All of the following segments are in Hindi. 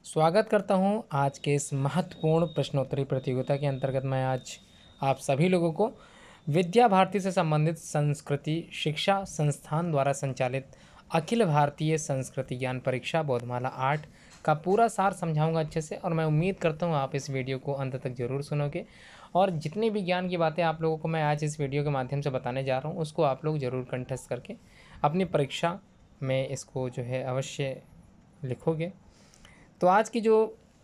स्वागत करता हूं आज के इस महत्वपूर्ण प्रश्नोत्तरी प्रतियोगिता के अंतर्गत। मैं आज आप सभी लोगों को विद्या भारती से संबंधित संस्कृति शिक्षा संस्थान द्वारा संचालित अखिल भारतीय संस्कृति ज्ञान परीक्षा बोधमाला 8 का पूरा सार समझाऊंगा अच्छे से। और मैं उम्मीद करता हूं आप इस वीडियो को अंत तक जरूर सुनोगे और जितनी भी ज्ञान की बातें आप लोगों को मैं आज इस वीडियो के माध्यम से बताने जा रहा हूं उसको आप लोग ज़रूर कंठस्थ करके अपनी परीक्षा में इसको जो है अवश्य लिखोगे। तो आज की जो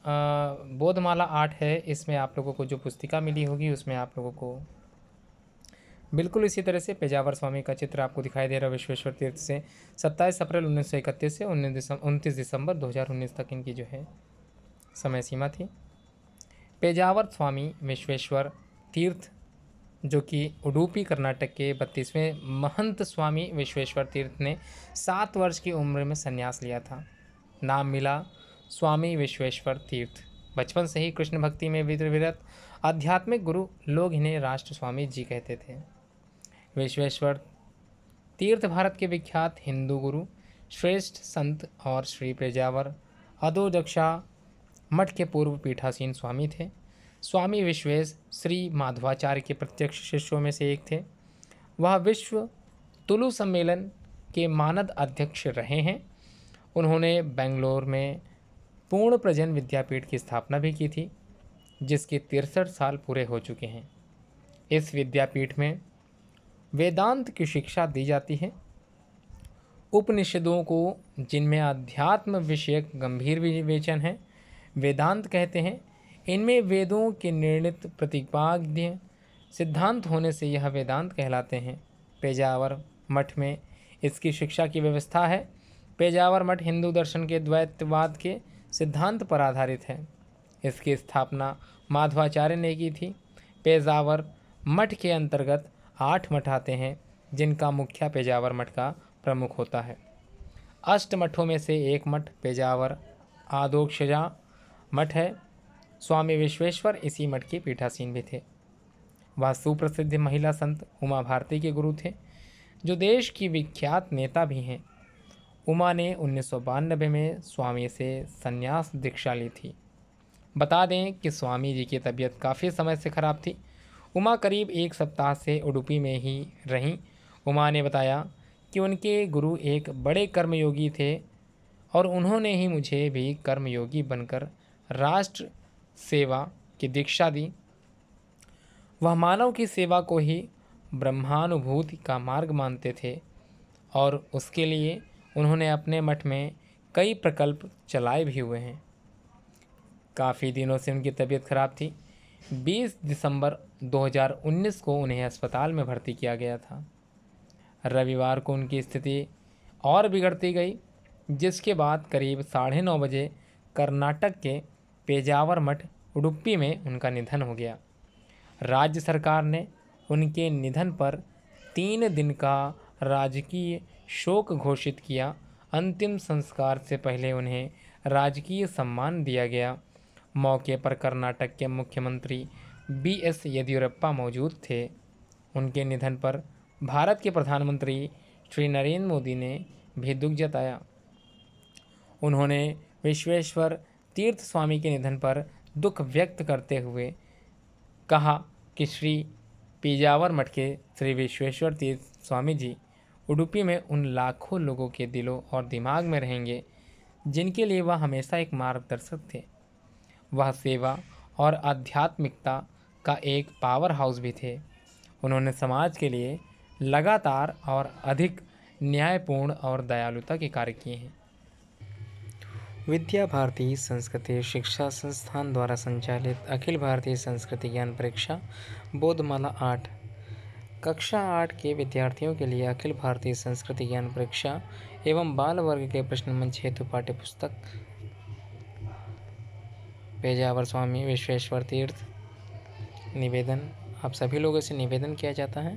बोधमाला 8 है इसमें आप लोगों को जो पुस्तिका मिली होगी उसमें आप लोगों को बिल्कुल इसी तरह से पेजावर स्वामी का चित्र आपको दिखाई दे रहा है। विश्वेश्वर तीर्थ से 27 अप्रैल 1931 से 29 दिसंबर 2019 तक इनकी जो है समय सीमा थी। पेजावर स्वामी विश्वेश्वर तीर्थ जो कि उडुपी कर्नाटक के 32वें महंत स्वामी विश्वेश्वर तीर्थ ने 7 वर्ष की उम्र में संन्यास लिया था। नाम मिला स्वामी विश्वेश्वर तीर्थ। बचपन से ही कृष्ण भक्ति में विरत आध्यात्मिक गुरु लोग इन्हें राष्ट्र स्वामी जी कहते थे। विश्वेश्वर तीर्थ भारत के विख्यात हिंदू गुरु श्रेष्ठ संत और श्री पेजावर अधोदक्षा मठ के पूर्व पीठासीन स्वामी थे। स्वामी विश्वेश श्री माधवाचार्य के प्रत्यक्ष शिष्यों में से एक थे। वह विश्व तुलु सम्मेलन के मानद अध्यक्ष रहे हैं। उन्होंने बेंगलोर में पूर्ण प्रजन विद्यापीठ की स्थापना भी की थी जिसके 63 साल पूरे हो चुके हैं। इस विद्यापीठ में वेदांत की शिक्षा दी जाती है। उपनिषदों को जिनमें अध्यात्म विषयक गंभीर विवेचन है वेदांत कहते हैं। इनमें वेदों के निर्णित प्रतिपाद्य सिद्धांत होने से यह वेदांत कहलाते हैं। पेजावर मठ में इसकी शिक्षा की व्यवस्था है। पेजावर मठ हिंदू दर्शन के द्वैतवाद के सिद्धांत पर आधारित है। इसकी स्थापना माधवाचार्य ने की थी। पेजावर मठ के अंतर्गत 8 मठ आते हैं जिनका मुखिया पेजावर मठ का प्रमुख होता है। 8 मठों में से एक मठ पेजावर आदोक्षजा मठ है। स्वामी विश्वेश्वर इसी मठ के पीठासीन भी थे। वह सुप्रसिद्ध महिला संत उमा भारती के गुरु थे जो देश की विख्यात नेता भी हैं। उमा ने 1992 में स्वामी से संन्यास दीक्षा ली थी। बता दें कि स्वामी जी की तबीयत काफ़ी समय से खराब थी। उमा करीब 1 सप्ताह से उडुपी में ही रहीं। उमा ने बताया कि उनके गुरु एक बड़े कर्मयोगी थे और उन्होंने ही मुझे भी कर्मयोगी बनकर राष्ट्र सेवा की दीक्षा दी। वह मानव की सेवा को ही ब्रह्मानुभूति का मार्ग मानते थे और उसके लिए उन्होंने अपने मठ में कई प्रकल्प चलाए भी हुए हैं। काफ़ी दिनों से उनकी तबीयत खराब थी। 20 दिसंबर 2019 को उन्हें अस्पताल में भर्ती किया गया था। रविवार को उनकी स्थिति और बिगड़ती गई जिसके बाद करीब 9:30 बजे कर्नाटक के पेजावर मठ उडुपी में उनका निधन हो गया। राज्य सरकार ने उनके निधन पर 3 दिन का राजकीय शोक घोषित किया। अंतिम संस्कार से पहले उन्हें राजकीय सम्मान दिया गया। मौके पर कर्नाटक के मुख्यमंत्री BS येदियुरप्पा मौजूद थे। उनके निधन पर भारत के प्रधानमंत्री श्री नरेंद्र मोदी ने भी दुख जताया। उन्होंने विश्वेश्वर तीर्थ स्वामी के निधन पर दुख व्यक्त करते हुए कहा कि श्री पेजावर मठ के श्री विश्वेश्वर तीर्थ स्वामी जी उडुपी में उन लाखों लोगों के दिलों और दिमाग में रहेंगे जिनके लिए वह हमेशा एक मार्गदर्शक थे। वह सेवा और आध्यात्मिकता का एक पावर हाउस भी थे। उन्होंने समाज के लिए लगातार और अधिक न्यायपूर्ण और दयालुता के कार्य किए हैं। विद्या भारती संस्कृति शिक्षा संस्थान द्वारा संचालित अखिल भारतीय संस्कृति ज्ञान परीक्षा बोधमाला 8 कक्षा 8 के विद्यार्थियों के लिए अखिल भारतीय संस्कृति ज्ञान परीक्षा एवं बाल वर्ग के प्रश्न मंच हेतु पाठ्यपुस्तक पेजावर स्वामी विश्वेश्वर तीर्थ। निवेदन आप सभी लोगों से निवेदन किया जाता है।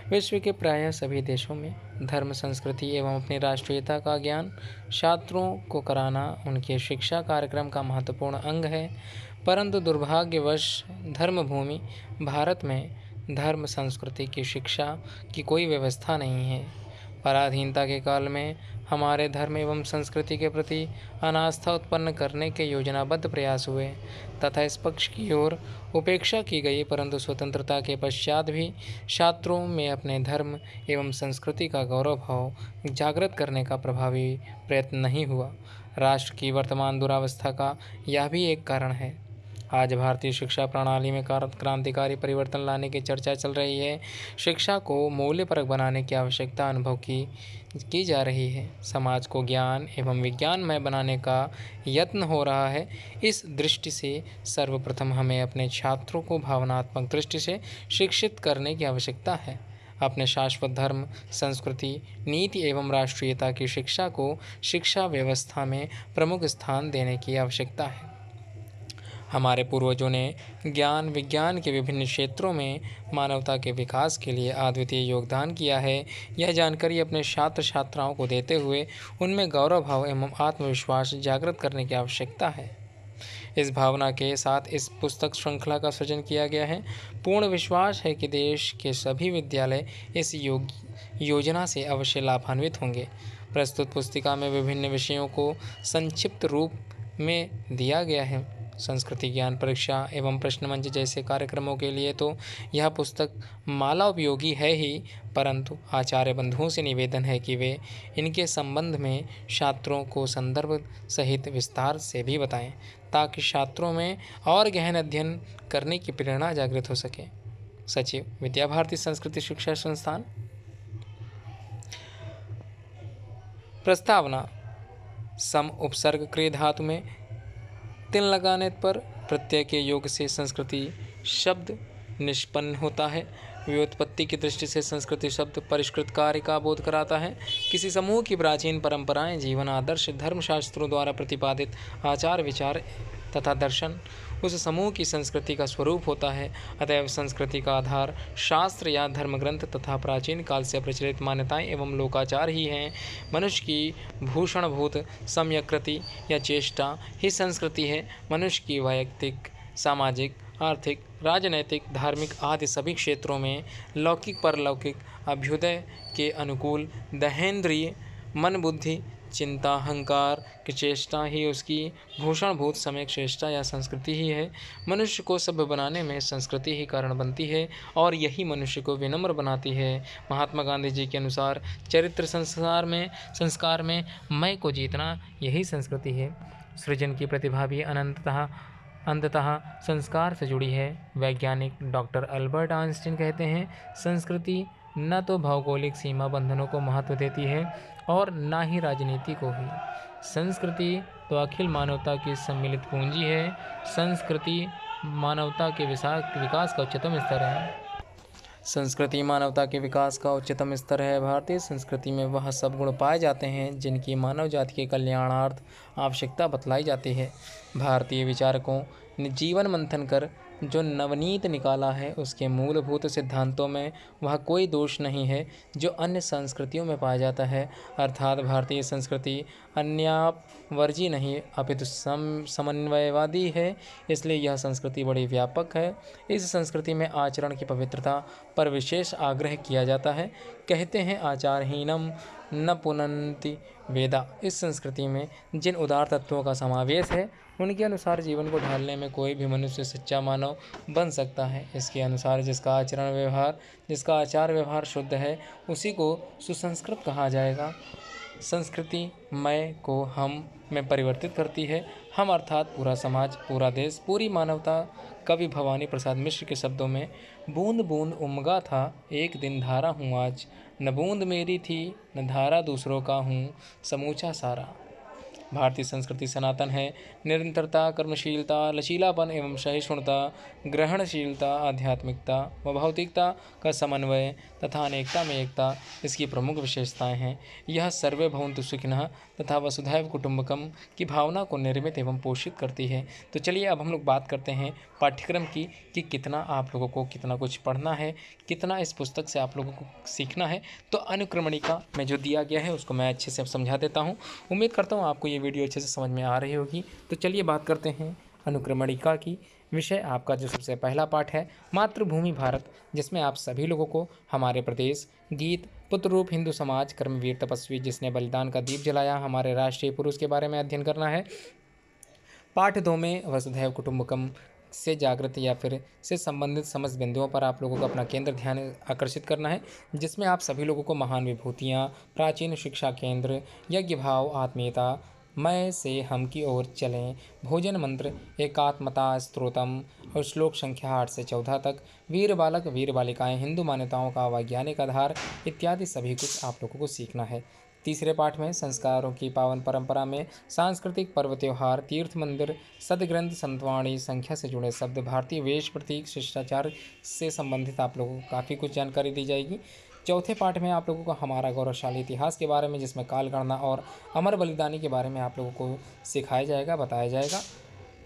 विश्व के प्रायः सभी देशों में धर्म संस्कृति एवं अपनी राष्ट्रीयता का ज्ञान छात्रों को कराना उनके शिक्षा कार्यक्रम का महत्वपूर्ण अंग है, परंतु दुर्भाग्यवश धर्मभूमि भारत में धर्म संस्कृति की शिक्षा की कोई व्यवस्था नहीं है। पराधीनता के काल में हमारे धर्म एवं संस्कृति के प्रति अनास्था उत्पन्न करने के योजनाबद्ध प्रयास हुए तथा इस पक्ष की ओर उपेक्षा की गई, परंतु स्वतंत्रता के पश्चात भी छात्रों में अपने धर्म एवं संस्कृति का गौरव भाव जागृत करने का प्रभावी प्रयत्न नहीं हुआ। राष्ट्र की वर्तमान दुरावस्था का यह भी एक कारण है। आज भारतीय शिक्षा प्रणाली में क्रांतिकारी परिवर्तन लाने की चर्चा चल रही है। शिक्षा को मूल्यपरक बनाने की आवश्यकता अनुभव की जा रही है। समाज को ज्ञान एवं विज्ञानमय बनाने का यत्न हो रहा है। इस दृष्टि से सर्वप्रथम हमें अपने छात्रों को भावनात्मक दृष्टि से शिक्षित करने की आवश्यकता है। अपने शाश्वत धर्म, संस्कृति, नीति एवं राष्ट्रीयता की शिक्षा को शिक्षा व्यवस्था में प्रमुख स्थान देने की आवश्यकता है। हमारे पूर्वजों ने ज्ञान विज्ञान के विभिन्न क्षेत्रों में मानवता के विकास के लिए अद्वितीय योगदान किया है। यह जानकारी अपने छात्र छात्राओं को देते हुए उनमें गौरव भाव एवं आत्मविश्वास जागृत करने की आवश्यकता है। इस भावना के साथ इस पुस्तक श्रृंखला का सृजन किया गया है। पूर्ण विश्वास है कि देश के सभी विद्यालय इस योजना से अवश्य लाभान्वित होंगे। प्रस्तुत पुस्तिका में विभिन्न विषयों को संक्षिप्त रूप में दिया गया है। संस्कृति ज्ञान परीक्षा एवं प्रश्न मंच जैसे कार्यक्रमों के लिए तो यह पुस्तक माला उपयोगी है ही, परंतु आचार्य बंधुओं से निवेदन है कि वे इनके संबंध में छात्रों को संदर्भ सहित विस्तार से भी बताएं, ताकि छात्रों में और गहन अध्ययन करने की प्रेरणा जागृत हो सके। सचिव, विद्या भारती संस्कृति शिक्षा संस्थान। प्रस्तावना। सम उपसर्ग क्रिय धातु में तिल लगाने पर प्रत्यय के योग से संस्कृति शब्द निष्पन्न होता है। व्युत्पत्ति की दृष्टि से संस्कृति शब्द परिष्कृत कार्य का बोध कराता है। किसी समूह की प्राचीन परंपराएं, जीवन आदर्श, धर्मशास्त्रों द्वारा प्रतिपादित आचार विचार तथा दर्शन उस समूह की संस्कृति का स्वरूप होता है। अतएव संस्कृति का आधार शास्त्र या धर्मग्रंथ तथा प्राचीन काल से प्रचलित मान्यताएं एवं लोकाचार ही हैं। मनुष्य की भूषणभूत सम्यकृति या चेष्टा ही संस्कृति है। मनुष्य की वैयक्तिक, सामाजिक, आर्थिक, राजनैतिक, धार्मिक आदि सभी क्षेत्रों में लौकिक परलौकिक अभ्युदय के अनुकूल दहेंद्रिय मन बुद्धि चिंता अहंकार की चेष्टा ही उसकी भूषणभूत सम्यक चेष्टा या संस्कृति ही है। मनुष्य को सभ्य बनाने में संस्कृति ही कारण बनती है और यही मनुष्य को विनम्र बनाती है। महात्मा गांधी जी के अनुसार चरित्र संस्कार में मैं को जीतना यही संस्कृति है। सृजन की प्रतिभा भी अंततः संस्कार से जुड़ी है। वैज्ञानिक डॉक्टर अल्बर्ट आइंस्टीन कहते हैं, संस्कृति न तो भौगोलिक सीमा बंधनों को महत्व देती है और न ही राजनीति को ही। संस्कृति तो अखिल मानवता की सम्मिलित पूंजी है। संस्कृति मानवता के विकास का उच्चतम स्तर है। संस्कृति मानवता के विकास का उच्चतम स्तर है। भारतीय संस्कृति में वह सब गुण पाए जाते हैं जिनकी मानव जाति के कल्याणार्थ आवश्यकता बतलाई जाती है। भारतीय विचारकों ने जीवन मंथन कर जो नवनीत निकाला है, उसके मूलभूत सिद्धांतों में वह कोई दोष नहीं है जो अन्य संस्कृतियों में पाया जाता है। अर्थात भारतीय संस्कृति अन्यापवर्जी नहीं अपितु समन्वयवादी है। इसलिए यह संस्कृति बड़ी व्यापक है। इस संस्कृति में आचरण की पवित्रता पर विशेष आग्रह किया जाता है। कहते हैं, आचारहीनम न पुनन्ति वेदा। इस संस्कृति में जिन उदार तत्वों का समावेश है, उनके अनुसार जीवन को ढालने में कोई भी मनुष्य सच्चा मानव बन सकता है। इसके अनुसार जिसका आचार व्यवहार शुद्ध है, उसी को सुसंस्कृत कहा जाएगा। संस्कृति मैं को हम में परिवर्तित करती है। हम अर्थात पूरा समाज, पूरा देश, पूरी मानवता। कवि भवानी प्रसाद मिश्र के शब्दों में, बूंद बूंद उमगा था, एक दिन धारा हूँ आज। न बूंद मेरी थी, न धारा दूसरों का हूँ, समूचा सारा। भारतीय संस्कृति सनातन है। निरंतरता, कर्मशीलता, लचीलापन एवं सहिष्णुता, ग्रहणशीलता, आध्यात्मिकता व भौतिकता का समन्वय तथा अनेकता में एकता इसकी प्रमुख विशेषताएं हैं। यह सर्वे भवन्तु सुखिनः तथा वसुधैव कुटुम्बकम की भावना को निर्मित एवं पोषित करती है। तो चलिए अब हम लोग बात करते हैं पाठ्यक्रम की कि कितना आप लोगों को कितना कुछ पढ़ना है, कितना इस पुस्तक से आप लोगों को सीखना है। तो अनुक्रमणिका में जो दिया गया है उसको मैं अच्छे से समझा देता हूँ। उम्मीद करता हूँ आपको ये वीडियो अच्छे से समझ में आ रही होगी। तो चलिए बात करते हैं अनुक्रमणिका की। विषय आपका जो सबसे पहला पाठ है मातृभूमि भारत, जिसमें आप सभी लोगों को हमारे प्रदेश, गीत, पुत्र रूप हिंदू समाज, कर्मवीर तपस्वी जिसने बलिदान का दीप जलाया, हमारे राष्ट्रीय पुरुष के बारे में अध्ययन करना है। पाठ 2 में वसुधैव कुटुंबकम से जागृत या फिर से संबंधित समस्त बिंदुओं पर आप लोगों को अपना केंद्र ध्यान आकर्षित करना है, जिसमें आप सभी लोगों को महान विभूतियाँ, प्राचीन शिक्षा केंद्र, यज्ञ भाव, आत्मीयता, मैं से हम की ओर चलें, भोजन मंत्र, एकात्मता स्तोत्रम और श्लोक संख्या 8 से 14 तक, वीर बालक वीर बालिकाएं, हिंदू मान्यताओं का वैज्ञानिक आधार इत्यादि सभी कुछ आप लोगों को सीखना है। तीसरे पाठ में संस्कारों की पावन परंपरा में सांस्कृतिक पर्व त्योहार, तीर्थ मंदिर, सदग्रंथ, संतवाणी, संख्या से जुड़े शब्द, भारतीय वेश, प्रतीक, शिष्टाचार से संबंधित आप लोगों को काफ़ी कुछ जानकारी दी जाएगी। चौथे पाठ में आप लोगों को हमारा गौरवशाली इतिहास के बारे में, जिसमें काल गणना और अमर बलिदानी के बारे में आप लोगों को सिखाया जाएगा, बताया जाएगा।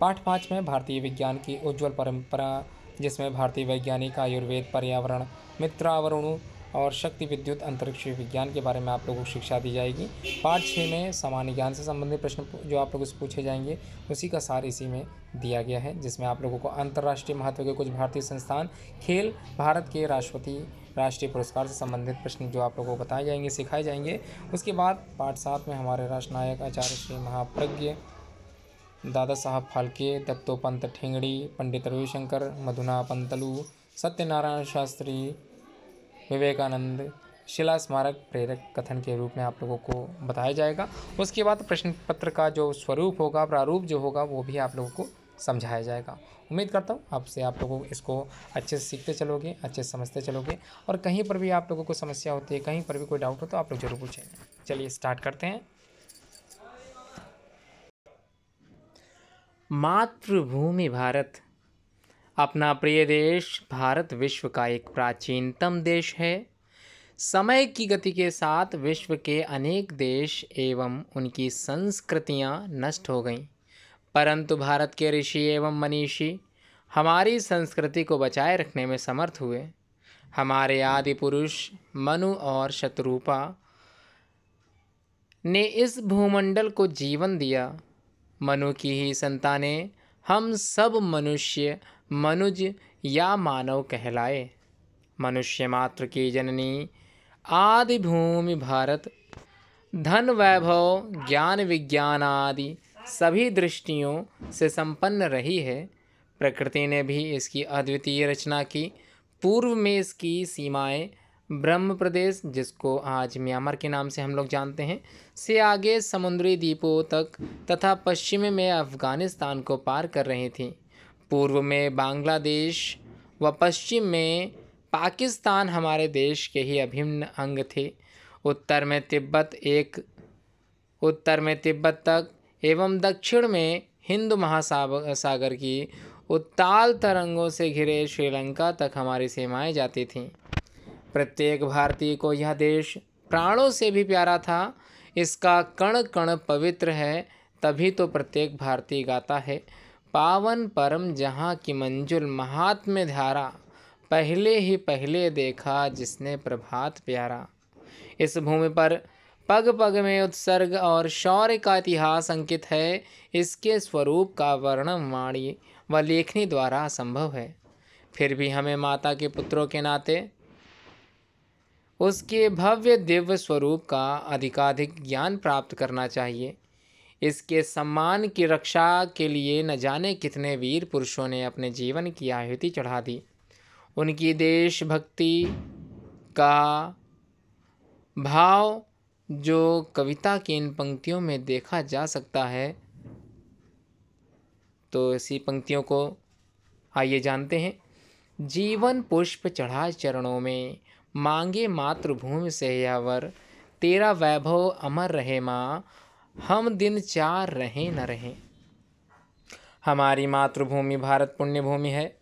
पाठ 5 में भारतीय विज्ञान की उज्ज्वल परंपरा, जिसमें भारतीय वैज्ञानिक, आयुर्वेद, पर्यावरण, मित्रावरणु और शक्ति, विद्युत, अंतरिक्ष विज्ञान के बारे में आप लोगों को शिक्षा दी जाएगी। पाठ 6 में सामान्य ज्ञान से संबंधित प्रश्न जो आप लोगों से पूछे जाएंगे, उसी का सार इसी में दिया गया है, जिसमें आप लोगों को अंतर्राष्ट्रीय महत्व के कुछ भारतीय संस्थान, खेल, भारत के राष्ट्रपति, राष्ट्रीय पुरस्कार से संबंधित प्रश्न जो आप लोगों को बताए जाएंगे, सिखाए जाएंगे। उसके बाद पाठ 7 में हमारे राष्ट्रनायक आचार्य श्री महाप्रज्ञ दादा साहब फाल्के, दत्तोपंत ठेंगड़ी, पंडित रविशंकर, मधुना पंतलू, सत्यनारायण शास्त्री, विवेकानंद, शिला स्मारक प्रेरक कथन के रूप में आप लोगों को बताया जाएगा। उसके बाद प्रश्न पत्र का जो स्वरूप होगा, प्रारूप जो होगा, वो भी आप लोगों को समझाया जाएगा। उम्मीद करता हूँ आपसे आप लोगों इसको अच्छे से सीखते चलोगे, अच्छे से समझते चलोगे, और कहीं पर भी आप लोगों को समस्या होती है, कहीं पर भी कोई डाउट हो तो आप लोग जरूर पूछेंगे। चलिए स्टार्ट करते हैं। मातृभूमि भारत, अपना प्रिय देश भारत विश्व का एक प्राचीनतम देश है। समय की गति के साथ विश्व के अनेक देश एवं उनकी संस्कृतियां नष्ट हो गईं, परंतु भारत के ऋषि एवं मनीषी हमारी संस्कृति को बचाए रखने में समर्थ हुए। हमारे आदि पुरुष मनु और शतरूपा ने इस भूमंडल को जीवन दिया। मनु की ही संतानें हम सब मनुष्य, मनुज या मानव कहलाए। मनुष्य मात्र की जननी आदि भूमि भारत, धन, वैभव, ज्ञान, विज्ञान आदि सभी दृष्टियों से संपन्न रही है। प्रकृति ने भी इसकी अद्वितीय रचना की। पूर्व में इसकी सीमाएं ब्रह्म प्रदेश, जिसको आज म्यांमार के नाम से हम लोग जानते हैं, से आगे समुद्री द्वीपों तक तथा पश्चिम में अफ़गानिस्तान को पार कर रही थी। पूर्व में बांग्लादेश व पश्चिम में पाकिस्तान हमारे देश के ही अभिन्न अंग थे। उत्तर में तिब्बत तक एवं दक्षिण में हिंद महासागर की उत्ताल तरंगों से घिरे श्रीलंका तक हमारी सीमाएं जाती थीं। प्रत्येक भारतीय को यह देश प्राणों से भी प्यारा था। इसका कण कण पवित्र है, तभी तो प्रत्येक भारतीय गाता है, पावन परम जहाँ की मंजुल महात्म्य धारा, पहले ही पहले देखा जिसने प्रभात प्यारा। इस भूमि पर पग पग में उत्सर्ग और शौर्य का इतिहास अंकित है। इसके स्वरूप का वर्णन वाणी व लेखनी द्वारा असंभव है। फिर भी हमें माता के पुत्रों के नाते उसके भव्य दिव्य स्वरूप का अधिकाधिक ज्ञान प्राप्त करना चाहिए। इसके सम्मान की रक्षा के लिए न जाने कितने वीर पुरुषों ने अपने जीवन की आहुति चढ़ा दी। उनकी देशभक्ति का भाव जो कविता की इन पंक्तियों में देखा जा सकता है, तो इसी पंक्तियों को आइए जानते हैं। जीवन पुष्प चढ़ा चरणों में, मांगे मातृभूमि से यह वर, तेरा वैभव अमर रहे माँ, हम दिन चार रहें न रहें। हमारी मातृभूमि भारत पुण्य भूमि है।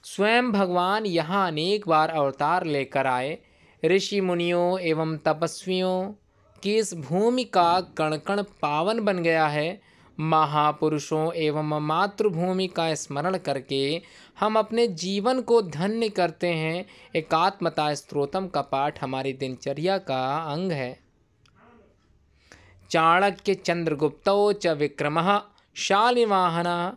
स्वयं भगवान यहाँ अनेक बार अवतार लेकर आए। ऋषि मुनियों एवं तपस्वियों की इस भूमि का कण कण पावन बन गया है। महापुरुषों एवं मातृभूमि का स्मरण करके हम अपने जीवन को धन्य करते हैं। एकात्मता स्तोत्रम का पाठ हमारी दिनचर्या का अंग है। चाणक्य चंद्रगुप्तौ च विक्रमः शालिवाहनः,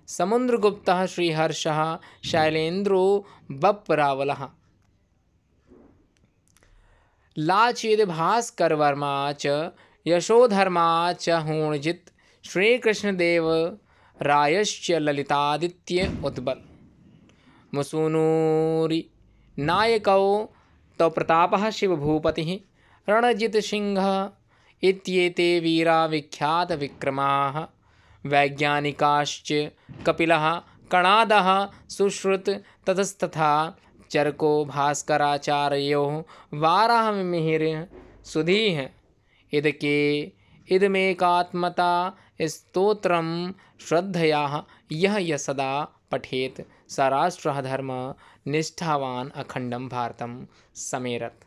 समुद्रगुप्तः श्रीहर्षः, शैलेन्द्रो बप्परावलः। लाचेद भास्कर वर्मा च यशोधर्मा च हुणजित श्रीकृष्णदेव रायश्च ललितादित्य उत्बल मुसूनूरि नायकौ तौ प्रतापः शिवभूपतिः रणजितसिंहः इत्येते वीरा विख्यातविक्रमाः वैज्ञानिकाश्च कपिलः कणादः सुश्रुत ततस्तथा चरको भास्कराचार्योः वाराहमिहिरः सुधीः इदके इदमेकात्मता स्तोत्रं श्रद्धया यह सदा पठेत स राष्ट्रः धर्म निष्ठावान अखंडम भारतम समेरत।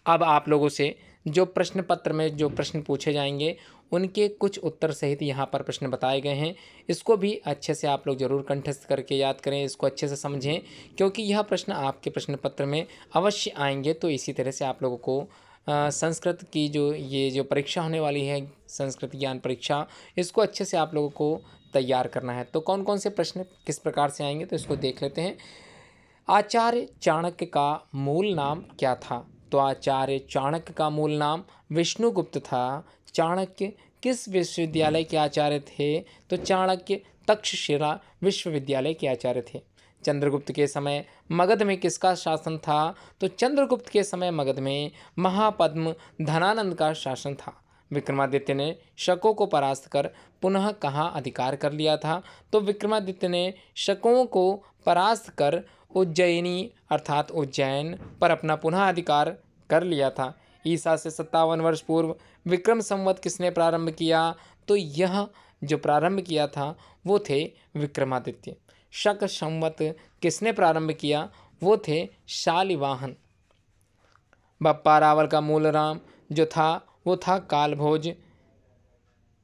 अब आप लोगों से जो प्रश्न पत्र में जो प्रश्न पूछे जाएंगे उनके कुछ उत्तर सहित यहाँ पर प्रश्न बताए गए हैं। इसको भी अच्छे से आप लोग जरूर कंठस्थ करके याद करें, इसको अच्छे से समझें, क्योंकि यह प्रश्न आपके प्रश्न पत्र में अवश्य आएंगे। तो इसी तरह से आप लोगों को संस्कृत की जो परीक्षा होने वाली है, संस्कृत ज्ञान परीक्षा, इसको अच्छे से आप लोगों को तैयार करना है। तो कौन कौन से प्रश्न किस प्रकार से आएंगे तो इसको देख लेते हैं। आचार्य चाणक्य का मूल नाम क्या था? तो आचार्य चाणक्य का मूल नाम विष्णुगुप्त था। चाणक्य किस विश्वविद्यालय के आचार्य थे? तो चाणक्य तक्षशिला विश्वविद्यालय के आचार्य थे। चंद्रगुप्त के समय मगध में किसका शासन था? तो चंद्रगुप्त के समय मगध में महापद्म धनानंद का शासन था। विक्रमादित्य ने शकों को परास्त कर पुनः कहाँ अधिकार कर लिया था? तो विक्रमादित्य ने शकों को परास्त कर उज्जैनी अर्थात उज्जैन पर अपना पुनः अधिकार कर लिया था। ईसा से 57 वर्ष पूर्व विक्रम संवत किसने प्रारंभ किया? तो यह जो प्रारंभ किया था वो थे विक्रमादित्य। शक संवत किसने प्रारंभ किया? वो थे शालिवाहन। बप्पा रावल का मूल नाम जो था वो था कालभोज।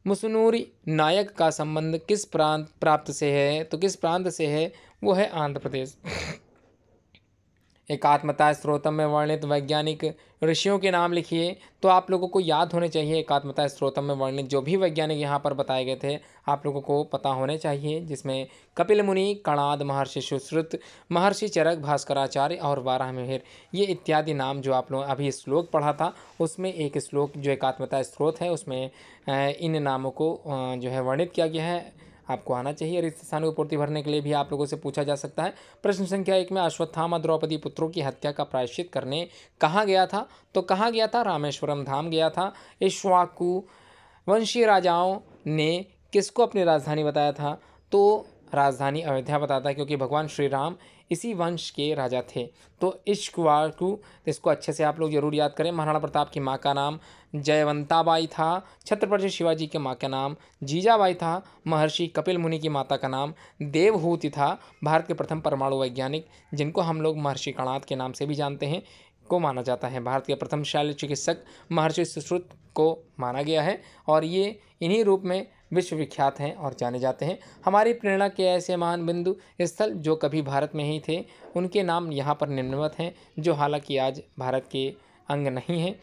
मुसनूरी नायक का संबंध किस प्रांत से है? तो किस प्रांत से है? वो है आंध्र प्रदेश। एकात्मता स्त्रोतम में वर्णित वैज्ञानिक ऋषियों के नाम लिखिए। तो आप लोगों को याद होने चाहिए, एकात्मता स्त्रोतम में वर्णित जो भी वैज्ञानिक यहाँ पर बताए गए थे आप लोगों को पता होने चाहिए, जिसमें कपिल मुनि, कणाद, महर्षि सुश्रुत, महर्षि चरक, भास्कराचार्य और वाराहमिहिर, ये इत्यादि नाम जो आप लोग अभी श्लोक पढ़ा था उसमें एक श्लोक जो एकात्मता स्त्रोत है उसमें इन नामों को जो है वर्णित किया गया है। आपको आना चाहिए। रिक्त स्थानों की पूर्ति भरने के लिए भी आप लोगों से पूछा जा सकता है। प्रश्न संख्या 1 में अश्वत्थामा द्रौपदी पुत्रों की हत्या का प्रायश्चित करने कहाँ गया था? तो कहाँ गया था? रामेश्वरम धाम गया था। इक्ष्वाकु वंशीय राजाओं ने किसको अपनी राजधानी बताया था? तो राजधानी अयोध्या बताता है, क्योंकि भगवान श्री राम इसी वंश के राजा थे। तो इक्ष्वाकु, इसको अच्छे से आप लोग जरूर याद करें। महाराणा प्रताप की माँ का नाम जयवंताबाई था। छत्रपति शिवाजी के माँ का नाम जीजाबाई था। महर्षि कपिल मुनि की माता का नाम देवहूति था। भारत के प्रथम परमाणु वैज्ञानिक, जिनको हम लोग महर्षि कणाद के नाम से भी जानते हैं, को माना जाता है। भारत के प्रथम शल्य चिकित्सक महर्षि सुश्रुत को माना गया है और ये इन्हीं रूप में विश्वविख्यात हैं और जाने जाते हैं। हमारी प्रेरणा के ऐसे महान बिंदु स्थल जो कभी भारत में ही थे, उनके नाम यहाँ पर निम्नवत हैं, जो हालांकि आज भारत के अंग नहीं हैं।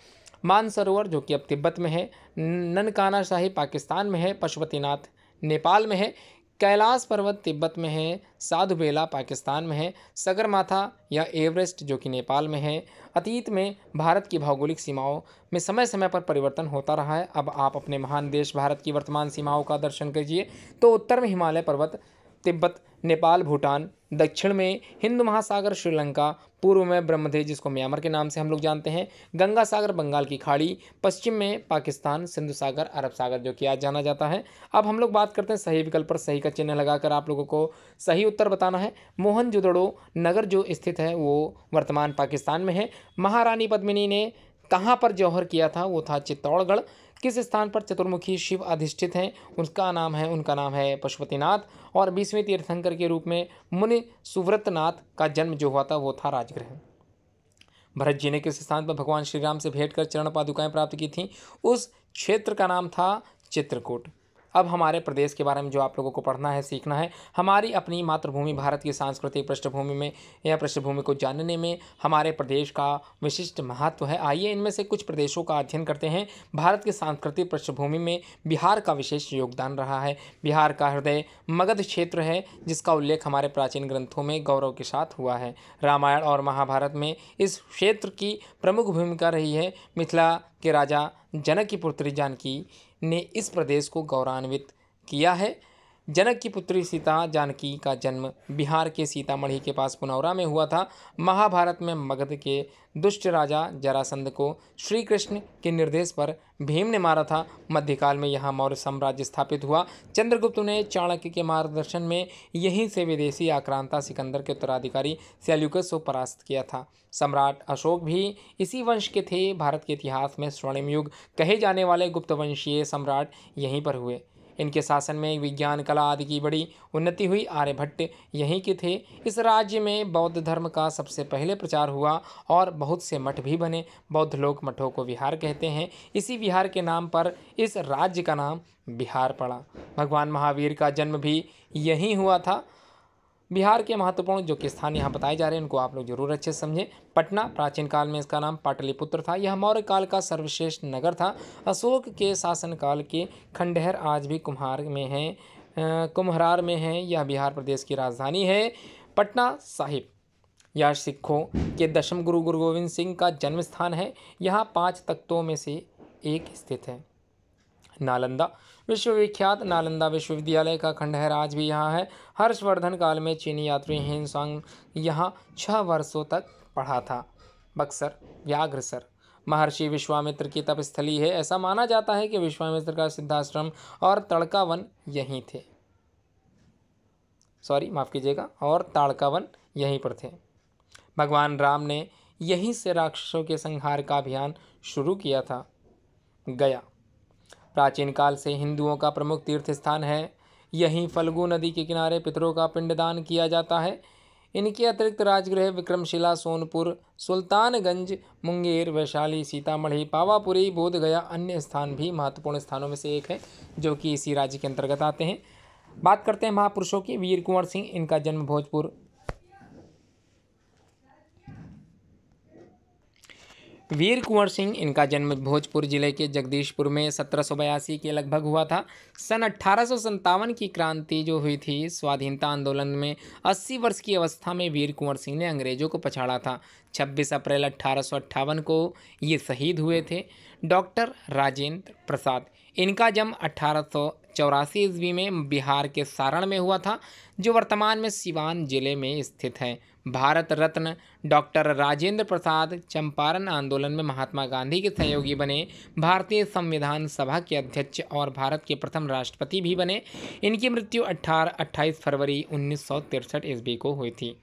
मानसरोवर जो कि अब तिब्बत में है, ननकाना शाही पाकिस्तान में है, पशुपतिनाथ नेपाल में है, कैलाश पर्वत तिब्बत में है, साधु बेला पाकिस्तान में है, सगरमाथा या एवरेस्ट जो कि नेपाल में है। अतीत में भारत की भौगोलिक सीमाओं में समय समय पर परिवर्तन होता रहा है। अब आप अपने महान देश भारत की वर्तमान सीमाओं का दर्शन कीजिए तो उत्तर में हिमालय पर्वत, तिब्बत, नेपाल, भूटान, दक्षिण में हिंद महासागर, श्रीलंका, पूर्व में ब्रह्मदेव जिसको म्यांमार के नाम से हम लोग जानते हैं, गंगा सागर, बंगाल की खाड़ी, पश्चिम में पाकिस्तान, सिंधु सागर, अरब सागर जो कि आज जाना जाता है। अब हम लोग बात करते हैं सही विकल्प पर। सही का चिन्ह लगाकर आप लोगों को सही उत्तर बताना है। मोहनजोदड़ो नगर जो स्थित है वो वर्तमान पाकिस्तान में है। महारानी पद्मिनी ने कहाँ पर जौहर किया था? वो था चित्तौड़गढ़। किस स्थान पर चतुर्मुखी शिव अधिष्ठित हैं? उनका नाम है पशुपतिनाथ। और 20वें तीर्थंकर के रूप में मुनि सुव्रतनाथ का जन्म जो हुआ था वो था राजगृह। भरत जी ने किस स्थान पर भगवान श्री राम से भेंट कर चरण पादुकाएं प्राप्त की थीं? उस क्षेत्र का नाम था चित्रकूट। अब हमारे प्रदेश के बारे में जो आप लोगों को पढ़ना है, सीखना है, हमारी अपनी मातृभूमि भारत की सांस्कृतिक पृष्ठभूमि में या पृष्ठभूमि को जानने में हमारे प्रदेश का विशिष्ट महत्व है। आइए इनमें से कुछ प्रदेशों का अध्ययन करते हैं। भारत की सांस्कृतिक पृष्ठभूमि में बिहार का विशेष योगदान रहा है। बिहार का हृदय मगध क्षेत्र है, जिसका उल्लेख हमारे प्राचीन ग्रंथों में गौरव के साथ हुआ है। रामायण और महाभारत में इस क्षेत्र की प्रमुख भूमिका रही है। मिथिला के राजा जनक की पुत्री जानकी ने इस प्रदेश को गौरवान्वित किया है। जनक की पुत्री सीता जानकी का जन्म बिहार के सीतामढ़ी के पास पुनौरा में हुआ था। महाभारत में मगध के दुष्ट राजा जरासंध को श्री कृष्ण के निर्देश पर भीम ने मारा था। मध्यकाल में यहाँ मौर्य साम्राज्य स्थापित हुआ। चंद्रगुप्त ने चाणक्य के मार्गदर्शन में यहीं से विदेशी आक्रांता सिकंदर के उत्तराधिकारी सेल्यूकस को परास्त किया था। सम्राट अशोक भी इसी वंश के थे। भारत के इतिहास में स्वर्णिम युग कहे जाने वाले गुप्त वंशीय सम्राट यहीं पर हुए। इनके शासन में विज्ञान, कला आदि की बड़ी उन्नति हुई। आर्यभट्ट यहीं के थे। इस राज्य में बौद्ध धर्म का सबसे पहले प्रचार हुआ और बहुत से मठ भी बने। बौद्ध लोग मठों को विहार कहते हैं। इसी विहार के नाम पर इस राज्य का नाम बिहार पड़ा। भगवान महावीर का जन्म भी यहीं हुआ था। बिहार के महत्वपूर्ण जो कि स्थान यहाँ बताए जा रहे हैं उनको आप लोग जरूर अच्छे से समझें। पटना, प्राचीन काल में इसका नाम पाटलिपुत्र था। यह मौर्य काल का सर्वश्रेष्ठ नगर था। अशोक के शासनकाल के खंडहर आज भी कुम्हरार में हैं। यह बिहार प्रदेश की राजधानी है। पटना साहिब यह सिखों के दशम गुरु गुरु गोविंद सिंह का जन्म स्थान है। यहाँ 5 तख्तों में से एक स्थित है। नालंदा, विश्वविख्यात नालंदा विश्वविद्यालय का खंडहर आज भी यहाँ है। हर्षवर्धन काल में चीनी यात्री हिनसांग यहाँ 6 वर्षों तक पढ़ा था। बक्सर, व्याघ्रसर महर्षि विश्वामित्र की तपस्थली है। ऐसा माना जाता है कि विश्वामित्र का सिद्धाश्रम और तड़का वन यहीं थे। और ताड़का वन यहीं पर थे। भगवान राम ने यहीं से राक्षसों के संहार का अभियान शुरू किया था। गया प्राचीन काल से हिंदुओं का प्रमुख तीर्थ स्थान है। यहीं फल्गु नदी के किनारे पितरों का पिंडदान किया जाता है। इनके अतिरिक्त राजगृह विक्रमशिला, सोनपुर, सुल्तानगंज, मुंगेर, वैशाली, सीतामढ़ी, पावापुरी, बोधगया अन्य स्थान भी महत्वपूर्ण स्थानों में से एक है जो कि इसी राज्य के अंतर्गत आते हैं। बात करते हैं महापुरुषों की। वीर कुंवर सिंह, इनका जन्म भोजपुर वीर कुंवर सिंह इनका जन्म भोजपुर जिले के जगदीशपुर में 1782 के लगभग हुआ था। सन 1857 की क्रांति जो हुई थी स्वाधीनता आंदोलन में 80 वर्ष की अवस्था में वीर कुंवर सिंह ने अंग्रेजों को पछाड़ा था। 26 अप्रैल 1858 को ये शहीद हुए थे। डॉक्टर राजेंद्र प्रसाद, इनका जन्म 1884 ईस्वी में बिहार के सारण में हुआ था, जो वर्तमान में सिवान जिले में स्थित है। भारत रत्न डॉक्टर राजेंद्र प्रसाद चंपारण आंदोलन में महात्मा गांधी के सहयोगी बने। भारतीय संविधान सभा के अध्यक्ष और भारत के प्रथम राष्ट्रपति भी बने। इनकी मृत्यु 28 फरवरी 1963 ईस्वी को हुई थी।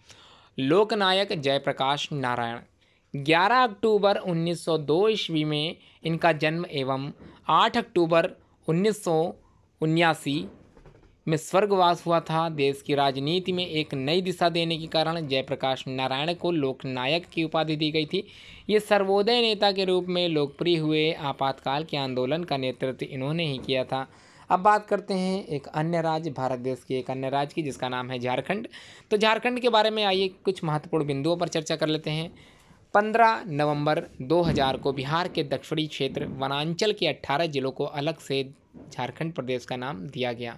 लोकनायक जयप्रकाश नारायण, 11 अक्टूबर 1902 ईस्वी में इनका जन्म एवं 8 अक्टूबर 1979 में स्वर्गवास हुआ था। देश की राजनीति में एक नई दिशा देने के कारण जयप्रकाश नारायण को लोकनायक की उपाधि दी गई थी। ये सर्वोदय नेता के रूप में लोकप्रिय हुए। आपातकाल के आंदोलन का नेतृत्व इन्होंने ही किया था। अब बात करते हैं एक अन्य राज्य, भारत देश के एक अन्य राज्य की, जिसका नाम है झारखंड। तो झारखंड के बारे में आइए कुछ महत्वपूर्ण बिंदुओं पर चर्चा कर लेते हैं। 15 नवंबर 2000 को बिहार के दक्षिणी क्षेत्र वनांचल के 18 जिलों को अलग से झारखंड प्रदेश का नाम दिया गया।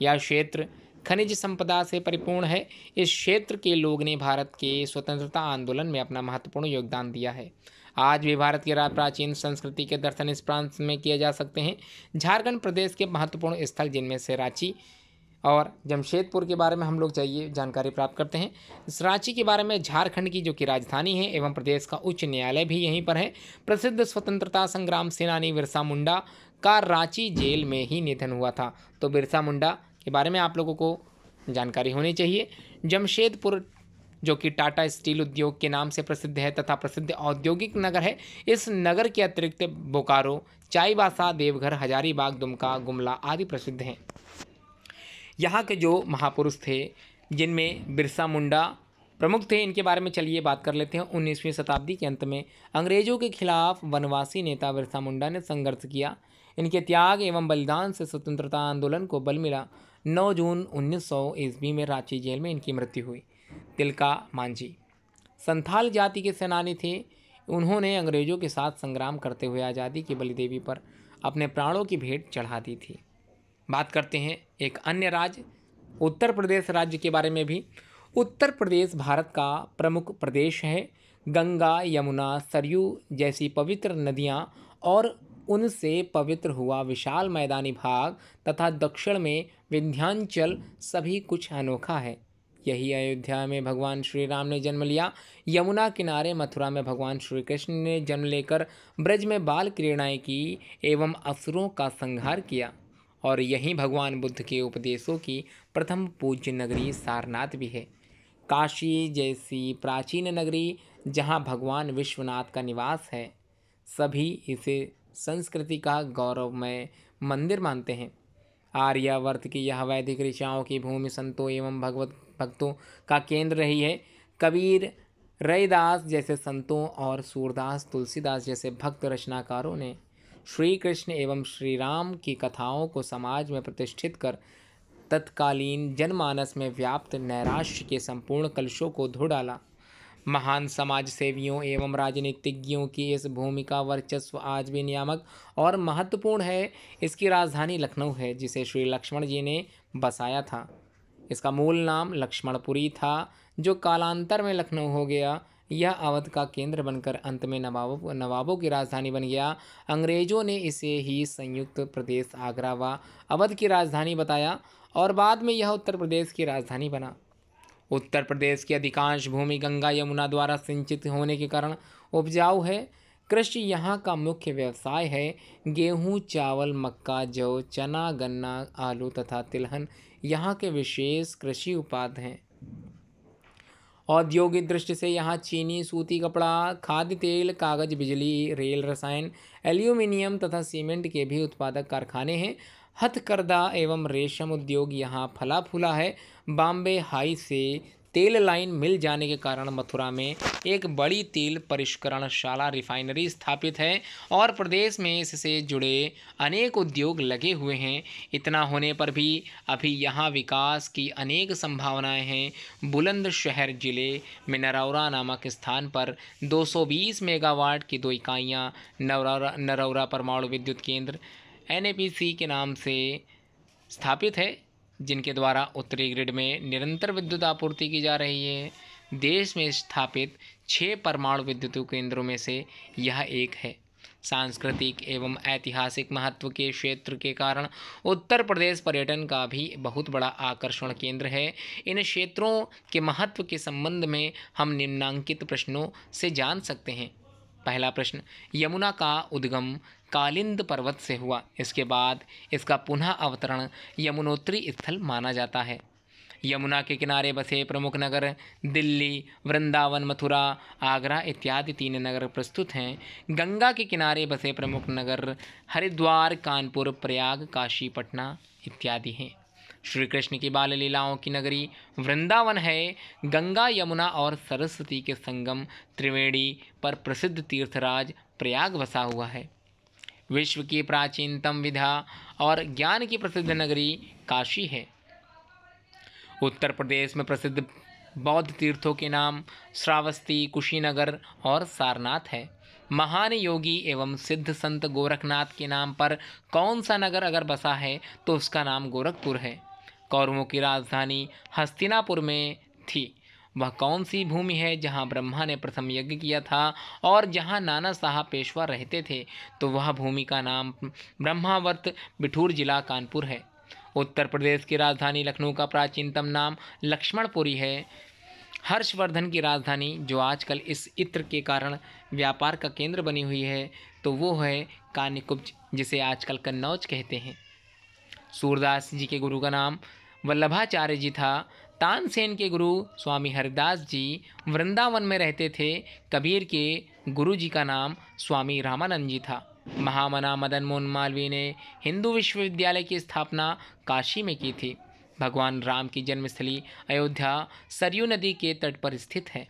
यह क्षेत्र खनिज संपदा से परिपूर्ण है। इस क्षेत्र के लोग ने भारत के स्वतंत्रता आंदोलन में अपना महत्वपूर्ण योगदान दिया है। आज भी भारत की प्राचीन संस्कृति के दर्शन इस प्रांत में किए जा सकते हैं। झारखंड प्रदेश के महत्वपूर्ण स्थल जिनमें से रांची और जमशेदपुर के बारे में हम लोग चाहिए जानकारी प्राप्त करते हैं। इस रांची के बारे में झारखंड की जो कि राजधानी है एवं प्रदेश का उच्च न्यायालय भी यहीं पर है। प्रसिद्ध स्वतंत्रता संग्राम सेनानी बिरसा मुंडा का रांची जेल में ही निधन हुआ था। तो बिरसा मुंडा के बारे में आप लोगों को जानकारी होनी चाहिए। जमशेदपुर जो कि टाटा स्टील उद्योग के नाम से प्रसिद्ध है तथा प्रसिद्ध औद्योगिक नगर है। इस नगर के अतिरिक्त बोकारो, चाईबासा, देवघर, हजारीबाग, दुमका, गुमला आदि प्रसिद्ध हैं। यहाँ के जो महापुरुष थे जिनमें बिरसा मुंडा प्रमुख थे, इनके बारे में चलिए बात कर लेते हैं। 19वीं शताब्दी के अंत में अंग्रेजों के खिलाफ वनवासी नेता बिरसा मुंडा ने संघर्ष किया। इनके त्याग एवं बलिदान से स्वतंत्रता आंदोलन को बल मिला। 9 जून 1900 ईस्वी में रांची जेल में इनकी मृत्यु हुई। तिलका मांझी संथाल जाति के सेनानी थे। उन्होंने अंग्रेजों के साथ संग्राम करते हुए आज़ादी की बलिदेवी पर अपने प्राणों की भेंट चढ़ा दी थी। बात करते हैं एक अन्य राज्य उत्तर प्रदेश राज्य के बारे में भी। उत्तर प्रदेश भारत का प्रमुख प्रदेश है। गंगा, यमुना, सरयू जैसी पवित्र नदियाँ और उनसे पवित्र हुआ विशाल मैदानी भाग तथा दक्षिण में विंध्याचल सभी कुछ अनोखा है। यही अयोध्या में भगवान श्री राम ने जन्म लिया। यमुना किनारे मथुरा में भगवान श्री कृष्ण ने जन्म लेकर ब्रज में बाल क्रीड़ाएँ की एवं असुरों का संहार किया। और यहीं भगवान बुद्ध के उपदेशों की प्रथम पूज्य नगरी सारनाथ भी है। काशी जैसी प्राचीन नगरी जहाँ भगवान विश्वनाथ का निवास है, सभी इसे संस्कृति का गौरवमय मंदिर मानते हैं। आर्यावर्त की यह वैदिक ऋचाओं की भूमि संतों एवं भगवत भक्तों का केंद्र रही है। कबीर, रैदास जैसे संतों और सूरदास, तुलसीदास जैसे भक्त रचनाकारों ने श्री कृष्ण एवं श्री राम की कथाओं को समाज में प्रतिष्ठित कर तत्कालीन जनमानस में व्याप्त नैराश्य के संपूर्ण कलशों को धो डाला। महान समाज सेवियों एवं राजनीतिज्ञों की इस भूमि का वर्चस्व आज भी नियामक और महत्वपूर्ण है। इसकी राजधानी लखनऊ है, जिसे श्री लक्ष्मण जी ने बसाया था। इसका मूल नाम लक्ष्मणपुरी था, जो कालांतर में लखनऊ हो गया। यह अवध का केंद्र बनकर अंत में नवाबों की राजधानी बन गया। अंग्रेजों ने इसे ही संयुक्त प्रदेश आगरा व अवध की राजधानी बताया और बाद में यह उत्तर प्रदेश की राजधानी बना। उत्तर प्रदेश की अधिकांश भूमि गंगा यमुना द्वारा सिंचित होने के कारण उपजाऊ है। कृषि यहाँ का मुख्य व्यवसाय है। गेहूँ, चावल, मक्का, जौ, चना, गन्ना, आलू तथा तिलहन यहाँ के विशेष कृषि उत्पाद हैं। औद्योगिक दृष्टि से यहाँ चीनी, सूती कपड़ा, खाद्य तेल, कागज, बिजली, रेल, रसायन, एल्यूमिनियम तथा सीमेंट के भी उत्पादक कारखाने हैं। हथकरघा एवं रेशम उद्योग यहाँ फला फूला है। बॉम्बे हाई से तेल लाइन मिल जाने के कारण मथुरा में एक बड़ी तेल परिष्करणशाला रिफाइनरी स्थापित है और प्रदेश में इससे जुड़े अनेक उद्योग लगे हुए हैं। इतना होने पर भी अभी यहाँ विकास की अनेक संभावनाएं हैं। बुलंदशहर जिले में नरौरा नामक स्थान पर 220 मेगावाट की 2 इकाइयाँ नरौरा परमाणु विद्युत केंद्र NAPC के नाम से स्थापित है, जिनके द्वारा उत्तरी ग्रिड में निरंतर विद्युत आपूर्ति की जा रही है। देश में स्थापित 6 परमाणु विद्युत केंद्रों में से यह एक है। सांस्कृतिक एवं ऐतिहासिक महत्व के क्षेत्र के कारण उत्तर प्रदेश पर्यटन का भी बहुत बड़ा आकर्षण केंद्र है। इन क्षेत्रों के महत्व के संबंध में हम निम्नांकित प्रश्नों से जान सकते हैं। पहला प्रश्न, यमुना का उद्गम कालिंद पर्वत से हुआ। इसके बाद इसका पुनः अवतरण यमुनोत्री स्थल माना जाता है। यमुना के किनारे बसे प्रमुख नगर दिल्ली, वृंदावन, मथुरा, आगरा इत्यादि 3 नगर प्रस्तुत हैं। गंगा के किनारे बसे प्रमुख नगर हरिद्वार, कानपुर, प्रयाग, काशी, पटना इत्यादि हैं। श्री कृष्ण की बाल लीलाओं की नगरी वृंदावन है। गंगा, यमुना और सरस्वती के संगम त्रिवेणी पर प्रसिद्ध तीर्थराज प्रयाग बसा हुआ है। विश्व की प्राचीनतम विद्या और ज्ञान की प्रसिद्ध नगरी काशी है। उत्तर प्रदेश में प्रसिद्ध बौद्ध तीर्थों के नाम श्रावस्ती, कुशीनगर और सारनाथ है। महान योगी एवं सिद्ध संत गोरखनाथ के नाम पर कौन सा नगर अगर बसा है तो उसका नाम गोरखपुर है। कौरवों की राजधानी हस्तिनापुर में थी। वह कौन सी भूमि है जहां ब्रह्मा ने प्रथम यज्ञ किया था और जहां नाना साहब पेशवा रहते थे, तो वह भूमि का नाम ब्रह्मावर्त, बिठूर जिला, कानपुर है। उत्तर प्रदेश की राजधानी लखनऊ का प्राचीनतम नाम लक्ष्मणपुरी है। हर्षवर्धन की राजधानी जो आजकल इस इत्र के कारण व्यापार का केंद्र बनी हुई है, तो वो है कानिकुब्ज, जिसे आजकल कन्नौज कहते हैं। सूरदास जी के गुरु का नाम वल्लभाचार्य जी था। तानसेन के गुरु स्वामी हरिदास जी वृंदावन में रहते थे। कबीर के गुरु जी का नाम स्वामी रामानंद जी था। महामना मदन मोहन मालवीय ने हिंदू विश्वविद्यालय की स्थापना काशी में की थी। भगवान राम की जन्मस्थली अयोध्या सरयू नदी के तट पर स्थित है।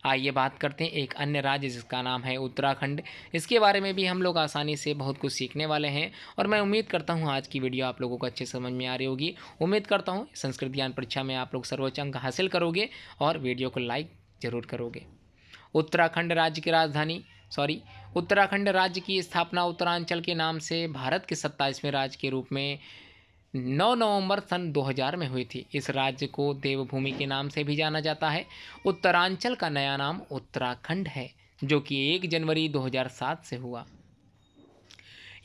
आइए बात करते हैं एक अन्य राज्य जिसका नाम है उत्तराखंड। इसके बारे में भी हम लोग आसानी से बहुत कुछ सीखने वाले हैं और मैं उम्मीद करता हूँ आज की वीडियो आप लोगों को अच्छे समझ में आ रही होगी। उम्मीद करता हूँ संस्कृत ज्ञान परीक्षा में आप लोग सर्वोच्च अंक हासिल करोगे और वीडियो को लाइक जरूर करोगे। उत्तराखंड राज्य की राजधानी उत्तराखंड राज्य की स्थापना उत्तरांचल के नाम से भारत के 27वें राज्य के रूप में 9 नवंबर सन 2000 में हुई थी। इस राज्य को देवभूमि के नाम से भी जाना जाता है। उत्तरांचल का नया नाम उत्तराखंड है जो कि 1 जनवरी 2007 से हुआ।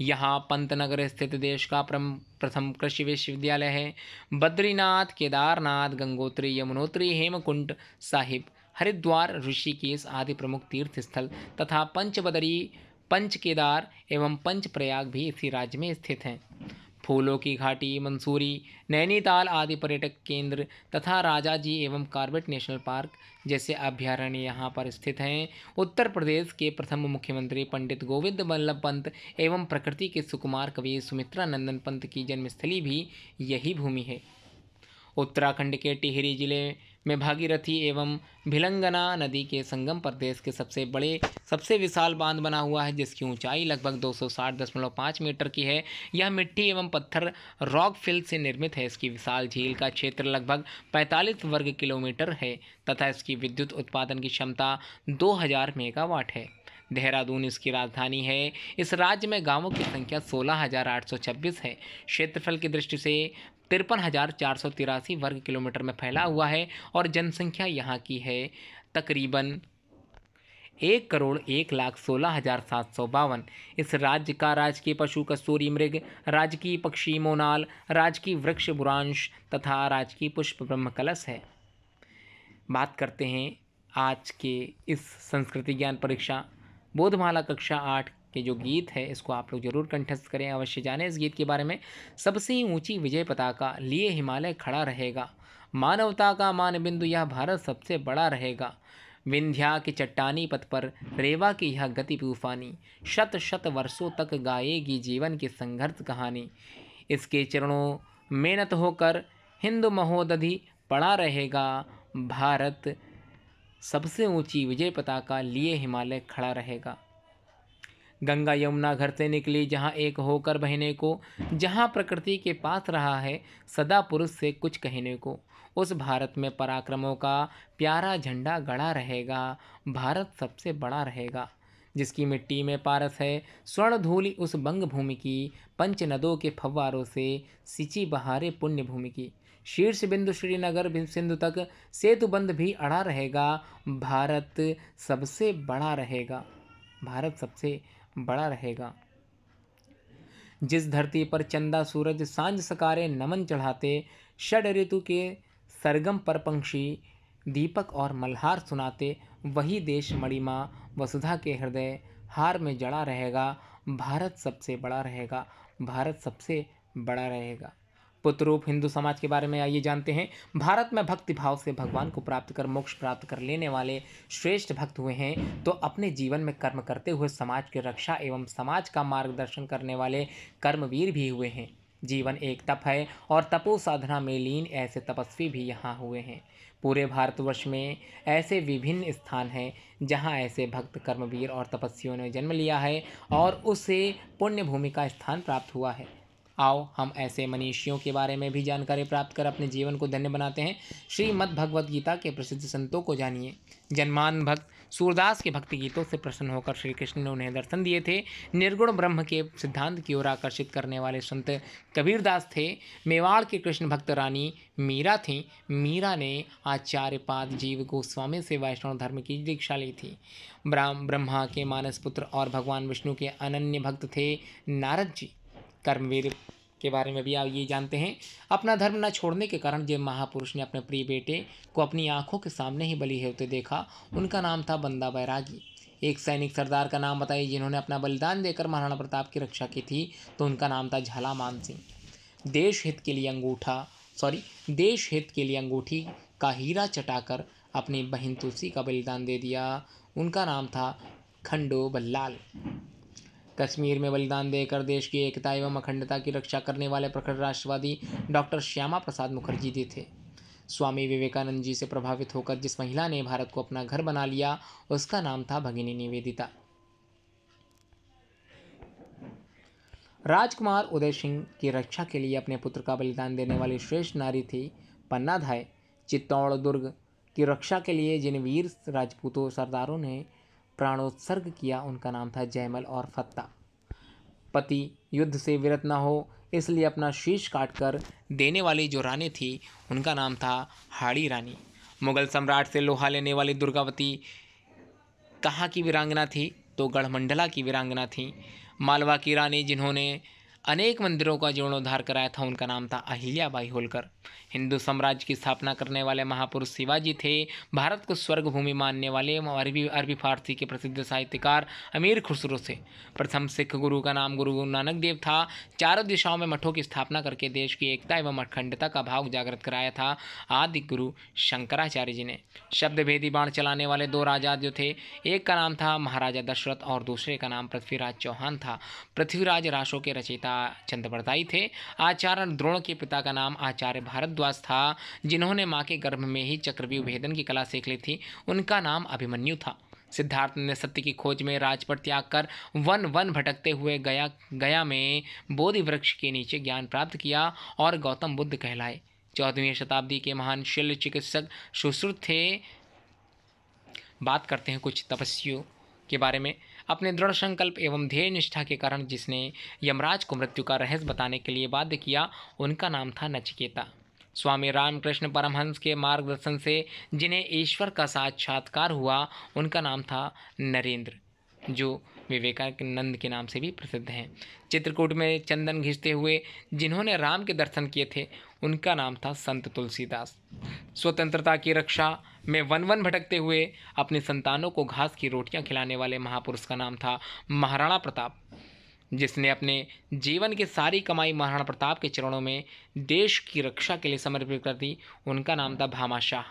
यहाँ पंतनगर स्थित देश का प्रथम कृषि विश्वविद्यालय है। बद्रीनाथ, केदारनाथ, गंगोत्री, यमुनोत्री, हेमकुंड साहिब, हरिद्वार, ऋषिकेश आदि प्रमुख तीर्थ स्थल तथा पंचबदरी, पंचकेदार एवं पंचप्रयाग भी इसी राज्य में स्थित हैं। फूलों की घाटी, मंसूरी, नैनीताल आदि पर्यटक केंद्र तथा राजाजी एवं कॉर्बेट नेशनल पार्क जैसे अभ्यारण्य यहाँ पर स्थित हैं। उत्तर प्रदेश के प्रथम मुख्यमंत्री पंडित गोविंद बल्लभ पंत एवं प्रकृति के सुकुमार कवि सुमित्रा नंदन पंत की जन्मस्थली भी यही भूमि है। उत्तराखंड के टिहरी जिले में भागीरथी एवं भिलंगना नदी के संगम पर देश के सबसे विशाल बांध बना हुआ है जिसकी ऊंचाई लगभग 260.5 मीटर की है। यह मिट्टी एवं पत्थर रॉक फिल से निर्मित है। इसकी विशाल झील का क्षेत्र लगभग 45 वर्ग किलोमीटर है तथा इसकी विद्युत उत्पादन की क्षमता 2000 मेगावाट है। देहरादून इसकी राजधानी है। इस राज्य में गांवों की संख्या 16,826 है। क्षेत्रफल की दृष्टि से 53,483 वर्ग किलोमीटर में फैला हुआ है और जनसंख्या यहाँ की है तकरीबन 1,01,16,752। इस राज्य का राजकीय पशु कस्तूरी मृग, राजकीय पक्षी मोनाल, राजकीय वृक्ष बुरांश तथा राजकीय पुष्प ब्रह्मकलश है। बात करते हैं आज के इस संस्कृति ज्ञान परीक्षा बोधमाला कक्षा 8 के जो गीत है इसको आप लोग जरूर कंठस्थ करें। अवश्य जानें इस गीत के बारे में। सबसे ऊंची विजय पताका लिए हिमालय खड़ा रहेगा, मानवता का मानबिंदु यह भारत सबसे बड़ा रहेगा। विंध्या के चट्टानी पथ पर रेवा की यह गति तूफानी, शत शत वर्षों तक गाएगी जीवन की संघर्ष कहानी। इसके चरणों में नत होकर हिंदू महोदधि पड़ा रहेगा, भारत सबसे ऊंची विजय पताका लिए हिमालय खड़ा रहेगा। गंगा यमुना घर से निकली जहाँ एक होकर बहने को, जहाँ प्रकृति के पास रहा है सदा पुरुष से कुछ कहने को। उस भारत में पराक्रमों का प्यारा झंडा गड़ा रहेगा, भारत सबसे बड़ा रहेगा। जिसकी मिट्टी में पारस है स्वर्ण धूलि उस बंग भूमि की, पंच नदों के फव्वारों से सिंची बहारे पुण्य भूमि की। शीर्ष बिंदु श्रीनगर सिंधु तक सेतुबंध भी अड़ा रहेगा, भारत सबसे बड़ा रहेगा, भारत सबसे बड़ा रहेगा। जिस धरती पर चंदा सूरज सांझ सकारे नमन चढ़ाते, षड ऋतु के सरगम पर पंक्षी दीपक और मल्हार सुनाते, वही देश मणिमा वसुधा के हृदय हार में जड़ा रहेगा, भारत सबसे बड़ा रहेगा, भारत सबसे बड़ा रहेगा। पुत्ररूप हिंदू समाज के बारे में आइए जानते हैं। भारत में भक्ति भाव से भगवान को प्राप्त कर मोक्ष प्राप्त कर लेने वाले श्रेष्ठ भक्त हुए हैं तो अपने जीवन में कर्म करते हुए समाज की रक्षा एवं समाज का मार्गदर्शन करने वाले कर्मवीर भी हुए हैं। जीवन एक तप है और तपो साधना में लीन ऐसे तपस्वी भी यहाँ हुए हैं। पूरे भारतवर्ष में ऐसे विभिन्न स्थान हैं जहाँ ऐसे भक्त कर्मवीर और तपस्वियों ने जन्म लिया है और उसे पुण्य भूमि का स्थान प्राप्त हुआ है। आओ हम ऐसे मनीषियों के बारे में भी जानकारी प्राप्त कर अपने जीवन को धन्य बनाते हैं। श्रीमद् भगवद गीता के प्रसिद्ध संतों को जानिए। जन्मान भक्त सूरदास के भक्ति गीतों से प्रसन्न होकर श्री कृष्ण ने उन्हें दर्शन दिए थे। निर्गुण ब्रह्म के सिद्धांत की ओर आकर्षित करने वाले संत कबीरदास थे। मेवाड़ की कृष्ण भक्त रानी मीरा थीं। मीरा ने आचार्य पाद जीव गोस्वामी से वैष्णव धर्म की दीक्षा ली थी। ब्रह्मा के मानस पुत्र और भगवान विष्णु के अनन्य भक्त थे नारद जी। कर्मवीर के बारे में भी आप ये जानते हैं। अपना धर्म न छोड़ने के कारण जब महापुरुष ने अपने प्रिय बेटे को अपनी आंखों के सामने ही बलि होते देखा, उनका नाम था बंदा बैरागी। एक सैनिक सरदार का नाम बताइए जिन्होंने अपना बलिदान देकर महाराणा प्रताप की रक्षा की थी, तो उनका नाम था झाला मान सिंह। देश हित के लिए अंगूठी का हीरा चटाकर अपनी बहन तुलसी का बलिदान दे दिया, उनका नाम था खंडो बल्लाल। कश्मीर में बलिदान देकर देश की एकता एवं अखंडता की रक्षा करने वाले प्रखर राष्ट्रवादी डॉक्टर श्यामा प्रसाद मुखर्जी जी थे। स्वामी विवेकानंद जी से प्रभावित होकर जिस महिला ने भारत को अपना घर बना लिया उसका नाम था भगिनी निवेदिता। राजकुमार उदय सिंह की रक्षा के लिए अपने पुत्र का बलिदान देने वाली श्रेष्ठ नारी थी पन्नाधाय। चित्तौड़ दुर्ग की रक्षा के लिए जिन वीर राजपूतों सरदारों ने प्राणोत्सर्ग किया उनका नाम था जयमल और फत्ता। पति युद्ध से विरत न हो इसलिए अपना शीश काटकर देने वाली जो रानी थी उनका नाम था हाड़ी रानी। मुगल सम्राट से लोहा लेने वाली दुर्गावती कहाँ की वीरांगना थी? तो गढ़मंडला की वीरांगना थी। मालवा की रानी जिन्होंने अनेक मंदिरों का जीर्णोद्धार कराया था उनका नाम था अहिल्याबाई होलकर। हिंदू साम्राज्य की स्थापना करने वाले महापुरुष शिवाजी थे। भारत को स्वर्ग भूमि मानने वाले अरबी फारसी के प्रसिद्ध साहित्यकार अमीर खुसरो से। प्रथम सिख गुरु का नाम गुरु नानक देव था। चारों दिशाओं में मठों की स्थापना करके देश की एकता एवं अखंडता का भाव जागृत कराया था आदि गुरु शंकराचार्य जी ने। शब्द भेदी बाण चलाने वाले दो राजा जो थे, एक का नाम था महाराजा दशरथ और दूसरे का नाम पृथ्वीराज चौहान था। पृथ्वीराज राशों के रचयिता चंद्रप्रताई थे। आचार्य द्रोण के पिता का नाम आचार्य भारद्वाज था। जिन्होंने मां के गर्भ में ही चक्रव्यूह भेदन की कला सीख ली थी उनका नाम अभिमन्यु था। सिद्धार्थ ने सत्य की खोज में राजपट त्याग कर वन वन भटकते हुए गया में बोधि वृक्ष के नीचे ज्ञान प्राप्त किया और गौतम बुद्ध कहलाए। 14वीं शताब्दी के महान शल्य चिकित्सक सुश्रुत थे। बात करते हैं कुछ तपस्वियों के बारे में। अपने दृढ़ संकल्प एवं ध्येय निष्ठा के कारण जिसने यमराज को मृत्यु का रहस्य बताने के लिए बाध्य किया उनका नाम था नचिकेता। स्वामी रामकृष्ण परमहंस के मार्गदर्शन से जिन्हें ईश्वर का साक्षात्कार हुआ उनका नाम था नरेंद्र, जो विवेकानंद के नाम से भी प्रसिद्ध हैं। चित्रकूट में चंदन घिसते हुए जिन्होंने राम के दर्शन किए थे उनका नाम था संत तुलसीदास। स्वतंत्रता की रक्षा में वन वन भटकते हुए अपनी संतानों को घास की रोटियां खिलाने वाले महापुरुष का नाम था महाराणा प्रताप। जिसने अपने जीवन की सारी कमाई महाराणा प्रताप के चरणों में देश की रक्षा के लिए समर्पित कर दी उनका नाम था भामाशाह।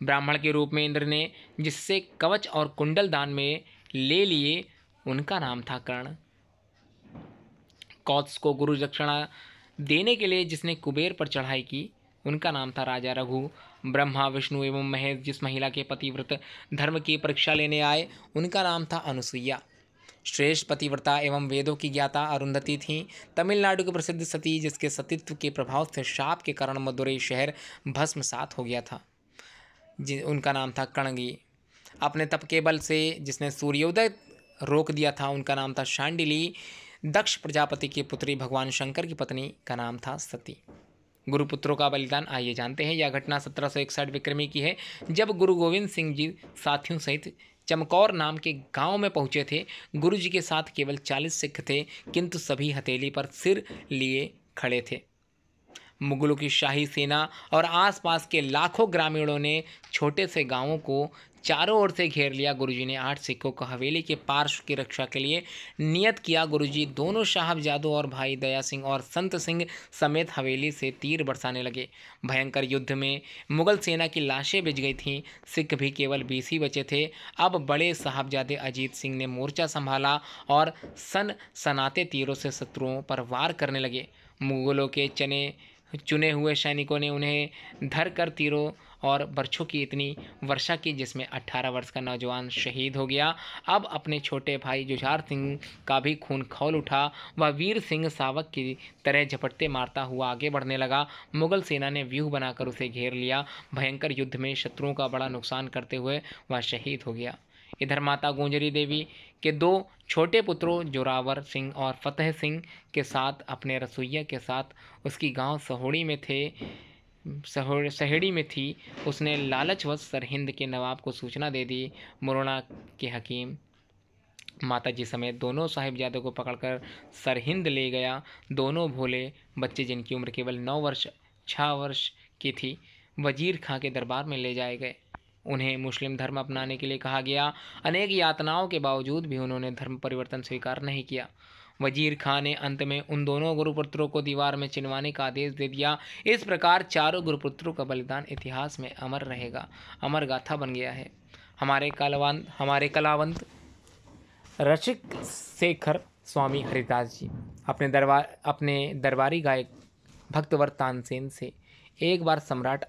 ब्राह्मण के रूप में इंद्र ने जिससे कवच और कुंडल दान में ले लिए उनका नाम था कर्ण। कौत्स को गुरु दक्षिणा देने के लिए जिसने कुबेर पर चढ़ाई की उनका नाम था राजा रघु। ब्रह्मा विष्णु एवं महेश जिस महिला के पतिव्रत धर्म की परीक्षा लेने आए उनका नाम था अनुसुईया। श्रेष्ठ पतिव्रता एवं वेदों की ज्ञाता अरुंधति थीं। तमिलनाडु के प्रसिद्ध सती जिसके सतीत्व के प्रभाव से शाप के कारण मदुरई शहर भस्मसात हो गया था उनका नाम था कणगी। अपने तप के बल से जिसने सूर्योदय रोक दिया था उनका नाम था शांडिली। दक्ष प्रजापति की पुत्री भगवान शंकर की पत्नी का नाम था सती। गुरुपुत्रों का बलिदान आइए जानते हैं। यह घटना 1761 विक्रमी की है जब गुरु गोविंद सिंह जी साथियों सहित चमकौर नाम के गांव में पहुंचे थे। गुरु जी के साथ केवल 40 सिख थे किंतु सभी हथेली पर सिर लिए खड़े थे। मुगलों की शाही सेना और आसपास के लाखों ग्रामीणों ने छोटे से गांवों को चारों ओर से घेर लिया। गुरुजी ने 8 सिखों को हवेली के पार्श्व की रक्षा के लिए नियत किया। गुरुजी दोनों साहबजादों और भाई दया सिंह और संत सिंह समेत हवेली से तीर बरसाने लगे। भयंकर युद्ध में मुगल सेना की लाशें बिछ गई थीं। सिख भी केवल 20 ही बचे थे। अब बड़े साहबजादे अजीत सिंह ने मोर्चा संभाला और सनाते तीरों से शत्रुओं पर वार करने लगे। मुगलों के चुने हुए सैनिकों ने उन्हें धर कर तीरों और बर्छों की इतनी वर्षा की जिसमें 18 वर्ष का नौजवान शहीद हो गया। अब अपने छोटे भाई जुझार सिंह का भी खून खौल उठा। वह वीर सिंह सावक की तरह झपटते मारता हुआ आगे बढ़ने लगा। मुगल सेना ने व्यूह बनाकर उसे घेर लिया। भयंकर युद्ध में शत्रुओं का बड़ा नुकसान करते हुए वह शहीद हो गया। इधर माता गुंजरी देवी के 2 छोटे पुत्रों जोरावर सिंह और फतेह सिंह के साथ अपने रसोइया के साथ उसकी गांव सहेड़ी में थी। उसने लालचवश सरहिंद के नवाब को सूचना दे दी। मुरैना के हकीम माताजी समेत दोनों साहिबजादों को पकड़कर सरहिंद ले गया। दोनों भोले बच्चे जिनकी उम्र केवल 6 वर्ष की थी वजीर खां के दरबार में ले जाए गए। उन्हें मुस्लिम धर्म अपनाने के लिए कहा गया। अनेक यातनाओं के बावजूद भी उन्होंने धर्म परिवर्तन स्वीकार नहीं किया। वजीर खां ने अंत में उन दोनों गुरुपुत्रों को दीवार में चिनवाने का आदेश दे दिया। इस प्रकार चारों गुरुपुत्रों का बलिदान इतिहास में अमर रहेगा, अमर गाथा बन गया है। हमारे कलावंत रसिक शेखर स्वामी हरिदास जी अपने दरबारी गायक भक्तवर तानसेन से एक बार सम्राट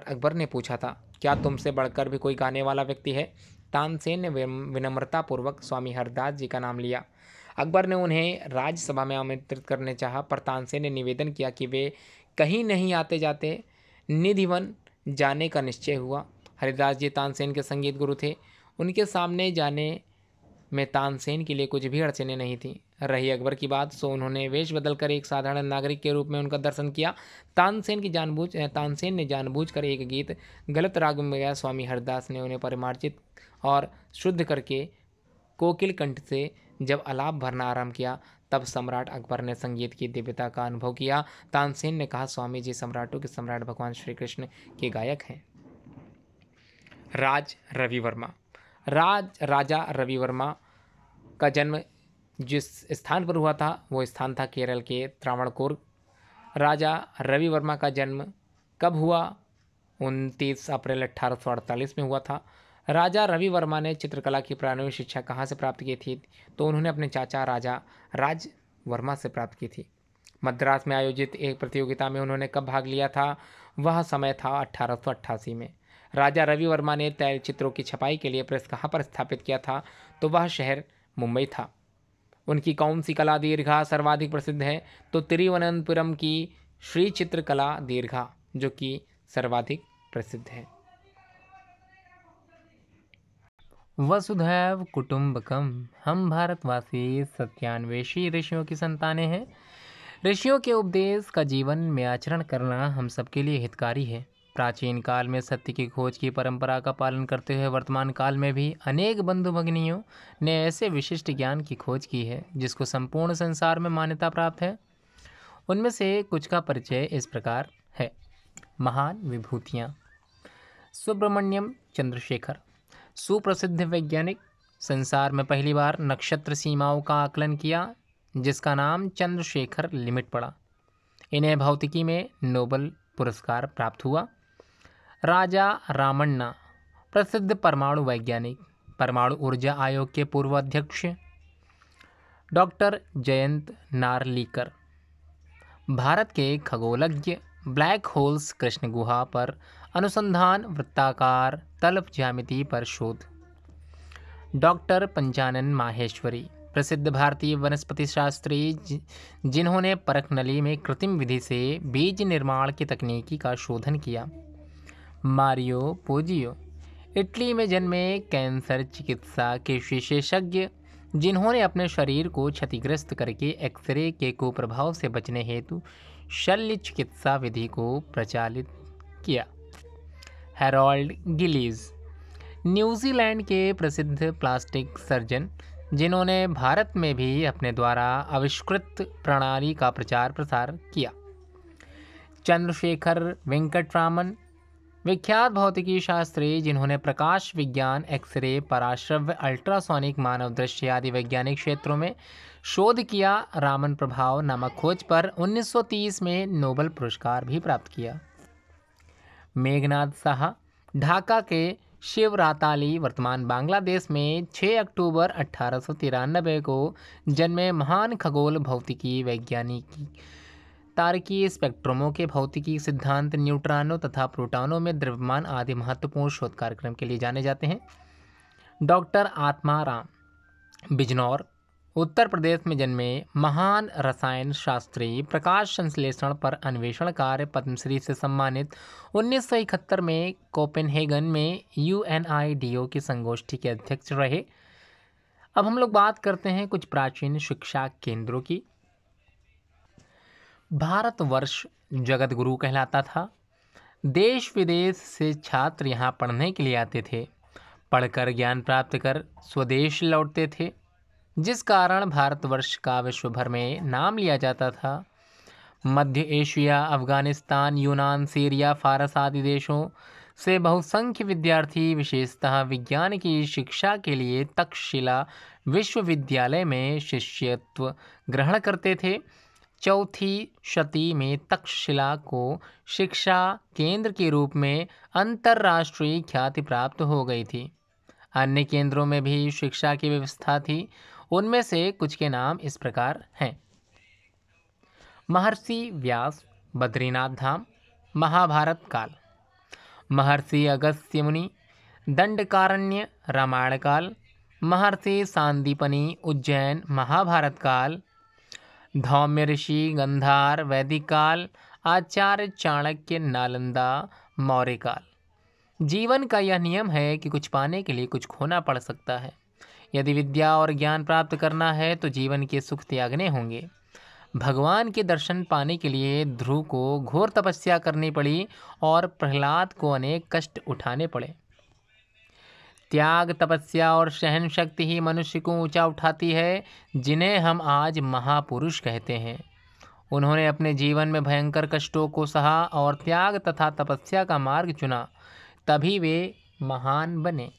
अकबर ने पूछा था, क्या तुमसे बढ़कर भी कोई गाने वाला व्यक्ति है? तानसेन ने विनम्रतापूर्वक स्वामी हरदास जी का नाम लिया। अकबर ने उन्हें राज्यसभा में आमंत्रित करने चाहा, पर तानसेन ने निवेदन किया कि वे कहीं नहीं आते जाते, निधिवन जाने का निश्चय हुआ। हरिदास जी तानसेन के संगीत गुरु थे। उनके सामने जाने में तानसेन के लिए कुछ भी अड़चने नहीं थीं। रही अकबर की बात, सो उन्होंने वेश बदलकर एक साधारण नागरिक के रूप में उनका दर्शन किया। तानसेन ने जानबूझकर एक गीत गलत राग में गाया। स्वामी हरदास ने उन्हें परिमार्जित और शुद्ध करके कोकिल कंठ से जब आलाप भरना आरंभ किया, तब सम्राट अकबर ने संगीत की दिव्यता का अनुभव किया। तानसेन ने कहा, स्वामी जी सम्राटों के सम्राट भगवान श्री कृष्ण के गायक हैं। राजा रवि वर्मा का जन्म जिस स्थान पर हुआ था वो स्थान था केरल के त्रावणकोर। राजा रवि वर्मा का जन्म कब हुआ? 29 अप्रैल 1848 में हुआ था। राजा रवि वर्मा ने चित्रकला की प्रारंभिक शिक्षा कहाँ से प्राप्त की थी? तो उन्होंने अपने चाचा राजा राज वर्मा से प्राप्त की थी। मद्रास में आयोजित एक प्रतियोगिता में उन्होंने कब भाग लिया था? वह समय था 1888 में। राजा रवि वर्मा ने तैलचित्रों की छपाई के लिए प्रेस कहाँ पर स्थापित किया था? तो वह शहर मुंबई था। उनकी कौन सी कला दीर्घा सर्वाधिक प्रसिद्ध है? तो तिरुवनंतपुरम की श्री चित्रकला दीर्घा जो कि सर्वाधिक प्रसिद्ध है। वसुधैव कुटुंबकम, हम भारतवासी सत्यान्वेषी ऋषियों की संतानें हैं। ऋषियों के उपदेश का जीवन में आचरण करना हम सबके लिए हितकारी है। प्राचीन काल में सत्य की खोज की परंपरा का पालन करते हुए वर्तमान काल में भी अनेक बंधु भगिनियों ने ऐसे विशिष्ट ज्ञान की खोज की है जिसको संपूर्ण संसार में मान्यता प्राप्त है। उनमें से कुछ का परिचय इस प्रकार है। महान विभूतियाँ। सुब्रमण्यम चंद्रशेखर, सुप्रसिद्ध वैज्ञानिक। संसार में पहली बार नक्षत्र सीमाओं का आकलन किया, जिसका नाम चंद्रशेखर लिमिट पड़ा। इन्हें भौतिकी में नोबेल पुरस्कार प्राप्त हुआ। राजा रामन्ना, प्रसिद्ध परमाणु वैज्ञानिक, परमाणु ऊर्जा आयोग के पूर्व अध्यक्ष। डॉक्टर जयंत नार्लिकर, भारत के खगोलज्ञ। ब्लैक होल्स कृष्ण गुहा पर अनुसंधान, वृत्ताकार तल ज्यामिति पर शोध। डॉक्टर पंचानन माहेश्वरी, प्रसिद्ध भारतीय वनस्पति शास्त्री, जिन्होंने परख नली में कृत्रिम विधि से बीज निर्माण की तकनीकी का शोधन किया। मारियो पोजियो, इटली में जन्मे कैंसर चिकित्सा के विशेषज्ञ, जिन्होंने अपने शरीर को क्षतिग्रस्त करके एक्सरे के कुप्रभाव से बचने हेतु शल्य चिकित्सा विधि को प्रचलित किया। हैरोल्ड गिलीज, न्यूजीलैंड के प्रसिद्ध प्लास्टिक सर्जन, जिन्होंने भारत में भी अपने द्वारा आविष्कृत प्रणाली का प्रचार प्रसार किया। चंद्रशेखर वेंकटरामन, विख्यात भौतिकी शास्त्री, जिन्होंने प्रकाश विज्ञान, एक्सरे, पराश्रव्य, अल्ट्रासोनिक, मानव दृश्य आदि वैज्ञानिक क्षेत्रों में शोध किया। रामन प्रभाव नामक खोज पर 1930 में नोबेल पुरस्कार भी प्राप्त किया। मेघनाथ साहा, ढाका के शिवराताली, वर्तमान बांग्लादेश में 6 अक्टूबर 1893 को जन्मे महान खगोल भौतिकी वैज्ञानिक। तारकीय स्पेक्ट्रमों के भौतिकी सिद्धांत, न्यूट्रॉनों तथा प्रोटॉनों में द्रव्यमान आदि महत्वपूर्ण शोध कार्यक्रम के लिए जाने जाते हैं। डॉक्टर आत्माराम बिजनौर, उत्तर प्रदेश में जन्मे महान रसायन शास्त्री, प्रकाश संश्लेषण पर अन्वेषण कार्य, पद्मश्री से सम्मानित। 1971 में कोपेनहेगन में UNIDO की संगोष्ठी के अध्यक्ष रहे। अब हम लोग बात करते हैं कुछ प्राचीन शिक्षा केंद्रों की। भारतवर्ष जगत गुरु कहलाता था। देश विदेश से छात्र यहाँ पढ़ने के लिए आते थे, पढ़कर ज्ञान प्राप्त कर स्वदेश लौटते थे, जिस कारण भारतवर्ष का विश्व भर में नाम लिया जाता था। मध्य एशिया, अफगानिस्तान, यूनान, सीरिया, फारस आदि देशों से बहुसंख्य विद्यार्थी विशेषतः विज्ञान की शिक्षा के लिए तक्षशिला विश्वविद्यालय में शिष्यत्व ग्रहण करते थे। चौथी शती में तक्षशिला को शिक्षा केंद्र के रूप में अंतर्राष्ट्रीय ख्याति प्राप्त हो गई थी। अन्य केंद्रों में भी शिक्षा की व्यवस्था थी। उनमें से कुछ के नाम इस प्रकार हैं। महर्षि व्यास बद्रीनाथ धाम महाभारत काल, महर्षि अगस्त्य मुनि दंडकारण्य रामायण काल, महर्षि सांदीपनि उज्जैन महाभारत काल, धौम्य ऋषि गंधार वैदिक काल, आचार्य चाणक्य नालंदा मौर्य काल। जीवन का यह नियम है कि कुछ पाने के लिए कुछ खोना पड़ सकता है। यदि विद्या और ज्ञान प्राप्त करना है तो जीवन के सुख त्यागने होंगे। भगवान के दर्शन पाने के लिए ध्रुव को घोर तपस्या करनी पड़ी और प्रहलाद को अनेक कष्ट उठाने पड़े। त्याग, तपस्या और सहन शक्ति ही मनुष्य को ऊंचा उठाती है, जिन्हें हम आज महापुरुष कहते हैं। उन्होंने अपने जीवन में भयंकर कष्टों को सहा और त्याग तथा तपस्या का मार्ग चुना, तभी वे महान बने।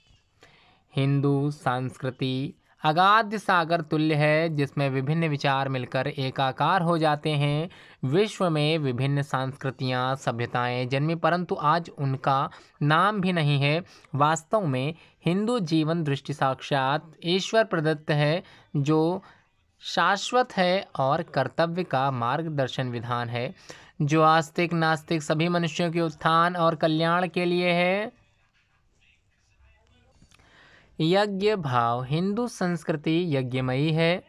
हिंदू संस्कृति अगाध सागर तुल्य है, जिसमें विभिन्न विचार मिलकर एकाकार हो जाते हैं। विश्व में विभिन्न संस्कृतियां, सभ्यताएं जन्मी, परंतु आज उनका नाम भी नहीं है। वास्तव में हिंदू जीवन दृष्टि साक्षात ईश्वर प्रदत्त है, जो शाश्वत है और कर्तव्य का मार्गदर्शन विधान है, जो आस्तिक नास्तिक सभी मनुष्यों के उत्थान और कल्याण के लिए है। यज्ञ भाव। हिंदू संस्कृति यज्ञमयी है।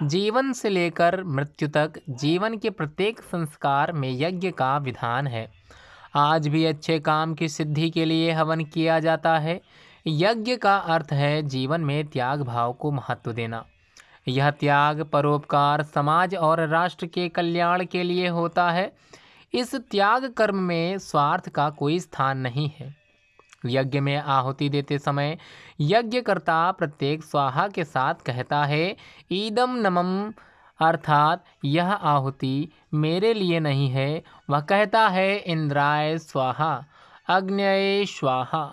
जीवन से लेकर मृत्यु तक जीवन के प्रत्येक संस्कार में यज्ञ का विधान है। आज भी अच्छे काम की सिद्धि के लिए हवन किया जाता है। यज्ञ का अर्थ है जीवन में त्याग भाव को महत्व देना। यह त्याग परोपकार, समाज और राष्ट्र के कल्याण के लिए होता है। इस त्याग कर्म में स्वार्थ का कोई स्थान नहीं है। यज्ञ में आहुति देते समय यज्ञकर्ता प्रत्येक स्वाहा के साथ कहता है, ईदम नमम, अर्थात यह आहुति मेरे लिए नहीं है। वह कहता है, इंद्राय स्वाहा, अग्नये स्वाहा,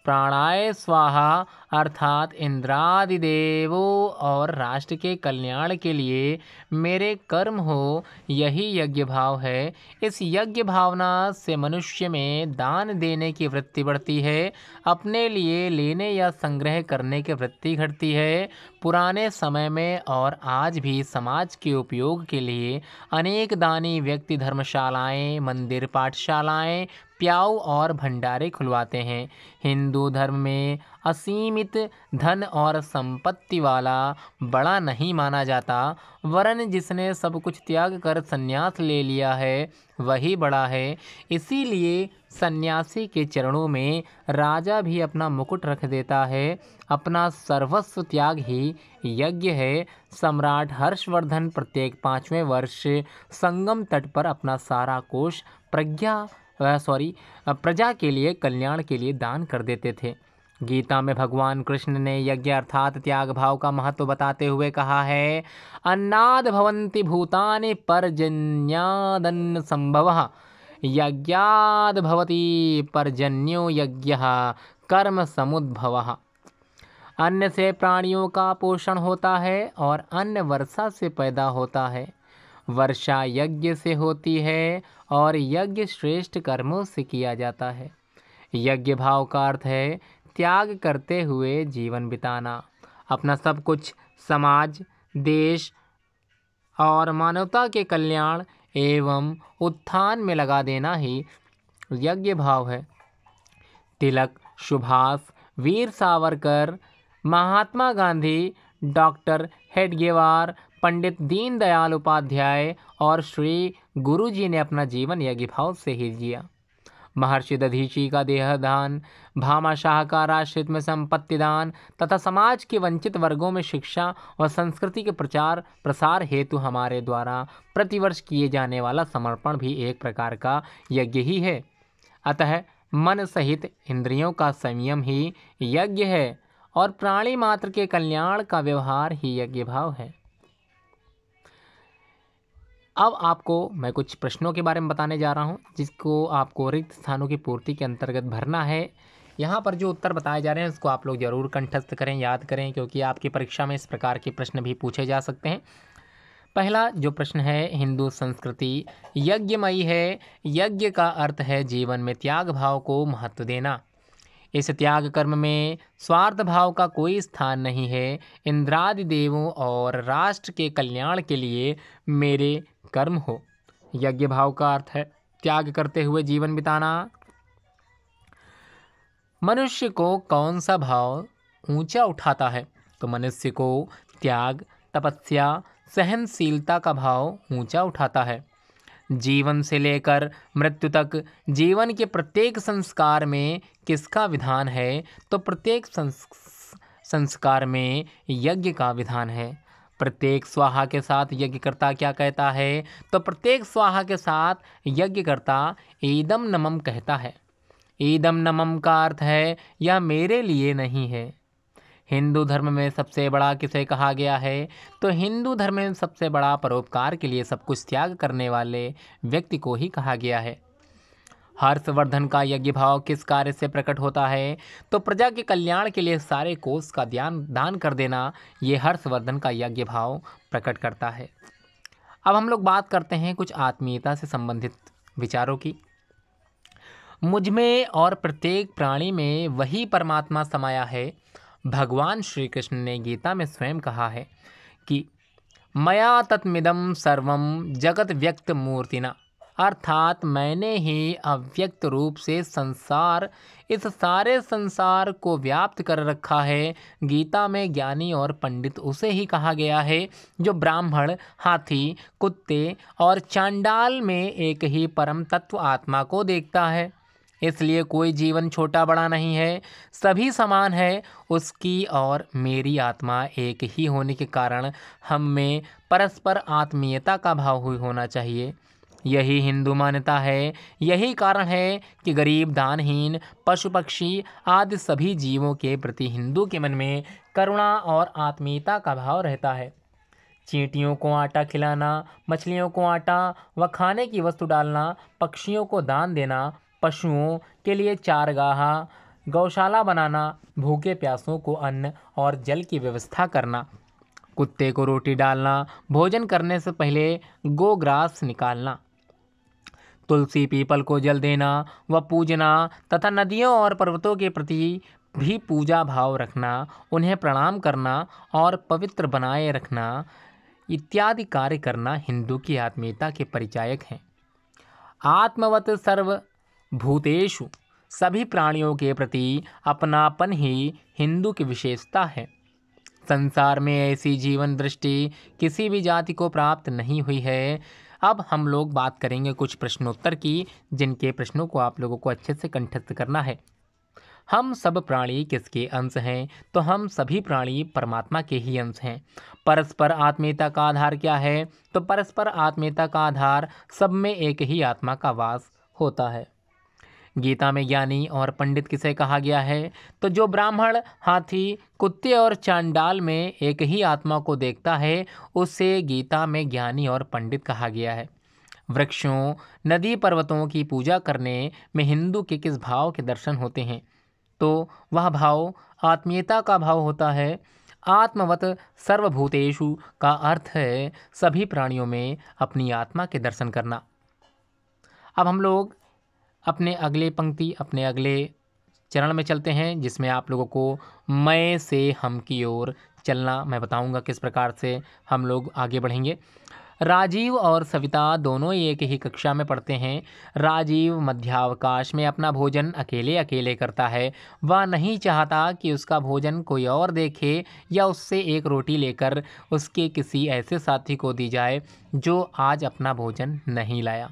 प्राणाय स्वाहा, अर्थात इंद्रादि देवों और राष्ट्र के कल्याण के लिए मेरे कर्म हो। यही यज्ञ भाव है। इस यज्ञ भावना से मनुष्य में दान देने की वृत्ति बढ़ती है, अपने लिए लेने या संग्रह करने की वृत्ति घटती है। पुराने समय में और आज भी समाज के उपयोग के लिए अनेक दानी व्यक्ति धर्मशालाएं, मंदिर, पाठशालाएं, प्याऊ और भंडारे खुलवाते हैं। हिंदू धर्म में असीमित धन और संपत्ति वाला बड़ा नहीं माना जाता, वरन जिसने सब कुछ त्याग कर संन्यास ले लिया है वही बड़ा है। इसीलिए सन्यासी के चरणों में राजा भी अपना मुकुट रख देता है। अपना सर्वस्व त्याग ही यज्ञ है। सम्राट हर्षवर्धन प्रत्येक 5वें वर्ष संगम तट पर अपना सारा कोष प्रजा के लिए, कल्याण के लिए दान कर देते थे। गीता में भगवान कृष्ण ने यज्ञ अर्थात त्याग भाव का महत्व बताते हुए कहा है, अन्नाद भवन्ति भूतानि पर्जन्यादन्न संभवः, यज्ञाद भवति पर्जन्यो यज्ञः कर्म समुद्भवः। अन्न से प्राणियों का पोषण होता है और अन्न वर्षा से पैदा होता है। वर्षा यज्ञ से होती है और यज्ञ श्रेष्ठ कर्मों से किया जाता है। यज्ञ भाव का अर्थ है त्याग करते हुए जीवन बिताना। अपना सब कुछ समाज, देश और मानवता के कल्याण एवं उत्थान में लगा देना ही यज्ञ भाव है। तिलक, सुभाष, वीर सावरकर, महात्मा गांधी, डॉक्टर हेडगेवार, पंडित दीनदयाल उपाध्याय और श्री गुरु जी ने अपना जीवन यज्ञ भाव से ही जिया। महर्षि दधीची का देहदान, भामाशाह का राष्ट्रहित में संपत्ति दान तथा समाज के वंचित वर्गों में शिक्षा और संस्कृति के प्रचार प्रसार हेतु हमारे द्वारा प्रतिवर्ष किए जाने वाला समर्पण भी एक प्रकार का यज्ञ ही है। अतः मन सहित इंद्रियों का संयम ही यज्ञ है और प्राणी मात्र के कल्याण का व्यवहार ही यज्ञ भाव है। अब आपको मैं कुछ प्रश्नों के बारे में बताने जा रहा हूं, जिसको आपको रिक्त स्थानों की पूर्ति के अंतर्गत भरना है। यहाँ पर जो उत्तर बताए जा रहे हैं उसको आप लोग ज़रूर कंठस्थ करें, याद करें, क्योंकि आपकी परीक्षा में इस प्रकार के प्रश्न भी पूछे जा सकते हैं। पहला जो प्रश्न है, हिंदू संस्कृति यज्ञमयी है। यज्ञ का अर्थ है जीवन में त्याग भाव को महत्व देना। इस त्याग कर्म में स्वार्थ भाव का कोई स्थान नहीं है। इंद्रादि देवों और राष्ट्र के कल्याण के लिए मेरे कर्म हो। यज्ञ भाव का अर्थ है त्याग करते हुए जीवन बिताना। मनुष्य को कौन सा भाव ऊंचा उठाता है? तो मनुष्य को त्याग, तपस्या, सहनशीलता का भाव ऊंचा उठाता है। जीवन से लेकर मृत्यु तक जीवन के प्रत्येक संस्कार में किसका विधान है? तो प्रत्येक संस्कार में यज्ञ का विधान है। प्रत्येक स्वाहा के साथ यज्ञकर्ता क्या कहता है? तो प्रत्येक स्वाहा के साथ यज्ञकर्ता ईदम नमम कहता है। ईदम नमम का अर्थ है यह मेरे लिए नहीं है। हिंदू धर्म में सबसे बड़ा किसे कहा गया है? तो हिंदू धर्म में सबसे बड़ा परोपकार के लिए सब कुछ त्याग करने वाले व्यक्ति को ही कहा गया है। हर्षवर्धन का यज्ञ भाव किस कार्य से प्रकट होता है? तो प्रजा के कल्याण के लिए सारे कोष का दान कर देना, ये हर्षवर्धन का यज्ञ भाव प्रकट करता है। अब हम लोग बात करते हैं कुछ आत्मीयता से संबंधित विचारों की। मुझ में और प्रत्येक प्राणी में वही परमात्मा समाया है। भगवान श्री कृष्ण ने गीता में स्वयं कहा है कि मया तत्मिदं सर्वं जगत व्यक्त मूर्तिना, अर्थात मैंने ही अव्यक्त रूप से इस सारे संसार को व्याप्त कर रखा है। गीता में ज्ञानी और पंडित उसे ही कहा गया है जो ब्राह्मण, हाथी, कुत्ते और चांडाल में एक ही परम तत्व आत्मा को देखता है। इसलिए कोई जीवन छोटा बड़ा नहीं है, सभी समान है। उसकी और मेरी आत्मा एक ही होने के कारण हम में परस्पर आत्मीयता का भाव होना चाहिए। यही हिंदू मान्यता है। यही कारण है कि गरीब, दानहीन, पशु पक्षी आदि सभी जीवों के प्रति हिंदू के मन में करुणा और आत्मीयता का भाव रहता है। चींटियों को आटा खिलाना, मछलियों को आटा व खाने की वस्तु डालना, पक्षियों को दान देना, पशुओं के लिए चारगाह, गौशाला बनाना, भूखे प्यासों को अन्न और जल की व्यवस्था करना, कुत्ते को रोटी डालना, भोजन करने से पहले गोग्रास निकालना, तुलसी पीपल को जल देना व पूजना तथा नदियों और पर्वतों के प्रति भी पूजा भाव रखना, उन्हें प्रणाम करना और पवित्र बनाए रखना इत्यादि कार्य करना हिंदू की आत्मीयता के परिचायक हैं। आत्मवत सर्वभूतेषु, सभी प्राणियों के प्रति अपनापन ही हिंदू की विशेषता है। संसार में ऐसी जीवन दृष्टि किसी भी जाति को प्राप्त नहीं हुई है। अब हम लोग बात करेंगे कुछ प्रश्नोत्तर की, जिनके प्रश्नों को आप लोगों को अच्छे से कंठस्थ करना है। हम सब प्राणी किसके अंश हैं? तो हम सभी प्राणी परमात्मा के ही अंश हैं। परस्पर आत्मीयता का आधार क्या है? तो परस्पर आत्मीयता का आधार सब में एक ही आत्मा का वास होता है। गीता में ज्ञानी और पंडित किसे कहा गया है? तो जो ब्राह्मण, हाथी, कुत्ते और चांडाल में एक ही आत्मा को देखता है, उससे गीता में ज्ञानी और पंडित कहा गया है। वृक्षों, नदी, पर्वतों की पूजा करने में हिंदू के किस भाव के दर्शन होते हैं? तो वह भाव आत्मीयता का भाव होता है। आत्मवत सर्वभूतेषु का अर्थ है सभी प्राणियों में अपनी आत्मा के दर्शन करना। अब हम लोग अपने अगले चरण में चलते हैं, जिसमें आप लोगों को मैं से हम की ओर चलना मैं बताऊंगा किस प्रकार से हम लोग आगे बढ़ेंगे। राजीव और सविता दोनों एक ही कक्षा में पढ़ते हैं। राजीव मध्यावकाश में अपना भोजन अकेले अकेले करता है। वह नहीं चाहता कि उसका भोजन कोई और देखे या उससे एक रोटी लेकर उसके किसी ऐसे साथी को दी जाए जो आज अपना भोजन नहीं लाया।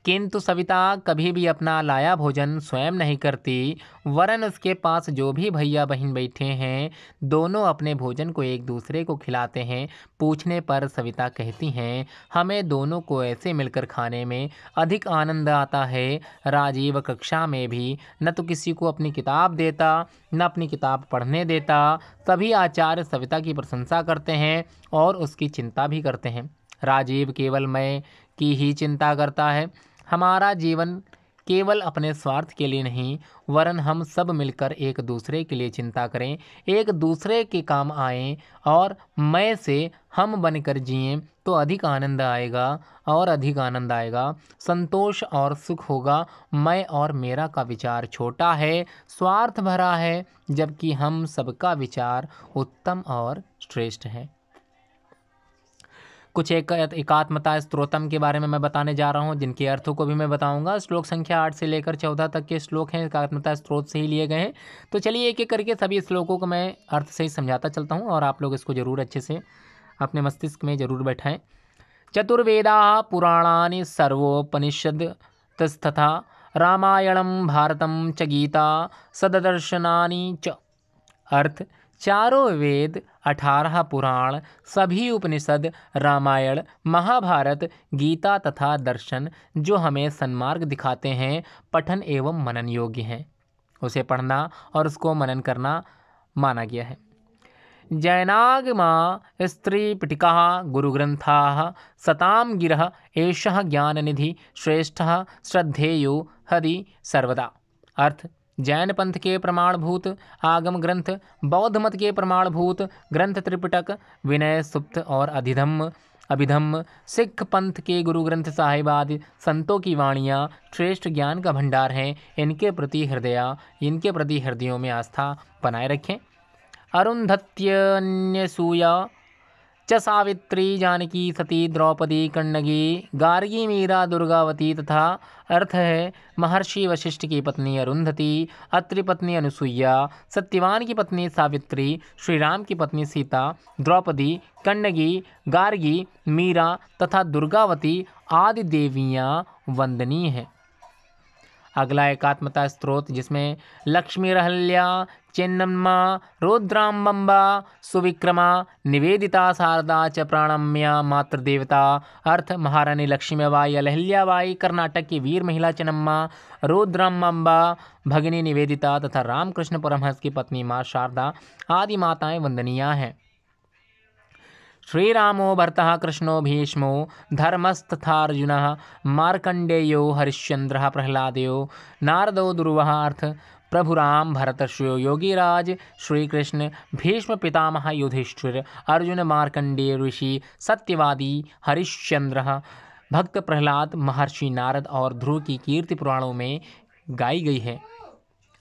किंतु सविता कभी भी अपना लाया भोजन स्वयं नहीं करती, वरन उसके पास जो भी भैया बहन बैठे हैं दोनों अपने भोजन को एक दूसरे को खिलाते हैं। पूछने पर सविता कहती हैं, हमें दोनों को ऐसे मिलकर खाने में अधिक आनंद आता है। राजीव कक्षा में भी न तो किसी को अपनी किताब देता, न अपनी किताब पढ़ने देता। सभी आचार्य सविता की प्रशंसा करते हैं और उसकी चिंता भी करते हैं। राजीव केवल मैं की ही चिंता करता है। हमारा जीवन केवल अपने स्वार्थ के लिए नहीं, वरन हम सब मिलकर एक दूसरे के लिए चिंता करें, एक दूसरे के काम आएं और मैं से हम बनकर जिएं तो अधिक आनंद आएगा और अधिक आनंद आएगा, संतोष और सुख होगा। मैं और मेरा का विचार छोटा है, स्वार्थ भरा है, जबकि हम सबका विचार उत्तम और श्रेष्ठ है। कुछ एकात्मता स्तोत्रम के बारे में मैं बताने जा रहा हूँ, जिनके अर्थों को भी मैं बताऊंगा। श्लोक संख्या 8 से लेकर 14 तक के श्लोक हैं, एकात्मता स्त्रोत से ही लिए गए हैं। तो चलिए एक एक करके सभी श्लोकों को मैं अर्थ से ही समझाता चलता हूँ और आप लोग इसको जरूर अच्छे से अपने मस्तिष्क में जरूर बैठाएं। चतुर्वेदा पुराणानि सर्वोपनिषदस्तथा रामायणं भारतं च गीता सददर्शनानि च। अर्थ, चारों वेद, 18 पुराण, सभी उपनिषद, रामायण, महाभारत, गीता तथा दर्शन जो हमें सन्मार्ग दिखाते हैं, पठन एवं मनन योग्य हैं। उसे पढ़ना और उसको मनन करना माना गया है। जैनागमा स्त्रीपिटिका गुरुग्रंथाः सतां गिरः एषः ज्ञाननिधि श्रेष्ठः श्रद्धेयो हरि सर्वदा। अर्थ, जैन पंथ के प्रमाणभूत आगम ग्रंथ, बौद्ध मत के प्रमाणभूत ग्रंथ त्रिपिटक, विनय सुप्त और अभिधम्म, सिख पंथ के गुरु ग्रंथ साहिब आदि संतों की वाणियाँ श्रेष्ठ ज्ञान का भंडार हैं। इनके प्रति हृदयों में आस्था बनाए रखें। अरुंधत्यन्यसूया च सावित्री जानकी सती द्रौपदी कन्नगी गार्गी मीरा दुर्गावती तथा। अर्थ है, महर्षि वशिष्ठ की पत्नी अरुंधति, अत्रि पत्नी अनुसुईया, सत्यवान की पत्नी सावित्री, श्री राम की पत्नी सीता, द्रौपदी, कन्नगी, गार्गी, मीरा तथा दुर्गावती आदि देवियाँ वंदनीय हैं। अगला एकात्मता स्त्रोत, जिसमें लक्ष्मी रहल्या चेन्नम्मा रुद्राम्बा सुविक्रमा निवेदिता शारदा च प्राणम्या मातृदेवता। अर्थ, महारानी लक्ष्मीबाई अहल्याबाई कर्नाटक की वीर महिला चेन्नम्मा, रुद्राम्बा भगिनी निवेदिता तथा रामकृष्ण परमहंस की पत्नी माँ शारदा आदि माताएं वंदनीय हैं। श्रीरामो भरतः कृष्णो भीष्मो धर्मस्तथार्जुनः मार्कंडेयो हरिश्चंद्रः प्रह्लादयो नारदो दुर्वः। अर्थ, प्रभु राम, भरत श्री योगीराज, श्री कृष्ण, भीष्म पितामह युधिष्ठिर, अर्जुन, मार्कंडेय ऋषि, सत्यवादी हरिश्चंद्र, भक्त प्रहलाद, महर्षि नारद और ध्रुव की कीर्ति पुराणों में गाई गई है।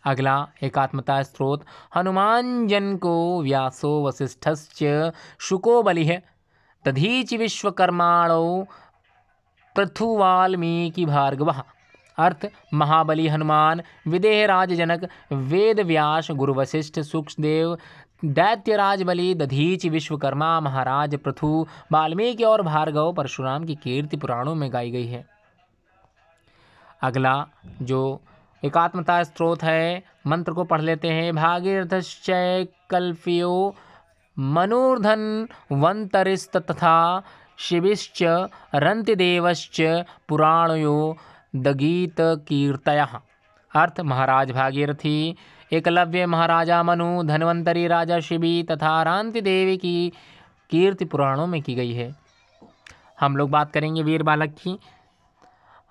अगला एकात्मता स्त्रोत, हनुमान जन को व्यासो वसिष्ठश्च शुको बलिः दधीचि विश्वकर्माणो पृथु वाल्मीकि भार्गवः। अर्थ, महाबली हनुमान, विदेहराज जनक, वेद व्यास, गुरु वशिष्ठ, सुखदेव, दैत्यराज बलि, दधीचि, विश्वकर्मा, महाराज पृथु, वाल्मीकि और भार्गव परशुराम की कीर्ति पुराणों में गाई गई है। अगला जो एकात्मता स्त्रोत है, मंत्र को पढ़ लेते हैं। भागीरथश्चैकल्प्यो मनूर्धन वंतरिस्त तथा शिविश्च रंतिदेवश्च पुराणयो दगीत कीर्तयः। अर्थ, महाराज भागीरथी, एकलव्य, महाराजा मनु, धन्वंतरी, राजा शिवी तथा रांति देवी की कीर्ति पुराणों में की गई है। हम लोग बात करेंगे वीर बालक की।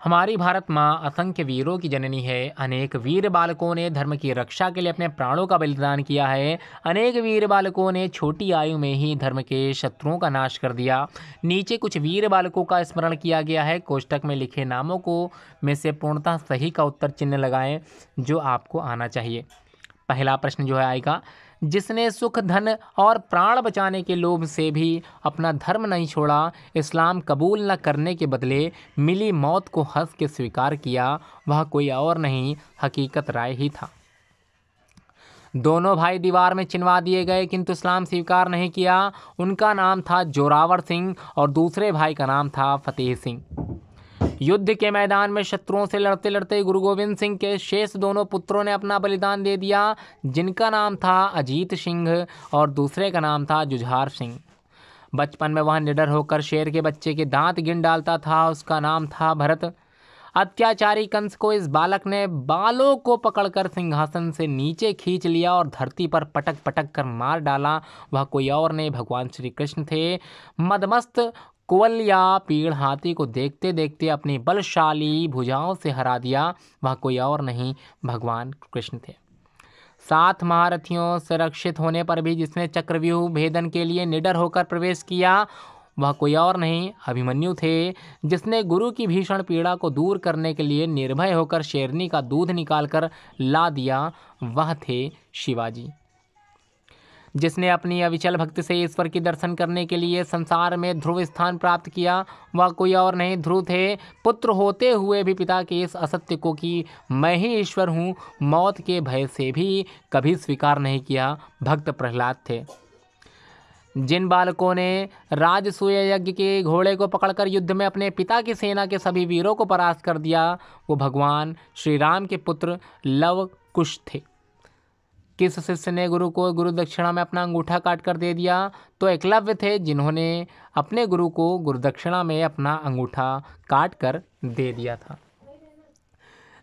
हमारी भारत माँ असंख्य वीरों की जननी है। अनेक वीर बालकों ने धर्म की रक्षा के लिए अपने प्राणों का बलिदान किया है। अनेक वीर बालकों ने छोटी आयु में ही धर्म के शत्रुओं का नाश कर दिया। नीचे कुछ वीर बालकों का स्मरण किया गया है। कोष्टक में लिखे नामों को में से पूर्णतः सही का उत्तर चिन्ह लगाएं जो आपको आना चाहिए। पहला प्रश्न जो है आएगा, जिसने सुख, धन और प्राण बचाने के लोभ से भी अपना धर्म नहीं छोड़ा, इस्लाम कबूल न करने के बदले मिली मौत को हंस के स्वीकार किया, वह कोई और नहीं हकीकत राय ही था। दोनों भाई दीवार में चिनवा दिए गए किंतु इस्लाम स्वीकार नहीं किया। उनका नाम था जोरावर सिंह और दूसरे भाई का नाम था फतेह सिंह। युद्ध के मैदान में शत्रुओं से लड़ते लड़ते गुरु गोविंद सिंह के शेष दोनों पुत्रों ने अपना बलिदान दे दिया, जिनका नाम था अजीत सिंह और दूसरे का नाम था जुझार सिंह। बचपन में वह निडर होकर शेर के बच्चे के दांत गिन डालता था। उसका नाम था भरत। अत्याचारी कंस को इस बालक ने बालों को पकड़कर सिंहासन से नीचे खींच लिया और धरती पर पटक पटक कर मार डाला। वह कोई और नहीं भगवान श्री कृष्ण थे। मदमस्त कुवल या पीड़ हाथी को देखते देखते अपनी बलशाली भुजाओं से हरा दिया। वह कोई और नहीं भगवान कृष्ण थे। 7 महारथियों से रक्षित होने पर भी जिसने चक्रव्यूह भेदन के लिए निडर होकर प्रवेश किया, वह कोई और नहीं अभिमन्यु थे। जिसने गुरु की भीषण पीड़ा को दूर करने के लिए निर्भय होकर शेरनी का दूध निकालकर ला दिया, वह थे शिवाजी। जिसने अपनी अविचल भक्ति से ईश्वर के दर्शन करने के लिए संसार में ध्रुव स्थान प्राप्त किया, वह कोई और नहीं ध्रुव थे। पुत्र होते हुए भी पिता के इस असत्य को कि मैं ही ईश्वर हूँ मौत के भय से भी कभी स्वीकार नहीं किया भक्त प्रहलाद थे। जिन बालकों ने राजसूय यज्ञ के घोड़े को पकड़कर युद्ध में अपने पिता की सेना के सभी वीरों को परास्त कर दिया, वो भगवान श्री राम के पुत्र लव कुश थे। किस शिष्य ने गुरु को गुरु दक्षिणा में अपना अंगूठा काट कर दे दिया? तो एकलव्य थे, जिन्होंने अपने गुरु को गुरु दक्षिणा में अपना अंगूठा काट कर दे दिया था।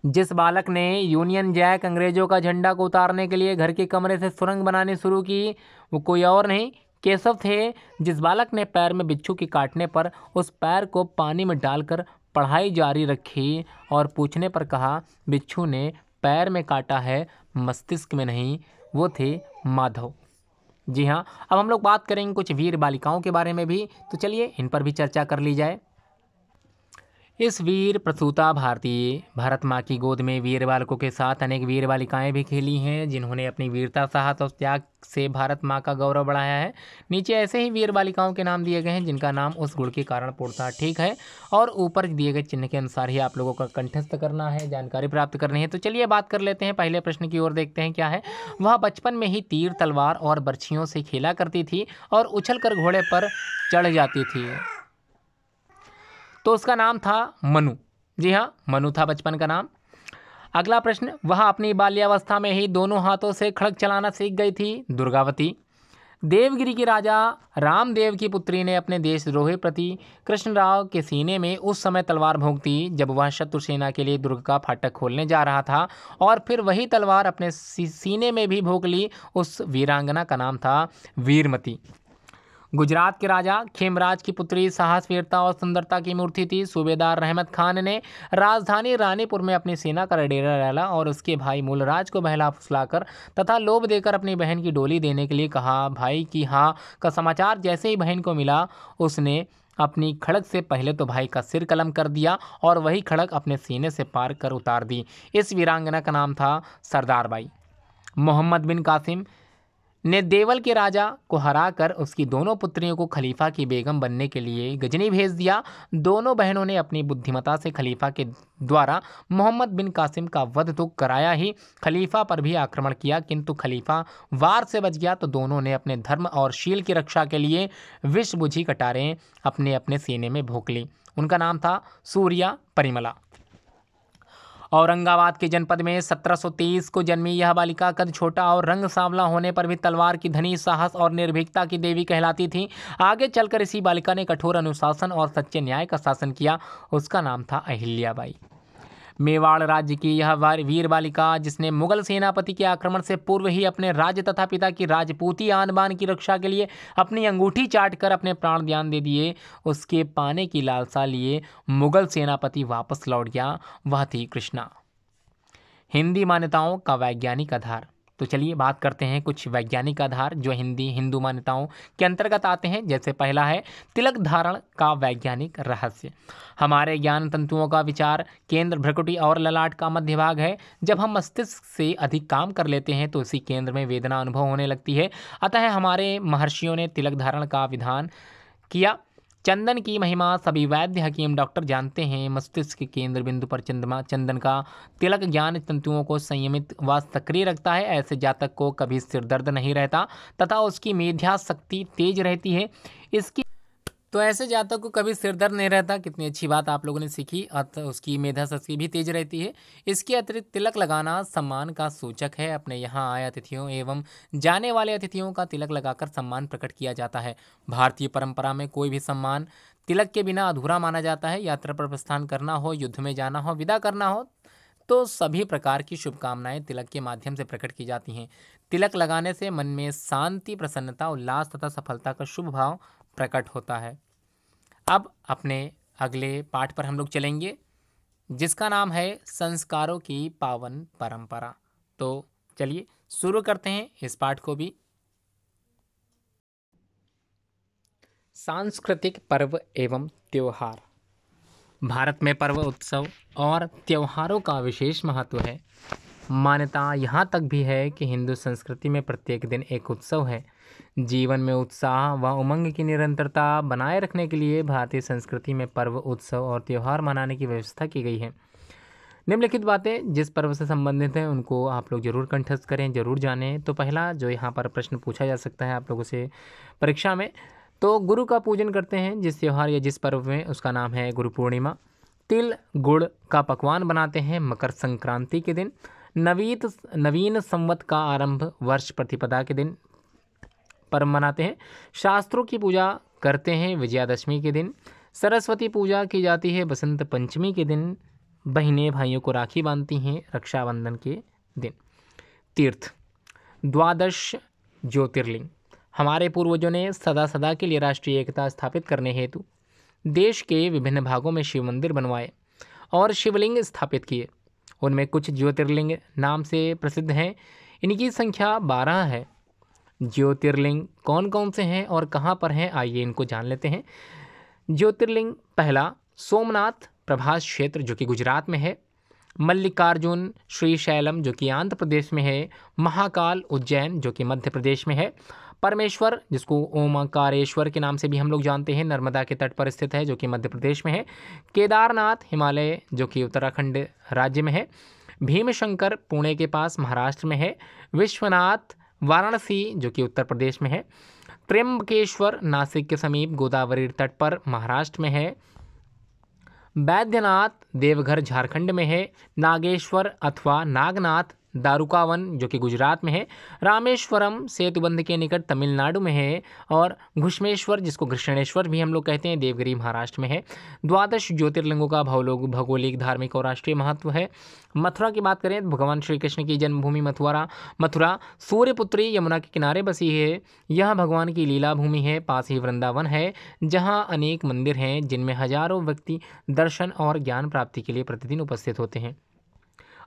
जिस बालक ने यूनियन जैक अंग्रेजों का झंडा को उतारने के लिए घर के कमरे से सुरंग बनानी शुरू की, वो कोई और नहीं केशव थे। जिस बालक ने पैर में बिच्छू के काटने पर उस पैर को पानी में डालकर पढ़ाई जारी रखी और पूछने पर कहा बिच्छू ने पैर में काटा है मस्तिष्क में नहीं, वो थे माधव। जी हाँ, अब हम लोग बात करेंगे कुछ वीर बालिकाओं के बारे में भी, तो चलिए इन पर भी चर्चा कर ली जाए। इस वीर प्रसूता भारतीय भारत माँ की गोद में वीर बालकों के साथ अनेक वीर बालिकाएं भी खेली हैं, जिन्होंने अपनी वीरता, साहस और त्याग से भारत माँ का गौरव बढ़ाया है। नीचे ऐसे ही वीर बालिकाओं के नाम दिए गए हैं जिनका नाम उस गुण के कारण पूर्णतः ठीक है, और ऊपर दिए गए चिन्ह के अनुसार ही आप लोगों का कंठस्थ करना है, जानकारी प्राप्त करनी है। तो चलिए बात कर लेते हैं, पहले प्रश्न की ओर देखते हैं क्या है। वह बचपन में ही तीर, तलवार और बर्छियों से खेला करती थी और उछल कर घोड़े पर चढ़ जाती थी, तो उसका नाम था मनु। जी हाँ, मनु था बचपन का नाम। अगला प्रश्न, वह अपनी बाल्यावस्था में ही दोनों हाथों से खड़ग चलाना सीख गई थी, दुर्गावती। देवगिरी के राजा रामदेव की पुत्री ने अपने देशद्रोही प्रति कृष्णराव के सीने में उस समय तलवार भोंक दी जब वह शत्रु सेना के लिए दुर्ग का फाटक खोलने जा रहा था, और फिर वही तलवार अपने सीने में भी भोंक ली। उस वीरांगना का नाम था वीरमती। गुजरात के राजा खेमराज की पुत्री साहस, वीरता और सुंदरता की मूर्ति थी। सूबेदार रहमत खान ने राजधानी रानीपुर में अपनी सेना का डेरा डाला और उसके भाई मूलराज को बहला फुसलाकर तथा लोभ देकर अपनी बहन की डोली देने के लिए कहा। भाई की हाँ का समाचार जैसे ही बहन को मिला, उसने अपनी खड़ग से पहले तो भाई का सिर कलम कर दिया और वही खड़ग अपने सीने से पार कर उतार दी। इस वीरांगना का नाम था सरदार बाई। मोहम्मद बिन कासिम ने देवल के राजा को हराकर उसकी दोनों पुत्रियों को खलीफा की बेगम बनने के लिए गजनी भेज दिया। दोनों बहनों ने अपनी बुद्धिमता से खलीफा के द्वारा मोहम्मद बिन कासिम का वध तो कराया ही, खलीफा पर भी आक्रमण किया, किंतु खलीफा वार से बच गया। तो दोनों ने अपने धर्म और शील की रक्षा के लिए विष बुझी कटारें अपने अपने सीने में भोंक ली। उनका नाम था सूर्या परिमला। औरंगाबाद के जनपद में 1723 को जन्मी यह बालिका कद छोटा और रंग सांवला होने पर भी तलवार की धनी, साहस और निर्भीकता की देवी कहलाती थी। आगे चलकर इसी बालिका ने कठोर अनुशासन और सच्चे न्याय का शासन किया। उसका नाम था अहिल्याबाई। मेवाड़ राज्य की यह वीर बालिका, जिसने मुगल सेनापति के आक्रमण से पूर्व ही अपने राज्य तथा पिता की राजपूती आन बान की रक्षा के लिए अपनी अंगूठी चाट कर अपने प्राण दान दे दिए, उसके पाने की लालसा लिए मुगल सेनापति वापस लौट गया, वह थी कृष्णा। हिंदी मान्यताओं का वैज्ञानिक आधार। तो चलिए बात करते हैं कुछ वैज्ञानिक आधार जो हिंदू मान्यताओं के अंतर्गत आते हैं। जैसे पहला है तिलक धारण का वैज्ञानिक रहस्य। हमारे ज्ञान तंतुओं का विचार केंद्र भ्रुकुटी और ललाट का मध्य भाग है। जब हम मस्तिष्क से अधिक काम कर लेते हैं तो इसी केंद्र में वेदना अनुभव होने लगती है। अतः हमारे महर्षियों ने तिलक धारण का विधान किया। चंदन की महिमा सभी वैद्य हकीम डॉक्टर जानते हैं। मस्तिष्क के केंद्र बिंदु पर चंदन का तिलक ज्ञान तंतुओं को संयमित व सक्रिय रखता है। ऐसे जातक को कभी सिर दर्द नहीं रहता तथा उसकी मेधा शक्ति तेज रहती है। ऐसे जातक को कभी सिर दर्द नहीं रहता। कितनी अच्छी बात आप लोगों ने सीखी। अतः उसकी मेधा शक्ति भी तेज रहती है। इसके अतिरिक्त तिलक लगाना सम्मान का सूचक है। अपने यहाँ आए अतिथियों एवं जाने वाले अतिथियों का तिलक लगाकर सम्मान प्रकट किया जाता है। भारतीय परंपरा में कोई भी सम्मान तिलक के बिना अधूरा माना जाता है। यात्रा पर प्रस्थान करना हो, युद्ध में जाना हो, विदा करना हो, तो सभी प्रकार की शुभकामनाएं तिलक के माध्यम से प्रकट की जाती हैं। तिलक लगाने से मन में शांति, प्रसन्नता, उल्लास तथा सफलता का शुभ भाव प्रकट होता है। अब अपने अगले पाठ पर हम लोग चलेंगे जिसका नाम है संस्कारों की पावन परंपरा। तो चलिए शुरू करते हैं इस पाठ को भी। सांस्कृतिक पर्व एवं त्योहार। भारत में पर्व, उत्सव और त्योहारों का विशेष महत्व है। मान्यता यहाँ तक भी है कि हिंदू संस्कृति में प्रत्येक दिन एक उत्सव है। जीवन में उत्साह व उमंग की निरंतरता बनाए रखने के लिए भारतीय संस्कृति में पर्व, उत्सव और त्यौहार मनाने की व्यवस्था की गई है। निम्नलिखित बातें जिस पर्व से संबंधित हैं उनको आप लोग जरूर कंठस्थ करें, जरूर जानें। तो पहला जो यहाँ पर प्रश्न पूछा जा सकता है आप लोगों से परीक्षा में, तो गुरु का पूजन करते हैं जिस त्यौहार या जिस पर्व में, उसका नाम है गुरु पूर्णिमा। तिल गुड़ का पकवान बनाते हैं मकर संक्रांति के दिन। नवीन संवत का आरंभ वर्ष प्रतिपदा के दिन पर्व मनाते हैं। शास्त्रों की पूजा करते हैं विजयादशमी के दिन। सरस्वती पूजा की जाती है बसंत पंचमी के दिन। बहनें भाइयों को राखी बांधती हैं रक्षाबंधन के दिन। तीर्थ, द्वादश ज्योतिर्लिंग। हमारे पूर्वजों ने सदा सदा के लिए राष्ट्रीय एकता स्थापित करने हेतु देश के विभिन्न भागों में शिव मंदिर बनवाए और शिवलिंग स्थापित किए। उनमें कुछ ज्योतिर्लिंग नाम से प्रसिद्ध हैं। इनकी संख्या 12 है। ज्योतिर्लिंग कौन कौन से हैं और कहाँ पर हैं, आइए इनको जान लेते हैं। ज्योतिर्लिंग, पहला सोमनाथ प्रभास क्षेत्र जो कि गुजरात में है। मल्लिकार्जुन श्रीशैलम जो कि आंध्र प्रदेश में है। महाकाल उज्जैन जो कि मध्य प्रदेश में है। परमेश्वर जिसको ओमकारेश्वर के नाम से भी हम लोग जानते हैं, नर्मदा के तट पर स्थित है जो कि मध्य प्रदेश में है। केदारनाथ हिमालय जो कि उत्तराखंड राज्य में है। भीमशंकर पुणे के पास महाराष्ट्र में है। विश्वनाथ वाराणसी जो कि उत्तर प्रदेश में है। त्र्यंबकेश्वर नासिक के समीप गोदावरी तट पर महाराष्ट्र में है। बैद्यनाथ देवघर झारखंड में है। नागेश्वर अथवा नागनाथ दारुकावन जो कि गुजरात में है। रामेश्वरम सेतुबंध के निकट तमिलनाडु में है। और घुश्मेश्वर जिसको घृष्णेश्वर भी हम लोग कहते हैं, देवगिरी महाराष्ट्र में है। द्वादश ज्योतिर्लिंगों का भौगोलिक, धार्मिक और राष्ट्रीय महत्व है। मथुरा की बात करें तो भगवान श्री कृष्ण की जन्मभूमि मथुरा सूर्यपुत्री यमुना के किनारे बसी है। यह भगवान की लीला भूमि है। पास ही वृंदावन है जहाँ अनेक मंदिर हैं जिनमें हजारों व्यक्ति दर्शन और ज्ञान प्राप्ति के लिए प्रतिदिन उपस्थित होते हैं।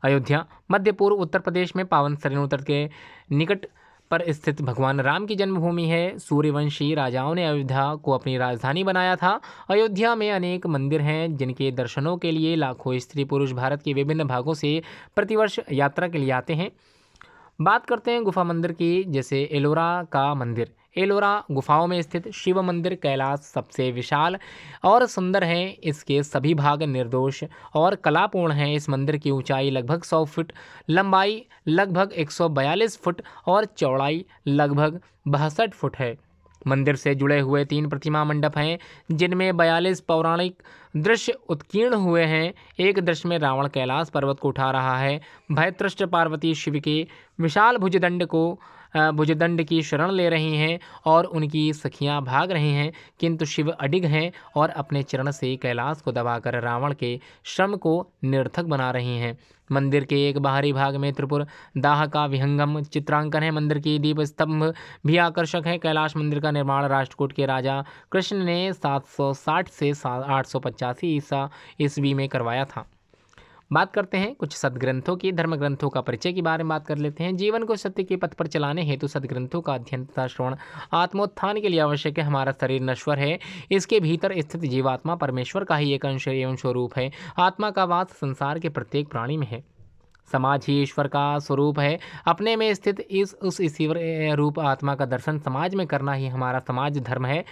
अयोध्या मध्य पूर्व उत्तर प्रदेश में पावन सरिनू तट के निकट पर स्थित भगवान राम की जन्मभूमि है। सूर्यवंशी राजाओं ने अयोध्या को अपनी राजधानी बनाया था। अयोध्या में अनेक मंदिर हैं जिनके दर्शनों के लिए लाखों स्त्री पुरुष भारत के विभिन्न भागों से प्रतिवर्ष यात्रा के लिए आते हैं। बात करते हैं गुफा मंदिर की, जैसे एलोरा का मंदिर। एलोरा गुफाओं में स्थित शिव मंदिर कैलाश सबसे विशाल और सुंदर है। इसके सभी भाग निर्दोष और कलापूर्ण हैं। इस मंदिर की ऊंचाई लगभग 100 फुट, लंबाई लगभग 142 फुट और चौड़ाई लगभग 62 फुट है। मंदिर से जुड़े हुए 3 प्रतिमा मंडप हैं जिनमें 42 पौराणिक दृश्य उत्कीर्ण हुए हैं। एक दृश्य में रावण कैलाश पर्वत को उठा रहा है। भयत्रष्ट पार्वती शिव के विशाल भुजदंड की शरण ले रही हैं और उनकी सखियां भाग रही हैं, किंतु शिव अडिग हैं और अपने चरण से कैलाश को दबाकर रावण के श्रम को निरर्थक बना रही हैं। मंदिर के एक बाहरी भाग में त्रिपुर दाह का विहंगम चित्रांकन है। मंदिर की दीप स्तंभ भी आकर्षक है। कैलाश मंदिर का निर्माण राष्ट्रकूट के राजा कृष्ण ने 760 से 885 ईस्वी में करवाया था। बात करते हैं कुछ सदग्रंथों की, धर्म ग्रंथों का परिचय के बारे में बात कर लेते हैं। जीवन को सत्य के पथ पर चलाने हेतु सदग्रंथों का अध्ययन तथा श्रवण आत्मोत्थान के लिए आवश्यक है। हमारा शरीर नश्वर है। इसके भीतर स्थित जीवात्मा परमेश्वर का ही एक अंश एवं स्वरूप है। आत्मा का वास संसार के प्रत्येक प्राणी में है। समाज ही ईश्वर का स्वरूप है। अपने में स्थित उस ईश्वर रूप आत्मा का दर्शन समाज में करना ही हमारा समाज धर्म है।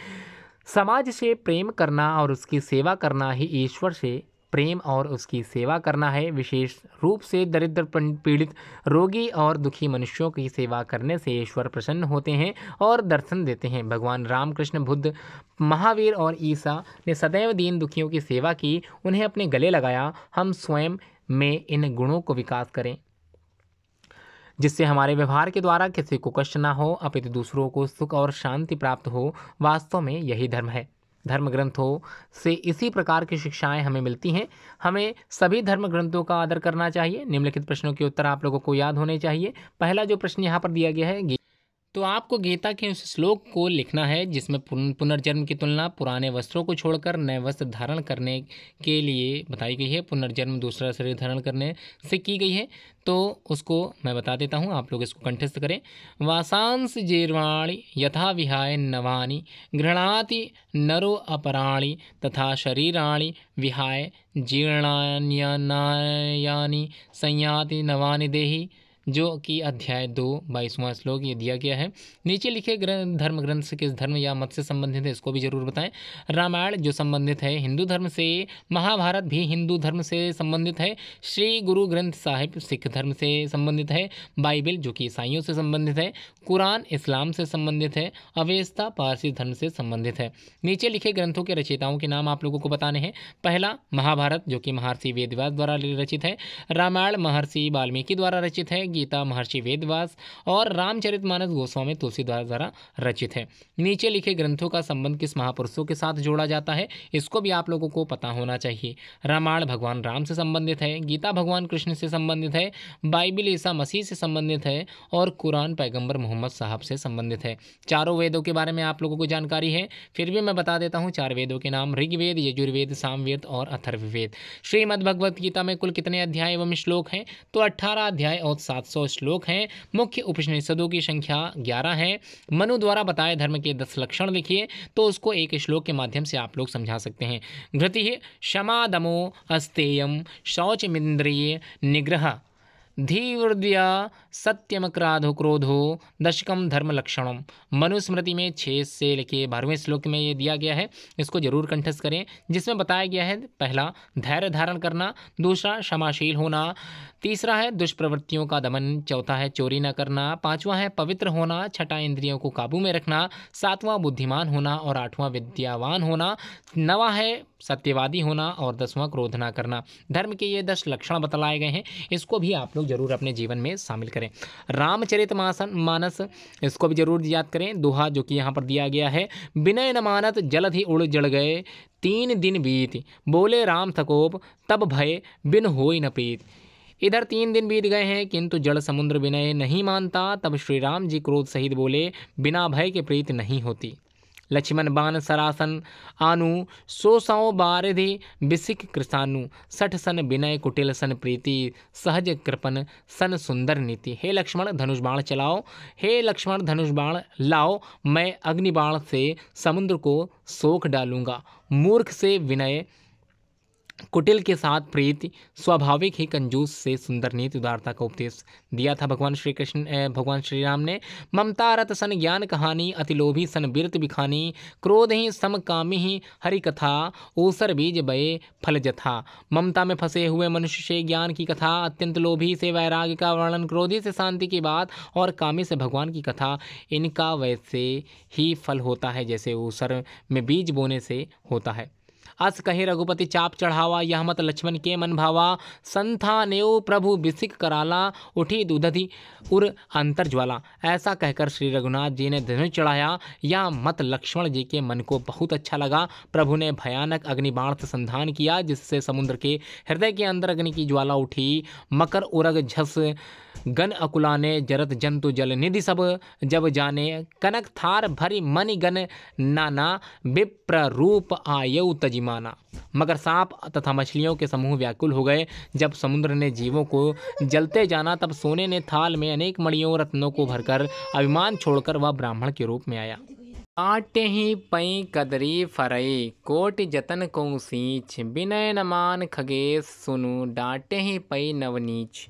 समाज से प्रेम करना और उसकी सेवा करना ही ईश्वर से प्रेम और उसकी सेवा करना है। विशेष रूप से दरिद्र, पीड़ित, रोगी और दुखी मनुष्यों की सेवा करने से ईश्वर प्रसन्न होते हैं और दर्शन देते हैं। भगवान राम, कृष्ण, बुद्ध, महावीर और ईसा ने सदैव दीन दुखियों की सेवा की, उन्हें अपने गले लगाया। हम स्वयं में इन गुणों को विकास करें जिससे हमारे व्यवहार के द्वारा किसी को कष्ट ना हो, अपितु दूसरों को सुख और शांति प्राप्त हो। वास्तव में यही धर्म है। धर्म ग्रंथों से इसी प्रकार की शिक्षाएं हमें मिलती हैं। हमें सभी धर्म ग्रंथों का आदर करना चाहिए। निम्नलिखित प्रश्नों के उत्तर आप लोगों को याद होने चाहिए। पहला जो प्रश्न यहाँ पर दिया गया है, तो आपको गीता के उस श्लोक को लिखना है जिसमें पुनर्जन्म की तुलना पुराने वस्त्रों को छोड़कर नए वस्त्र धारण करने के लिए बताई गई है। पुनर्जन्म दूसरा शरीर धारण करने से की गई है। तो उसको मैं बता देता हूँ, आप लोग इसको कंठस्थ करें। वासांस जीर्वाणि यथा विहाय नवानि गृह्णाति नरो अपराणि तथा शरीराणि विहाय जीर्णान्यानि संयाति नवानि देहि जो कि अध्याय 2 22वां श्लोक ये दिया गया है। नीचे लिखे धर्म ग्रंथ से किस धर्म या मत से संबंधित है, इसको भी जरूर बताएं। रामायण जो संबंधित है हिंदू धर्म से, महाभारत भी हिंदू धर्म से संबंधित है, श्री गुरु ग्रंथ साहिब सिख धर्म से संबंधित है, बाइबल जो कि ईसाइयों से संबंधित है, कुरान इस्लाम से संबंधित है, अवेस्ता पारसी धर्म से संबंधित है। नीचे लिखे ग्रंथों के रचयिताओं के नाम आप लोगों को बताने हैं। पहला महाभारत जो कि महर्षि वेदव्यास द्वारा रचित है, रामायण महर्षि वाल्मीकि द्वारा रचित है, गीता महर्षि वेदव्यास और रामचरितमानस गोस्वामी तुलसीदास द्वारा रचित है। नीचे लिखे ग्रंथों का संबंध किस महापुरुषों के साथ जोड़ा जाता है, इसको भी आप लोगों को पता होना चाहिए। रामायण भगवान राम से संबंधित है, गीता भगवान कृष्ण से संबंधित है, बाइबल ईसा मसीह से संबंधित है और कुरान पैगंबर मोहम्मद साहब से संबंधित है। चारों वेदों के बारे में आप लोगों को जानकारी है, फिर भी मैं बता देता हूँ। चार वेदों के नाम ऋग्वेद, यजुर्वेद, सामवेद और अथर्ववेद। श्रीमद् भगवत गीता में कुल कितने अध्याय एवं श्लोक हैं, तो 18 अध्याय और 700 श्लोक हैं। मुख्य उपनिषदों की संख्या 11 है। मनु द्वारा बताए धर्म के 10 लक्षण लिखिए, तो उसको एक श्लोक के माध्यम से आप लोग समझा सकते हैं। घृति क्षमा दमो अस्तेयम शौचमिंद्रिय निग्रह धीर्या सत्यम क्राधो क्रोधो दशकम धर्म लक्षणम। मनुस्मृति में 6 से लेके 12वें श्लोक में ये दिया गया है, इसको जरूर कंठस्थ करें। जिसमें बताया गया है पहला धैर्य धारण करना, दूसरा क्षमाशील होना, तीसरा है दुष्प्रवृत्तियों का दमन, चौथा है चोरी न करना, पांचवा है पवित्र होना, छठा इंद्रियों को काबू में रखना, सातवां बुद्धिमान होना और आठवां विद्यावान होना, नवा है सत्यवादी होना और 10वां क्रोध ना करना। धर्म के ये 10 लक्षण बतलाए गए हैं, इसको भी आप लोग जरूर अपने जीवन में शामिल करें। रामचरितमानस इसको भी जरूर याद करें। दोहा जो कि यहाँ पर दिया गया है, विनय न मानत जलधि ही उड़ जड़ गए, 3 दिन बीत बोले राम थकोप तब भय बिन होई न प्रीत। इधर 3 दिन बीत गए हैं किंतु जड़ समुद्र विनय नहीं मानता, तब श्री राम जी क्रोध सहित बोले बिना भय के प्रीत नहीं होती। लक्ष्मण बाण सरासन आनु, 100 बारिधि बिसिक कृसानु, 60 सन विनय कुटिल सन प्रीति, सहज कृपन सन सुंदर नीति। हे लक्ष्मण धनुष बाण चलाओ, हे लक्ष्मण धनुष बाण लाओ, मैं अग्नि बाण से समुद्र को सोख डालूंगा। मूर्ख से विनय, कुटिल के साथ प्रीति, स्वाभाविक ही कंजूस से सुंदर नीति उदारता का उपदेश दिया था भगवान श्री राम ने। ममता रत सन ज्ञान कहानी, अतिलोभी सन बिरत बिखानी, क्रोध ही समकामी ही हरि कथा, ऊसर बीज बये फल जथा। ममता में फंसे हुए मनुष्य से ज्ञान की कथा, अत्यंत लोभी से वैराग्य का वर्णन, क्रोधी से शांति की बात और कामी से भगवान की कथा, इनका वैसे ही फल होता है जैसे ऊसर में बीज बोने से होता है। अस कहे रघुपति चाप चढ़ावा, यह मत लक्ष्मण के मन भावा, संथा नेव प्रभु बिसिक कराला, उठी दूधधि उर अंतर ज्वाला। ऐसा कहकर श्री रघुनाथ जी ने धनुष चढ़ाया। यह मत लक्ष्मण जी के मन को बहुत अच्छा लगा। प्रभु ने भयानक अग्निबाण से संधान किया, जिससे समुद्र के हृदय के अंदर अग्नि की ज्वाला उठी। मकर उरग झस गन अकुलाने, जरत जंतु जल निधि सब जब जाने, कनक थार भरी मणि गन नाना, विप्र रूप आयु तजिमाना। मगर सांप तथा मछलियों के समूह व्याकुल हो गए। जब समुद्र ने जीवों को जलते जाना, तब सोने ने थाल में अनेक मणियों रत्नों को भरकर अभिमान छोड़कर वह ब्राह्मण के रूप में आया। आटे ही पई कदरी फरई, कोटि जतन को सींच, विनय न मान खगेश सुनु, डांटे ही पई नवनीच।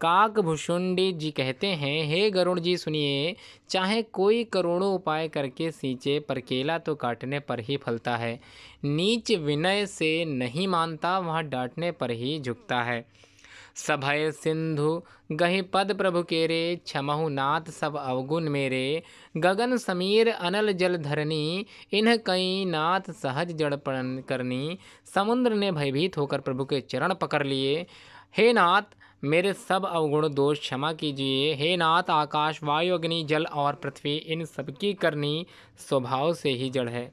काकभुषुंडी जी कहते हैं, हे गरुड़ जी सुनिए, चाहे कोई करोड़ों उपाय करके सींचे, पर केला तो काटने पर ही फलता है। नीच विनय से नहीं मानता, वह डांटने पर ही झुकता है। सभय सिंधु गहि पद प्रभु केरे, क्षमहु नाथ सब अवगुण मेरे। गगन समीर अनल जल धरनी, इन्ह कई नाथ सहज जड़ करनी। समुद्र ने भयभीत होकर प्रभु के चरण पकड़ लिए। हे नाथ मेरे सब अवगुण दोष क्षमा कीजिए। हे नाथ आकाश वायु अग्नि जल और पृथ्वी, इन सबकी करनी स्वभाव से ही जड़ है।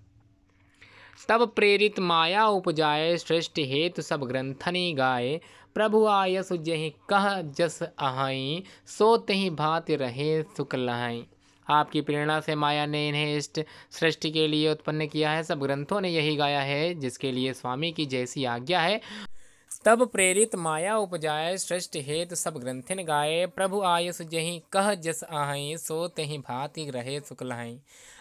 तब प्रेरित माया उपजाए, सृष्टि हेतु सब ग्रंथनि गाए। प्रभु आयस जहि कह जस आहाई, सो तहि भांति रहे सुख लहाई। आपकी प्रेरणा से माया ने इन्हें इष्ट सृष्टि के लिए उत्पन्न किया है। सब ग्रंथों ने यही गाया है, जिसके लिए स्वामी की जैसी आज्ञा है। तब प्रेरित माया उपजाए, सृष्टि हेतु सब ग्रंथिन गाए। प्रभु आयस जहि कह जस आहाई, सो तहि भांति रहे सुख लहाई।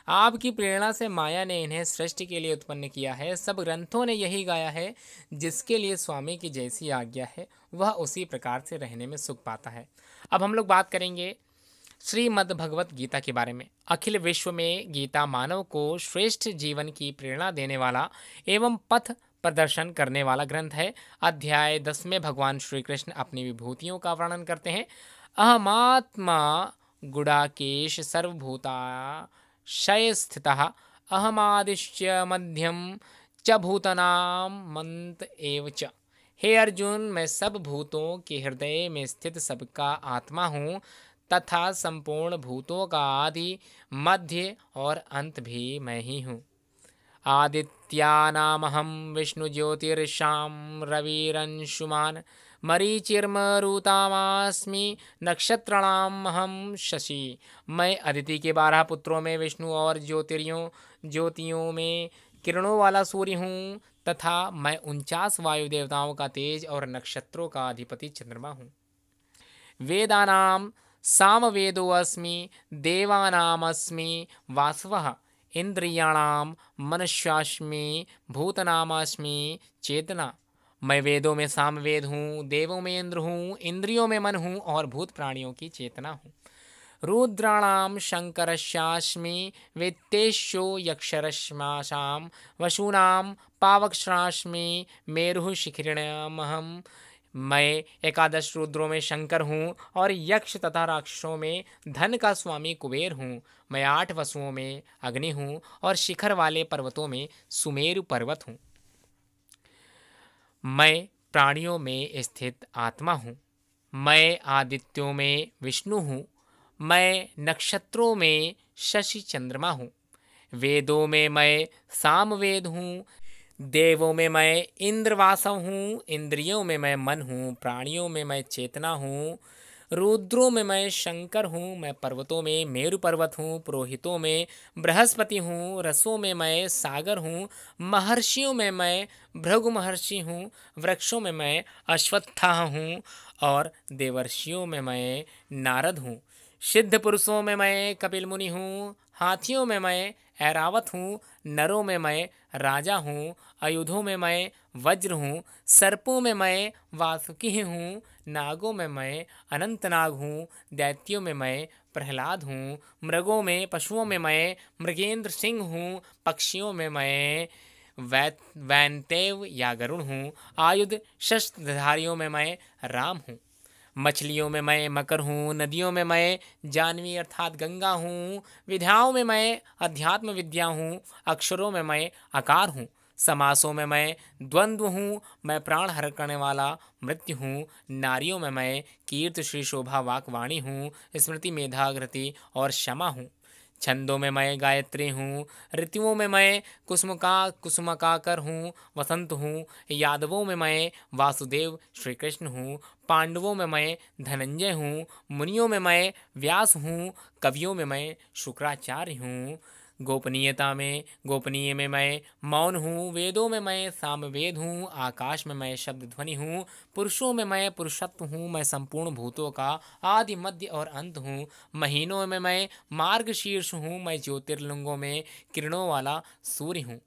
आपकी प्रेरणा से माया ने इन्हें सृष्टि के लिए उत्पन्न किया है। सब ग्रंथों ने यही गाया है, जिसके लिए स्वामी की जैसी आज्ञा है वह उसी प्रकार से रहने में सुख पाता है। अब हम लोग बात करेंगे श्रीमद् भगवत गीता के बारे में। अखिल विश्व में गीता मानव को श्रेष्ठ जीवन की प्रेरणा देने वाला एवं पथ प्रदर्शन करने वाला ग्रंथ है। अध्याय 10 में भगवान श्री कृष्ण अपनी विभूतियों का वर्णन करते हैं। अहमात्मा गुडाकेश सर्वभूताशय स्थितः अहमादिश्च मध्यम च भूतनां मंत एव च। हे अर्जुन, मैं सब भूतों के हृदय में स्थित सबका आत्मा हूँ तथा संपूर्ण भूतों का आदि, मध्य और अंत भी मैं ही हूँ। आदित्यानामहं विष्णु ज्योतिर्षां रविरंशुमान् मरीचिर्मरुतामस्मि नक्षत्राणामहं शशि। मैं अदिति के 12 पुत्रों में विष्णु और ज्योतियों में किरणों वाला सूर्य हूँ तथा मैं 49 वायु देवताओं का तेज और नक्षत्रों का अधिपति चंद्रमा हूँ। वेदानां सामवेदोऽस्मि देवानामस्मि वासवः इंद्रियाणां मनुष्यास्मि भूतनामस्मि चेतना। मैं वेदों में सामवेद हूँ, देवों में इंद्र हूँ, इंद्रियों में मन हूँ और भूत प्राणियों की चेतना हूँ। रुद्राणां शंकरस्यास्मि वेत्तेषु यक्षरश्मासां वसूनां पावकश्रास्मि मेरुः शिखरिणामहं। मैं 11 रुद्रों में शंकर हूँ और यक्ष तथा राक्षसों में धन का स्वामी कुबेर हूँ। मैं 8 वसुओं में अग्नि हूँ और शिखर वाले पर्वतों में सुमेरु पर्वत हूँ। मैं प्राणियों में स्थित आत्मा हूँ। मैं आदित्यों में विष्णु हूँ। मैं नक्षत्रों में शशि चंद्रमा हूँ। वेदों में मैं सामवेद हूँ, देवों में मैं इंद्रवासव हूँ, इंद्रियों में मैं मन हूँ, प्राणियों में मैं चेतना हूँ। रुद्रों में मैं शंकर हूँ, मैं पर्वतों में मेरु पर्वत हूँ, पुरोहितों में बृहस्पति हूँ, रसों में मैं सागर हूँ, महर्षियों में मैं भृगु महर्षि हूँ, वृक्षों में मैं अश्वत्थाह हूँ और देवर्षियों में मैं नारद हूँ। सिद्ध पुरुषों में मैं कपिल मुनि हूँ, हाथियों में मैं ऐरावत हूँ, नरों में मैं राजा हूँ, आयुधों में मैं वज्र हूँ, सर्पों में मैं वासुकी हूँ, नागों में मैं अनंतनाग हूँ, दैत्यों में मैं प्रहलाद हूँ, मृगों में पशुओं में मैं मृगेंद्र सिंह हूँ, पक्षियों में मैं वैनतेव या गरुड़ हूँ, आयुध शस्त्रधारियों में मैं राम हूँ। मछलियों में मैं मकर हूँ, नदियों में मैं जानवी अर्थात गंगा हूँ, विद्याओं में मैं अध्यात्म विद्या हूँ, अक्षरों में मैं आकार हूँ, समासों में मैं द्वंद्व हूँ, मैं प्राण हरण करने वाला मृत्यु हूँ, नारियों में मैं कीर्ति श्री शोभा वाकवाणी हूँ, स्मृति मेधाग्रति और क्षमा हूँ। छंदों में मैं गायत्री हूँ, ऋतुओं में मैं कुसुमकाकर हूँ, वसंत हूँ, यादवों में मैं वासुदेव श्री कृष्ण हूँ, पांडवों में मैं धनंजय हूँ, मुनियों में मैं व्यास हूँ, कवियों में मैं शुक्राचार्य हूँ, गोपनीय में मैं मौन हूँ, वेदों में मैं सामवेद हूँ, आकाश में मैं शब्द ध्वनि हूँ, पुरुषों में मैं पुरुषत्व हूँ, मैं संपूर्ण भूतों का आदि मध्य और अंत हूँ, महीनों में मैं मार्गशीर्ष हूँ, मैं ज्योतिर्लिंगों में किरणों वाला सूर्य हूँ।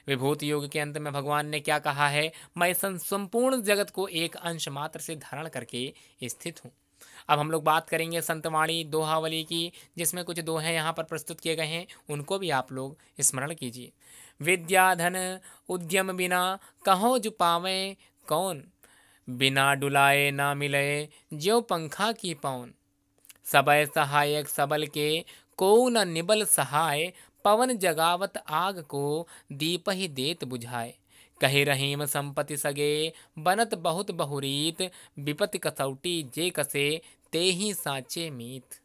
विभूति योग के अंत में भगवान ने क्या कहा है? मैं संपूर्ण जगत को एक अंश मात्र से धारण करके स्थित हूँ। अब हम लोग बात करेंगे संतवाणी दोहावली की, जिसमें कुछ दोहे यहाँ पर प्रस्तुत किए गए हैं, उनको भी आप लोग स्मरण कीजिए। विद्या धन उद्यम बिना कहो जो पावे कौन, बिना डुलाए ना मिले ज्यों पंखा की पौन। सबय सहायक सबल के को न निबल सहाय, पवन जगावत आग को दीप ही देत बुझाए। कही रहीम संपति सगे बनत बहुत बहुरीत, विपति कसौटी जे कसे ते ही साचे मीत।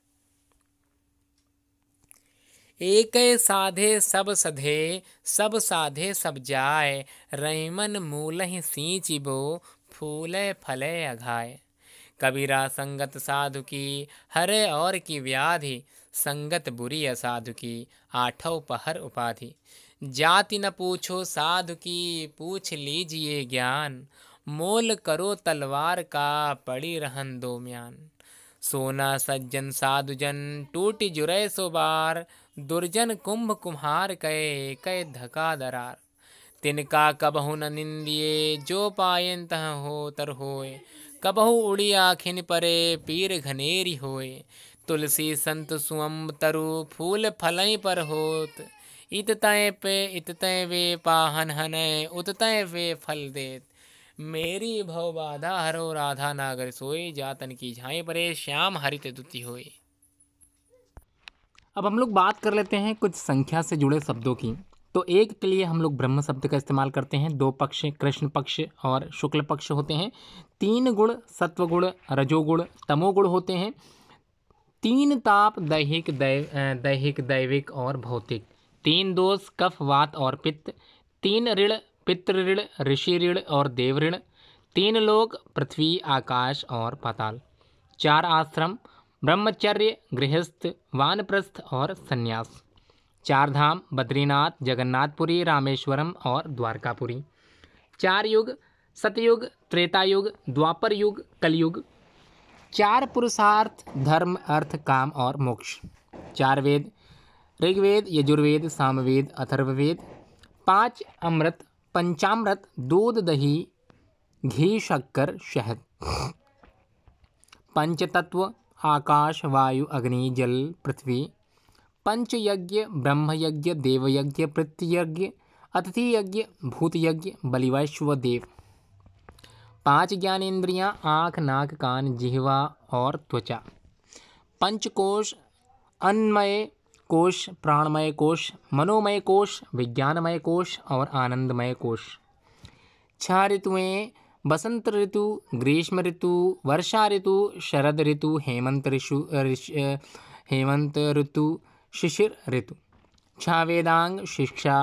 एक साधे सब सधे सब साधे सब जाय, रहीमन मूल ही सींचिबो फूले फले अघाय। कबीरा संगत साधु की हरे और की व्याधि, संगत बुरी असाधु की आठों पहर उपाधि। जाति न पूछो साधु की पूछ लीजिए ज्ञान, मोल करो तलवार का पड़ी रहन दो म्यान। सोना सज्जन साधुजन टूट जुरे सो बार, दुर्जन कुंभ कुम्हार कए कए धका दरार। तिनका कबहु न निंदिए जो पायन तह हो तर होए। कबहु उड़ी आखिन परे पीर घनेरी होए। तुलसी संत सुअम्ब तरु फूल फलई पर होत। इत तय वे पाहन हनय उत तय वे फल देत। मेरी भव बाधा हरो राधा नागर सोई। जातन की झाई परे श्याम हरित दुति होए। अब हम लोग बात कर लेते हैं कुछ संख्या से जुड़े शब्दों की। तो एक के लिए हम लोग ब्रह्म शब्द का इस्तेमाल करते हैं। दो पक्ष कृष्ण पक्ष और शुक्ल पक्ष होते हैं। तीन गुण सत्वगुण रजोगुण तमोगुण होते हैं। तीन ताप दैहिक दैविक और भौतिक। तीन दोष कफ वात और पित्त। तीन ऋण पितृ ऋण ऋषि ऋण और देव ऋण। तीन लोक पृथ्वी आकाश और पाताल। चार आश्रम ब्रह्मचर्य गृहस्थ वानप्रस्थ और संन्यास। चार धाम बद्रीनाथ जगन्नाथपुरी रामेश्वरम और द्वारकापुरी। चार युग सतयुग त्रेता युग द्वापर युग कलयुग। चार पुरुषार्थ धर्म अर्थ काम और मोक्ष। चार वेद ऋग्वेद यजुर्वेद सामवेद अथर्ववेद। पांच अमृत पंचामृत दूध दही घी शक्कर शहद। पंचतत्व आकाश वायु अग्नि जल पृथ्वी। पंचयज्ञ ब्रह्मयज्ञ देवयज्ञ पितृयज्ञ अतिथि यज्ञ भूत यज्ञ बलिवैश्व देव। पांच ज्ञानेंद्रियां आँख नाक कान जिह्वा और त्वचा। पंचकोश अन्नमय कोश प्राणमय कोश मनोमय कोश विज्ञानमय कोश और आनंदमय कोश। छह ऋतुएं बसंत ऋतु ग्रीष्म ऋतु वर्षा ऋतु शरद ऋतु हेमंत ऋतु शिशिर ऋतु। छह वेदांग शिक्षा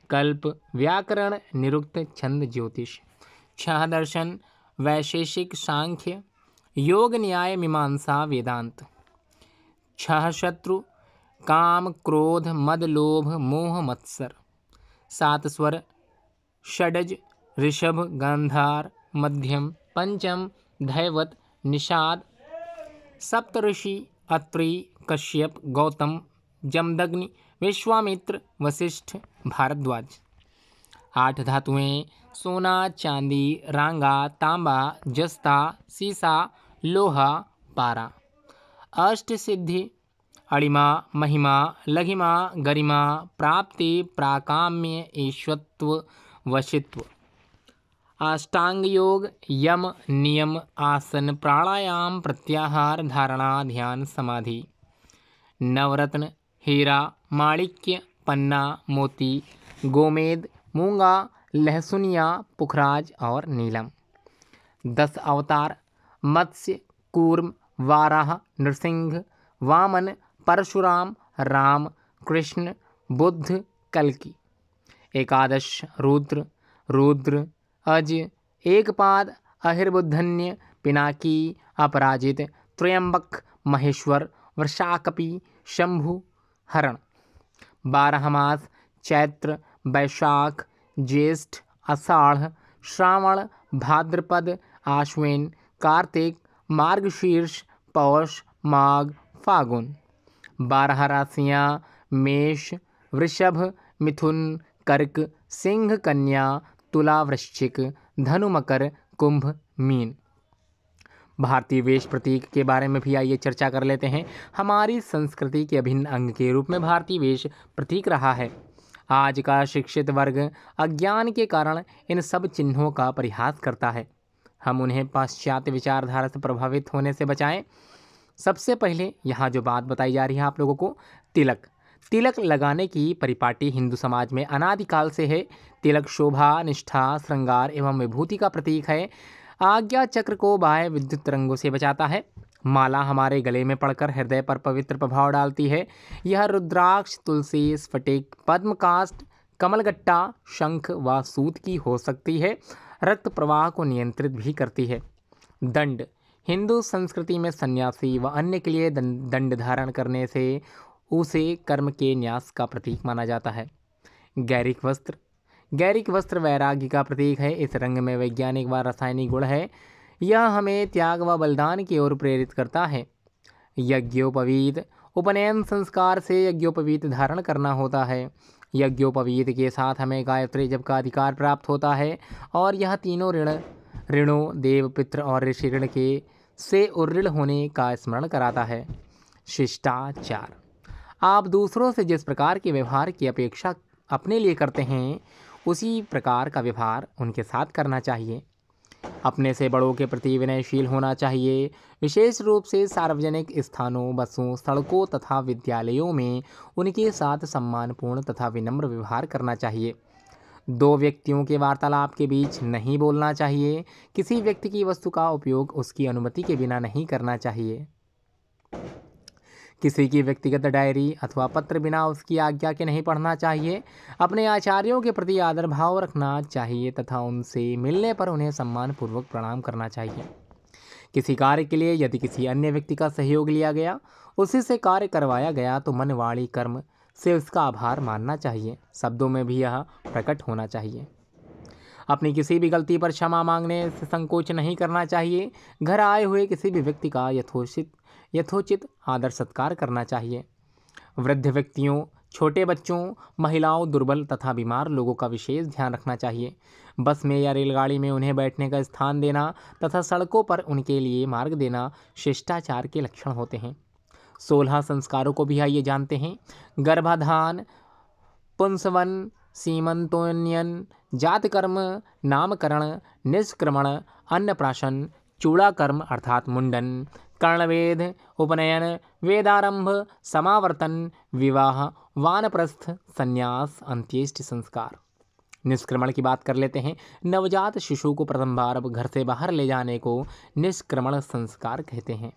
कल्प व्याकरण निरुक्त छंद ज्योतिष। छह दर्शन वैशेषिक सांख्य योग न्याय मीमांसा वेदांत। छह शत्रु काम क्रोध मद लोभ मोह मत्सर। सात स्वर षडज ऋषभ गांधार मध्यम पंचम धैवत निषाद। सप्तऋषि अत्रि कश्यप गौतम जमदग्नि विश्वामित्र वशिष्ठ भारद्वाज। आठ धातुएं सोना चांदी रांगा तांबा जस्ता सीसा लोहा पारा। अष्ट सिद्धि अणिमा महिमा लघिमा गरिमा प्राप्ति प्राकाम्य ईश्वत्व वशित्व। अष्टांग योग यम नियम आसन प्राणायाम प्रत्याहार धारणा ध्यान समाधि। नवरत्न हीरा माणिक्य पन्ना मोती गोमेद मूंगा लहसुनिया पुखराज और नीलम। 10 अवतार मत्स्य कूर्म वाराह नृसिंह वामन परशुराम राम कृष्ण बुद्ध कल्कि। एकादश रुद्र अज एकपाद अहिर्बुद्धन्य पिनाकी अपराजित त्र्यंबक महेश्वर वृषाकपि शंभु हरण। 12 मास चैत्र वैशाख ज्येष्ठ आषाढ़ श्रावण भाद्रपद आश्विन कार्तिक मार्गशीर्ष पौष माघ फागुन। 12 राशियाँ मेष वृषभ मिथुन कर्क सिंह कन्या तुला वृश्चिक धनु मकर कुंभ मीन। भारतीय वेश प्रतीक के बारे में भी आइए चर्चा कर लेते हैं। हमारी संस्कृति के अभिन्न अंग के रूप में भारतीय वेश प्रतीक रहा है। आज का शिक्षित वर्ग अज्ञान के कारण इन सब चिन्हों का परिहास करता है। हम उन्हें पाश्चात्य विचारधारा से प्रभावित होने से बचाएं। सबसे पहले यहाँ जो बात बताई जा रही है आप लोगों को, तिलक लगाने की परिपाटी हिंदू समाज में अनादिकाल से है। तिलक शोभा निष्ठा श्रृंगार एवं विभूति का प्रतीक है। आज्ञा चक्र को बाह्य विद्युत तरंगों से बचाता है। माला हमारे गले में पड़कर हृदय पर पवित्र प्रभाव डालती है। यह रुद्राक्ष तुलसी स्फटिक पद्मकाष्ठ कमलगट्टा शंख व सूत की हो सकती है। रक्त प्रवाह को नियंत्रित भी करती है। दंड हिंदू संस्कृति में सन्यासी व अन्य के लिए दंड धारण करने से उसे कर्म के न्यास का प्रतीक माना जाता है। गैरिक वस्त्र वैराग्य का प्रतीक है। इस रंग में वैज्ञानिक व रासायनिक गुण है। यह हमें त्याग व बलिदान की ओर प्रेरित करता है। यज्ञोपवीत उपनयन संस्कार से यज्ञोपवीत धारण करना होता है। यज्ञोपवीत के साथ हमें गायत्री जप का अधिकार प्राप्त होता है और यह तीनों ऋणों देव पितृ और ऋषि ऋण के से उऋण होने का स्मरण कराता है। शिष्टाचार। आप दूसरों से जिस प्रकार के व्यवहार की अपेक्षा अपने लिए करते हैं उसी प्रकार का व्यवहार उनके साथ करना चाहिए। अपने से बड़ों के प्रति विनयशील होना चाहिए। विशेष रूप से सार्वजनिक स्थानों, बसों, सड़कों तथा विद्यालयों में उनके साथ सम्मानपूर्ण तथा विनम्र व्यवहार करना चाहिए। दो व्यक्तियों के वार्तालाप के बीच नहीं बोलना चाहिए। किसी व्यक्ति की वस्तु का उपयोग उसकी अनुमति के बिना नहीं करना चाहिए। किसी की व्यक्तिगत डायरी अथवा पत्र बिना उसकी आज्ञा के नहीं पढ़ना चाहिए। अपने आचार्यों के प्रति आदर भाव रखना चाहिए तथा उनसे मिलने पर उन्हें सम्मानपूर्वक प्रणाम करना चाहिए। किसी कार्य के लिए यदि किसी अन्य व्यक्ति का सहयोग लिया गया, उसी से कार्य करवाया गया तो मन, वाणी, कर्म से उसका आभार मानना चाहिए। शब्दों में भी यह प्रकट होना चाहिए। अपनी किसी भी गलती पर क्षमा मांगने से संकोच नहीं करना चाहिए। घर आए हुए किसी भी व्यक्ति का यथोचित आदर सत्कार करना चाहिए। वृद्ध व्यक्तियों, छोटे बच्चों, महिलाओं, दुर्बल तथा बीमार लोगों का विशेष ध्यान रखना चाहिए। बस में या रेलगाड़ी में उन्हें बैठने का स्थान देना तथा सड़कों पर उनके लिए मार्ग देना शिष्टाचार के लक्षण होते हैं। 16 संस्कारों को भी आइए जानते हैं। गर्भाधान, पुंसवन, सीमंतोन्नयन, जातकर्म, नामकरण, निष्क्रमण, अन्नप्राशन, चूड़ाकर्म अर्थात मुंडन, कर्णवेद, उपनयन, वेदारंभ, समावर्तन, विवाह, वानप्रस्थ, संन्यास, अंत्येष्टि संस्कार। निष्क्रमण की बात कर लेते हैं। नवजात शिशु को प्रथम बार घर से बाहर ले जाने को निष्क्रमण संस्कार कहते हैं।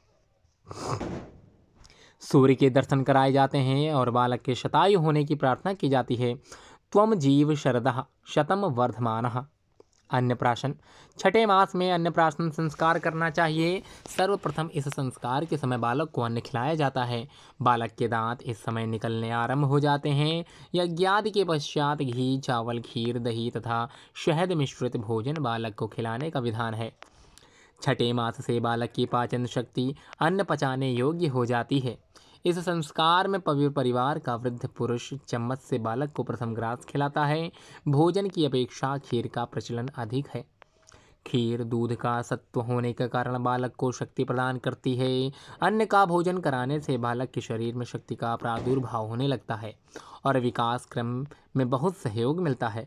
सूर्य के दर्शन कराए जाते हैं और बालक के शतायु होने की प्रार्थना की जाती है। त्वम जीव शरदः शतम वर्धमानः। अन्नप्राशन। छठे मास में अन्नप्राशन संस्कार करना चाहिए। सर्वप्रथम इस संस्कार के समय बालक को अन्न खिलाया जाता है। बालक के दांत इस समय निकलने आरंभ हो जाते हैं। यज्ञादि के पश्चात घी, चावल, खीर, दही तथा शहद मिश्रित भोजन बालक को खिलाने का विधान है। छठे मास से बालक की पाचन शक्ति अन्न पचाने योग्य हो जाती है। इस संस्कार में पवित्र परिवार का वृद्ध पुरुष चम्मच से बालक को प्रथम ग्रास खिलाता है। भोजन की अपेक्षा खीर का प्रचलन अधिक है। खीर दूध का सत्व होने के कारण बालक को शक्ति प्रदान करती है। अन्न का भोजन कराने से बालक के शरीर में शक्ति का प्रादुर्भाव होने लगता है और विकास क्रम में बहुत सहयोग मिलता है।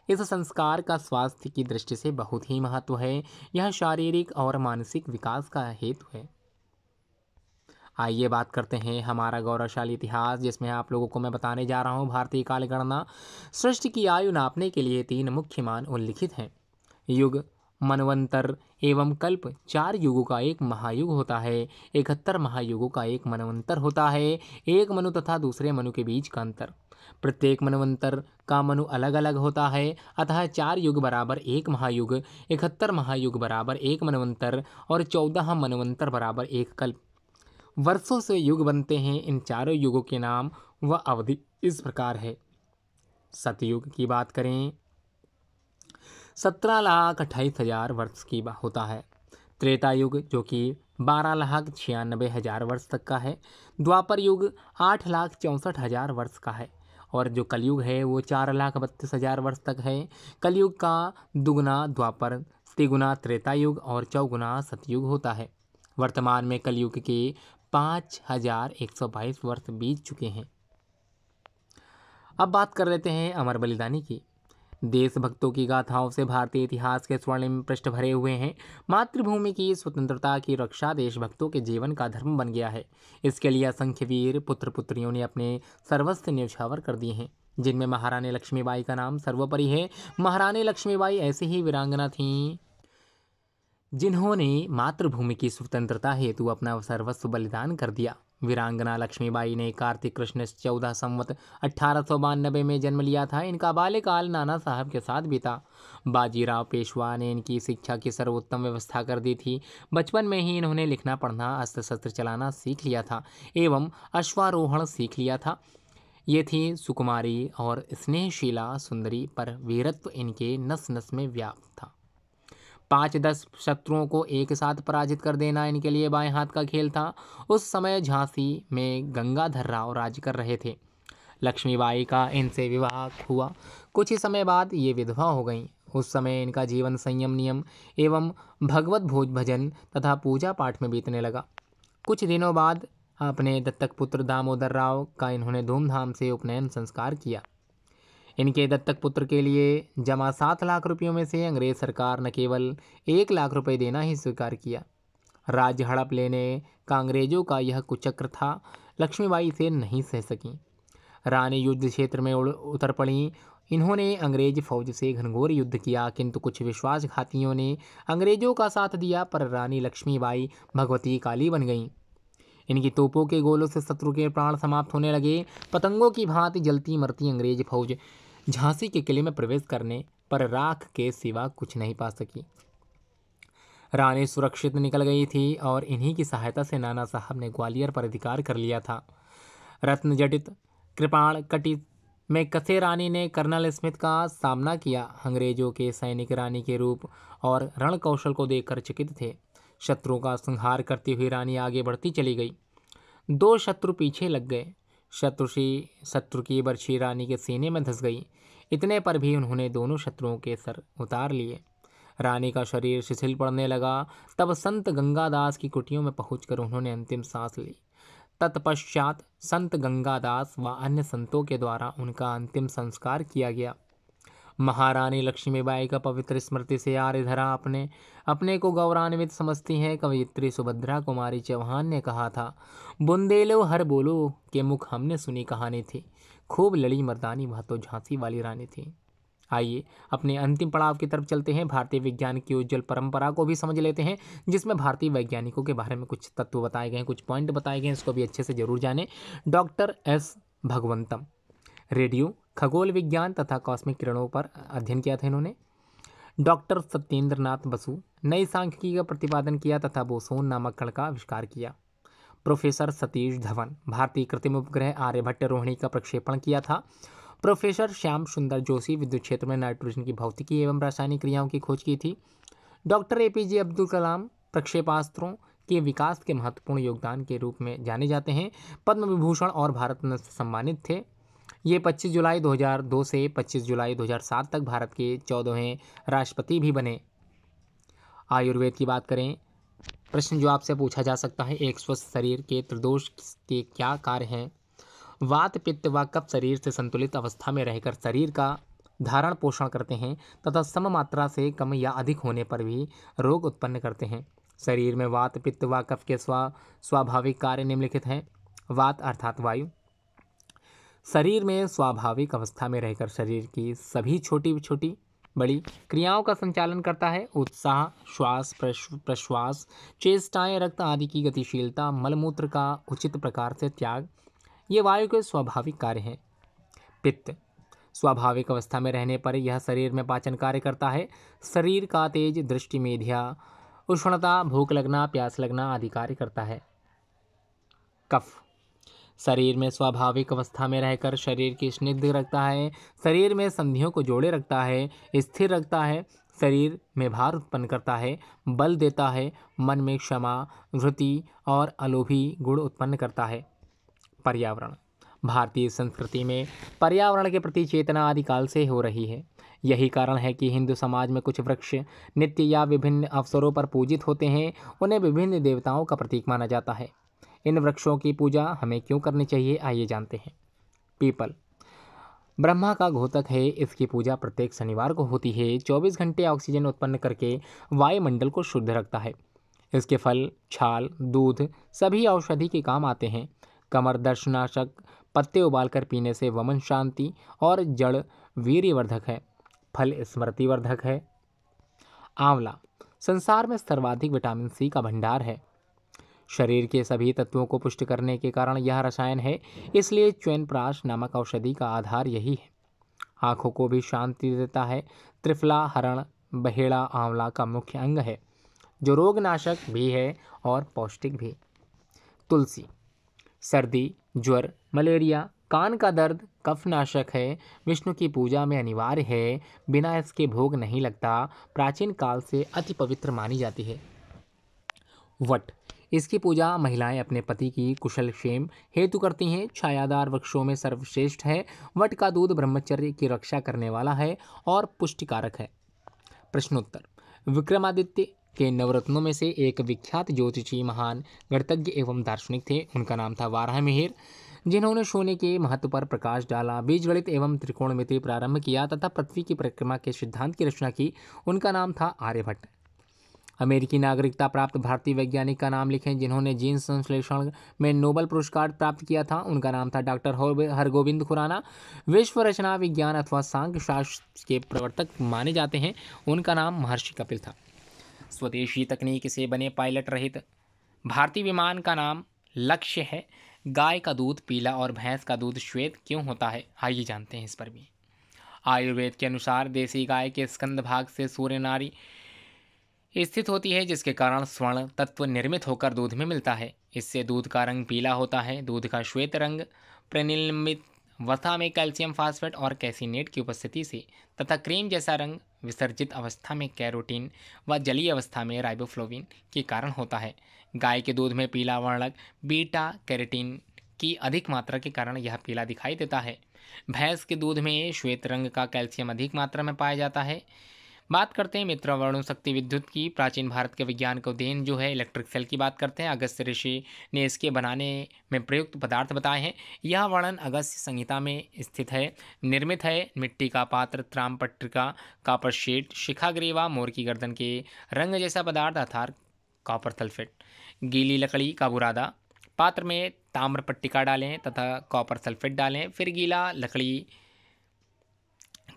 इस संस्कार का स्वास्थ्य की दृष्टि से बहुत ही महत्व है। यह शारीरिक और मानसिक विकास का हेतु है। आइए बात करते हैं हमारा गौरवशाली इतिहास, जिसमें आप लोगों को मैं बताने जा रहा हूँ भारतीय कालगणना। सृष्टि की आयु नापने के लिए 3 मुख्य मान उल्लिखित हैं। युग, मनवंतर एवं कल्प। 4 युगों का एक महायुग होता है। 71 महायुगों का एक मनवंतर होता है। एक मनु तथा दूसरे मनु के बीच का अंतर। प्रत्येक मनवंतर का मनु अलग अलग होता है। अतः 4 युग बराबर एक महायुग, 71 महायुग बराबर एक मनवंतर और 14 मनवंतर बराबर एक कल्प। वर्षों से युग बनते हैं। इन चारों युगों के नाम व अवधि इस प्रकार है। सतयुग की बात करें 17,28,000 वर्ष की होता है। त्रेता युग जो कि 12,96,000 वर्ष तक का है। द्वापर युग 8,64,000 वर्ष का है और जो कलयुग है वो 4,32,000 वर्ष तक है। कलयुग का दुगुना द्वापर, तिगुना त्रेता युग और चौगुना सतयुग होता है। वर्तमान में कलयुग के 5,122 वर्ष बीत चुके हैं। अब बात कर लेते हैं अमर बलिदानी की। देशभक्तों की गाथाओं से भारतीय इतिहास के स्वर्णिम पृष्ठ भरे हुए हैं। मातृभूमि की स्वतंत्रता की रक्षा देशभक्तों के जीवन का धर्म बन गया है। इसके लिए असंख्य वीर पुत्र पुत्रियों ने अपने सर्वस्व न्यौछावर कर दिए हैं, जिनमें महारानी लक्ष्मीबाई का नाम सर्वोपरि है। महारानी लक्ष्मीबाई ऐसी ही वीरांगना थीं जिन्होंने मातृभूमि की स्वतंत्रता हेतु अपना सर्वस्व बलिदान कर दिया। वीरांगना लक्ष्मीबाई ने कार्तिक कृष्ण 14 संवत 1892 में जन्म लिया था। इनका बाल्यकाल नाना साहब के साथ बीता। बाजीराव पेशवा ने इनकी शिक्षा की सर्वोत्तम व्यवस्था कर दी थी। बचपन में ही इन्होंने लिखना पढ़ना, अस्त्र शस्त्र चलाना सीख लिया था एवं अश्वारोहण सीख लिया था। ये थी सुकुमारी और स्नेहशीला सुंदरी, पर वीरत्व इनके नस नस में व्याप्त था। 5-10 शत्रुओं को एक साथ पराजित कर देना इनके लिए बाएं हाथ का खेल था। उस समय झांसी में गंगाधर राव राज्य कर रहे थे। लक्ष्मीबाई का इनसे विवाह हुआ। कुछ ही समय बाद ये विधवा हो गईं। उस समय इनका जीवन संयम, नियम एवं भगवत भोज भजन तथा पूजा पाठ में बीतने लगा। कुछ दिनों बाद अपने दत्तक पुत्र दामोदर राव का इन्होंने धूमधाम से उपनयन संस्कार किया। इनके दत्तक पुत्र के लिए जमा 7 लाख रुपयों में से अंग्रेज सरकार न केवल 1 लाख रुपए देना ही स्वीकार किया। राज्य हड़प लेने का अंग्रेजों का यह कुचक्र था। लक्ष्मीबाई इसे नहीं सह सकी। रानी युद्ध क्षेत्र में उतर पड़ी। इन्होंने अंग्रेज फौज से घनघोर युद्ध किया, किंतु कुछ विश्वासघातियों ने अंग्रेजों का साथ दिया, पर रानी लक्ष्मीबाई भगवती काली बन गईं। इनकी तोपों के गोलों से शत्रु के प्राण समाप्त होने लगे। पतंगों की भांति जलती मरती अंग्रेज फौज झांसी के किले में प्रवेश करने पर राख के सिवा कुछ नहीं पा सकी। रानी सुरक्षित निकल गई थी और इन्हीं की सहायता से नाना साहब ने ग्वालियर पर अधिकार कर लिया था। रत्न जटित कृपाण कटित में कसे रानी ने कर्नल स्मिथ का सामना किया। अंग्रेजों के सैनिक रानी के रूप और रण कौशल को देखकर चकित थे। शत्रुओं का संहार करती हुई रानी आगे बढ़ती चली गई। 2 शत्रु पीछे लग गए। शत्रु की बर्छी रानी के सीने में धंस गई। इतने पर भी उन्होंने दोनों शत्रुओं के सर उतार लिए। रानी का शरीर शिथिल पड़ने लगा। तब संत गंगादास की कुटियों में पहुंचकर उन्होंने अंतिम सांस ली। तत्पश्चात संत गंगादास व अन्य संतों के द्वारा उनका अंतिम संस्कार किया गया। महारानी लक्ष्मीबाई का पवित्र स्मृति से आर्यधरा अपने को गौरवान्वित समझती है। कवयित्री सुभद्रा कुमारी चौहान ने कहा था, बुंदेलो हर बोलो के मुख हमने सुनी कहानी थी, खूब लड़ी मर्दानी वह तो झांसी वाली रानी थी। आइए अपने अंतिम पड़ाव की तरफ चलते हैं। भारतीय विज्ञान की उज्जवल परंपरा को भी समझ लेते हैं, जिसमें भारतीय वैज्ञानिकों के बारे में कुछ तत्व बताए गए हैं, कुछ पॉइंट बताए गए हैं। इसको भी अच्छे से जरूर जानें। डॉक्टर एस भगवंतम रेडियो खगोल विज्ञान तथा कॉस्मिक किरणों पर अध्ययन किया था इन्होंने। डॉक्टर सत्येंद्रनाथ बसु नई सांख्यिकी का प्रतिपादन किया तथा बोसोन नामक कण का आविष्कार किया। प्रोफेसर सतीश धवन भारतीय कृत्रिम उपग्रह आर्यभट्ट रोहिणी का प्रक्षेपण किया था। प्रोफेसर श्याम सुंदर जोशी विद्युत क्षेत्र में नाइट्रोजन की भौतिकी एवं रासायनिक क्रियाओं की खोज की थी। डॉक्टर एपीजे अब्दुल कलाम प्रक्षेपास्त्रों के विकास के महत्वपूर्ण योगदान के रूप में जाने जाते हैं। पद्म विभूषण और भारत रत्न से सम्मानित थे। ये 25 जुलाई 2002 से 25 जुलाई 2007 तक भारत के 14वें राष्ट्रपति भी बने। आयुर्वेद की बात करें, प्रश्न जो आपसे पूछा जा सकता है, एक स्वस्थ शरीर के त्रिदोष के क्या कार्य हैं? वात, पित्त व कफ शरीर से संतुलित अवस्था में रहकर शरीर का धारण पोषण करते हैं तथा सम मात्रा से कम या अधिक होने पर भी रोग उत्पन्न करते हैं। शरीर में वात, पित्त व कफ के स्वाभाविक कार्य निम्नलिखित हैं। वात अर्थात वायु शरीर में स्वाभाविक अवस्था में रहकर शरीर की सभी छोटी छोटी बड़ी क्रियाओं का संचालन करता है। उत्साह, श्वास प्रश्वास, चेष्टाएं, रक्त आदि की गतिशीलता, मलमूत्र का उचित प्रकार से त्याग, ये वायु के स्वाभाविक कार्य हैं। पित्त स्वाभाविक अवस्था में रहने पर यह शरीर में पाचन कार्य करता है। शरीर का तेज, दृष्टि, मेधिया, उष्णता, भूख लगना, प्यास लगना आदि कार्य करता है। कफ शरीर में स्वाभाविक अवस्था में रहकर शरीर की स्निग्ध रखता है, शरीर में संधियों को जोड़े रखता है, स्थिर रखता है, शरीर में भार उत्पन्न करता है, बल देता है, मन में क्षमा, धृति और अलोभी गुण उत्पन्न करता है। पर्यावरण भारतीय संस्कृति में पर्यावरण के प्रति चेतना आदिकाल से हो रही है। यही कारण है कि हिंदू समाज में कुछ वृक्ष नित्य या विभिन्न अवसरों पर पूजित होते हैं। उन्हें विभिन्न देवताओं का प्रतीक माना जाता है। इन वृक्षों की पूजा हमें क्यों करनी चाहिए, आइए जानते हैं। पीपल ब्रह्मा का घोतक है। इसकी पूजा प्रत्येक शनिवार को होती है। 24 घंटे ऑक्सीजन उत्पन्न करके वायुमंडल को शुद्ध रखता है। इसके फल, छाल, दूध सभी औषधि के काम आते हैं। कमर दर्शनाशक, पत्ते उबालकर पीने से वमन शांति और जड़ वीर्यवर्धक है। फल स्मृतिवर्धक है। आंवला संसार में सर्वाधिक विटामिन सी का भंडार है। शरीर के सभी तत्वों को पुष्ट करने के कारण यह रसायन है, इसलिए च्यवनप्राश नामक औषधि का आधार यही है। आँखों को भी शांति देता है। त्रिफला, हरण, बहेड़ा आंवला का मुख्य अंग है, जो रोगनाशक भी है और पौष्टिक भी। तुलसी सर्दी, ज्वर, मलेरिया, कान का दर्द कफनाशक है, विष्णु की पूजा में अनिवार्य है, बिना इसके भोग नहीं लगता, प्राचीन काल से अति पवित्र मानी जाती है। वट, इसकी पूजा महिलाएं अपने पति की कुशल क्षेम हेतु करती हैं। छायादार वृक्षों में सर्वश्रेष्ठ है। वट का दूध ब्रह्मचर्य की रक्षा करने वाला है और पुष्टिकारक है। प्रश्नोत्तर। विक्रमादित्य के नवरत्नों में से एक विख्यात ज्योतिषी, महान गणितज्ञ एवं दार्शनिक थे। उनका नाम था वाराहमिहिर, जिन्होंने सोने के महत्व पर प्रकाश डाला, बीजगणित एवं त्रिकोणमिति प्रारंभ किया तथा पृथ्वी की परिक्रमा के सिद्धांत की रचना की। उनका नाम था आर्यभट्ट। अमेरिकी नागरिकता प्राप्त भारतीय वैज्ञानिक का नाम लिखें जिन्होंने जीन संश्लेषण में नोबेल पुरस्कार प्राप्त किया था। उनका नाम था डॉक्टर हरगोविंद खुराना। विश्व रचना विज्ञान अथवा सांख्य शास्त्र के प्रवर्तक माने जाते हैं। उनका नाम महर्षि कपिल था। स्वदेशी तकनीक से बने पायलट रहित भारतीय विमान का नाम लक्ष्य है। गाय का दूध पीला और भैंस का दूध श्वेत क्यों होता है, आइए जानते हैं इस पर भी। आयुर्वेद के अनुसार देसी गाय के स्कंद भाग से सूर्य नाड़ी स्थित होती है, जिसके कारण स्वर्ण तत्व निर्मित होकर दूध में मिलता है। इससे दूध का रंग पीला होता है। दूध का श्वेत रंग प्रेनिलंबित वसा में कैल्शियम फास्फेट और कैसिनेट की उपस्थिति से तथा क्रीम जैसा रंग विसर्जित अवस्था में कैरोटीन व जलीय अवस्था में राइबोफ्लोविन के कारण होता है। गाय के दूध में पीला वर्णक बीटा कैरोटीन की अधिक मात्रा के कारण यह पीला दिखाई देता है। भैंस के दूध में श्वेत रंग का कैल्शियम अधिक मात्रा में पाया जाता है। बात करते हैं मित्रवर्णु शक्ति विद्युत की। प्राचीन भारत के विज्ञान को देन जो है इलेक्ट्रिक सेल की बात करते हैं। अगस्त्य ऋषि ने इसके बनाने में प्रयुक्त पदार्थ बताए हैं। यह वर्णन अगस्त्य संहिता में स्थित है। निर्मित है मिट्टी का पात्र, त्रामपट्टिका, कॉपर शीट, शिखाग्रीवा, मोर की गर्दन के रंग जैसा पदार्थ अर्थात कॉपर सल्फेट। गीली लकड़ी का बुरादा, पात्र में ताम्र पट्टिका डालें तथा कॉपर सल्फेट डालें, फिर गीला लकड़ी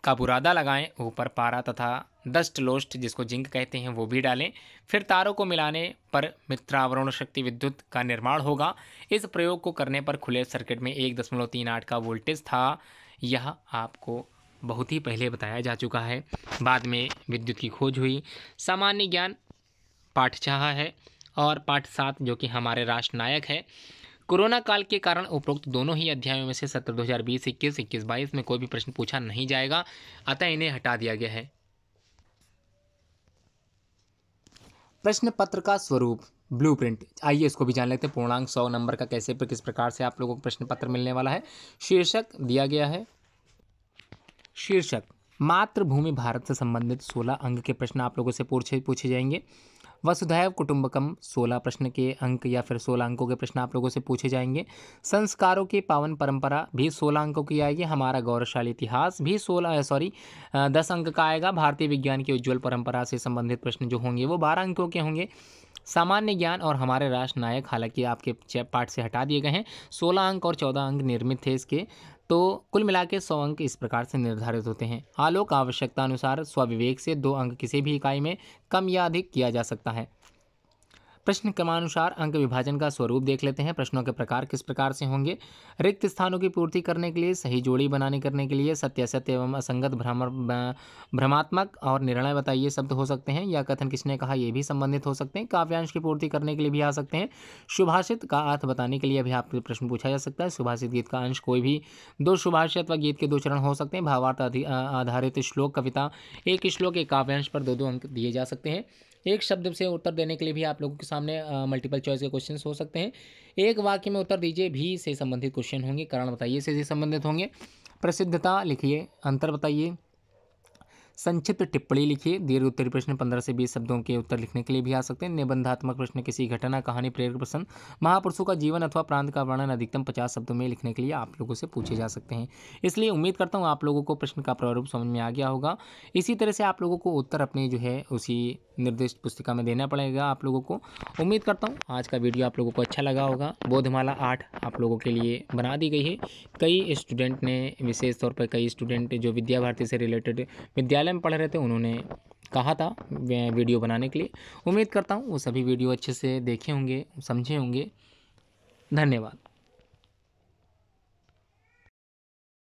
का बुरादा लगाएं, ऊपर पारा तथा डस्ट लोस्ट जिसको जिंक कहते हैं वो भी डालें, फिर तारों को मिलाने पर मित्रावरण शक्ति विद्युत का निर्माण होगा। इस प्रयोग को करने पर खुले सर्किट में 1.38 का वोल्टेज था। यह आपको बहुत ही पहले बताया जा चुका है। बाद में विद्युत की खोज हुई। सामान्य ज्ञान पाठ 6 है और पाठ 7 जो कि हमारे राष्ट्र नायक है। कोरोना काल के कारण उपरोक्त दोनों ही अध्यायों में से सत्र 2020, 21, 22 में कोई भी प्रश्न पूछा नहीं जाएगा, अतः इन्हें हटा दिया गया है। प्रश्न पत्र का स्वरूप, ब्लूप्रिंट, आइए इसको भी जान लेते हैं। पूर्णांक 100 नंबर का कैसे किस प्रकार से आप लोगों को प्रश्न पत्र मिलने वाला है। शीर्षक दिया गया है। शीर्षक मातृभूमि भारत से संबंधित 16 अंक के प्रश्न आप लोगों से पूछे जाएंगे। वसुधैव कुटुंबकम 16 प्रश्न के अंक या फिर 16 अंकों के प्रश्न आप लोगों से पूछे जाएंगे। संस्कारों की पावन परंपरा भी 16 अंकों की आएगी। हमारा गौरवशाली इतिहास भी 10 अंक का आएगा। भारतीय विज्ञान की उज्ज्वल परंपरा से संबंधित प्रश्न जो होंगे वो 12 अंकों के होंगे। सामान्य ज्ञान और हमारे राष्ट्र नायक हालांकि आपके पाठ से हटा दिए गए हैं। 16 अंक और 14 अंक निर्मित थे इसके, तो कुल मिला के 100 अंक इस प्रकार से निर्धारित होते हैं। आलोक आवश्यकता अनुसार स्वविवेक से 2 अंक किसी भी इकाई में कम या अधिक किया जा सकता है। प्रश्न क्रमानुसार अंक विभाजन का स्वरूप देख लेते हैं। प्रश्नों के प्रकार किस प्रकार से होंगे। रिक्त स्थानों की पूर्ति करने के लिए, सही जोड़ी बनाने करने के लिए, सत्य असत्य एवं असंगत भ्रमात्मक और निर्णय बताइए शब्द हो सकते हैं, या कथन किसने कहा ये भी संबंधित हो सकते हैं। काव्यांश की पूर्ति करने के लिए भी आ सकते हैं। सुभाषित का अर्थ बताने के लिए भी आपसे प्रश्न पूछा जा सकता है। सुभाषित गीत का अंश कोई भी 2 सुभाषित व गीत के 2 चरण हो सकते हैं। भावार्थ आधारित श्लोक, कविता, एक श्लोक एक काव्यांश पर 2-2 अंक दिए जा सकते हैं। एक शब्द से उत्तर देने के लिए भी आप लोगों के सामने मल्टीपल चॉइस के क्वेश्चंस हो सकते हैं। एक वाक्य में उत्तर दीजिए भी से संबंधित क्वेश्चन होंगे। कारण बताइए से संबंधित होंगे। प्रसिद्धता लिखिए, अंतर बताइए। संक्षिप्त टिप्पणी लिखिए। दीर्घ उत्तरी प्रश्न 15 से 20 शब्दों के उत्तर लिखने के लिए भी आ सकते हैं। निबंधात्मक प्रश्न किसी घटना, कहानी, प्रेरक प्रसंग, महापुरुषों का जीवन अथवा प्रांत का वर्णन अधिकतम 50 शब्दों में लिखने के लिए आप लोगों से पूछे जा सकते हैं। इसलिए उम्मीद करता हूँ आप लोगों को प्रश्न का प्रारूप समझ में आ गया होगा। इसी तरह से आप लोगों को उत्तर अपने जो है उसी निर्दिष्ट पुस्तिका में देना पड़ेगा आप लोगों को। उम्मीद करता हूँ आज का वीडियो आप लोगों को अच्छा लगा होगा। बोधमाला 8 आप लोगों के लिए बना दी गई है। कई स्टूडेंट ने, विशेष तौर पर कई स्टूडेंट जो विद्या भारती से रिलेटेड विद्यालय में पढ़ रहे थे, उन्होंने कहा था वीडियो बनाने के लिए। उम्मीद करता हूँ वो सभी वीडियो अच्छे से देखे होंगे, समझे होंगे। धन्यवाद।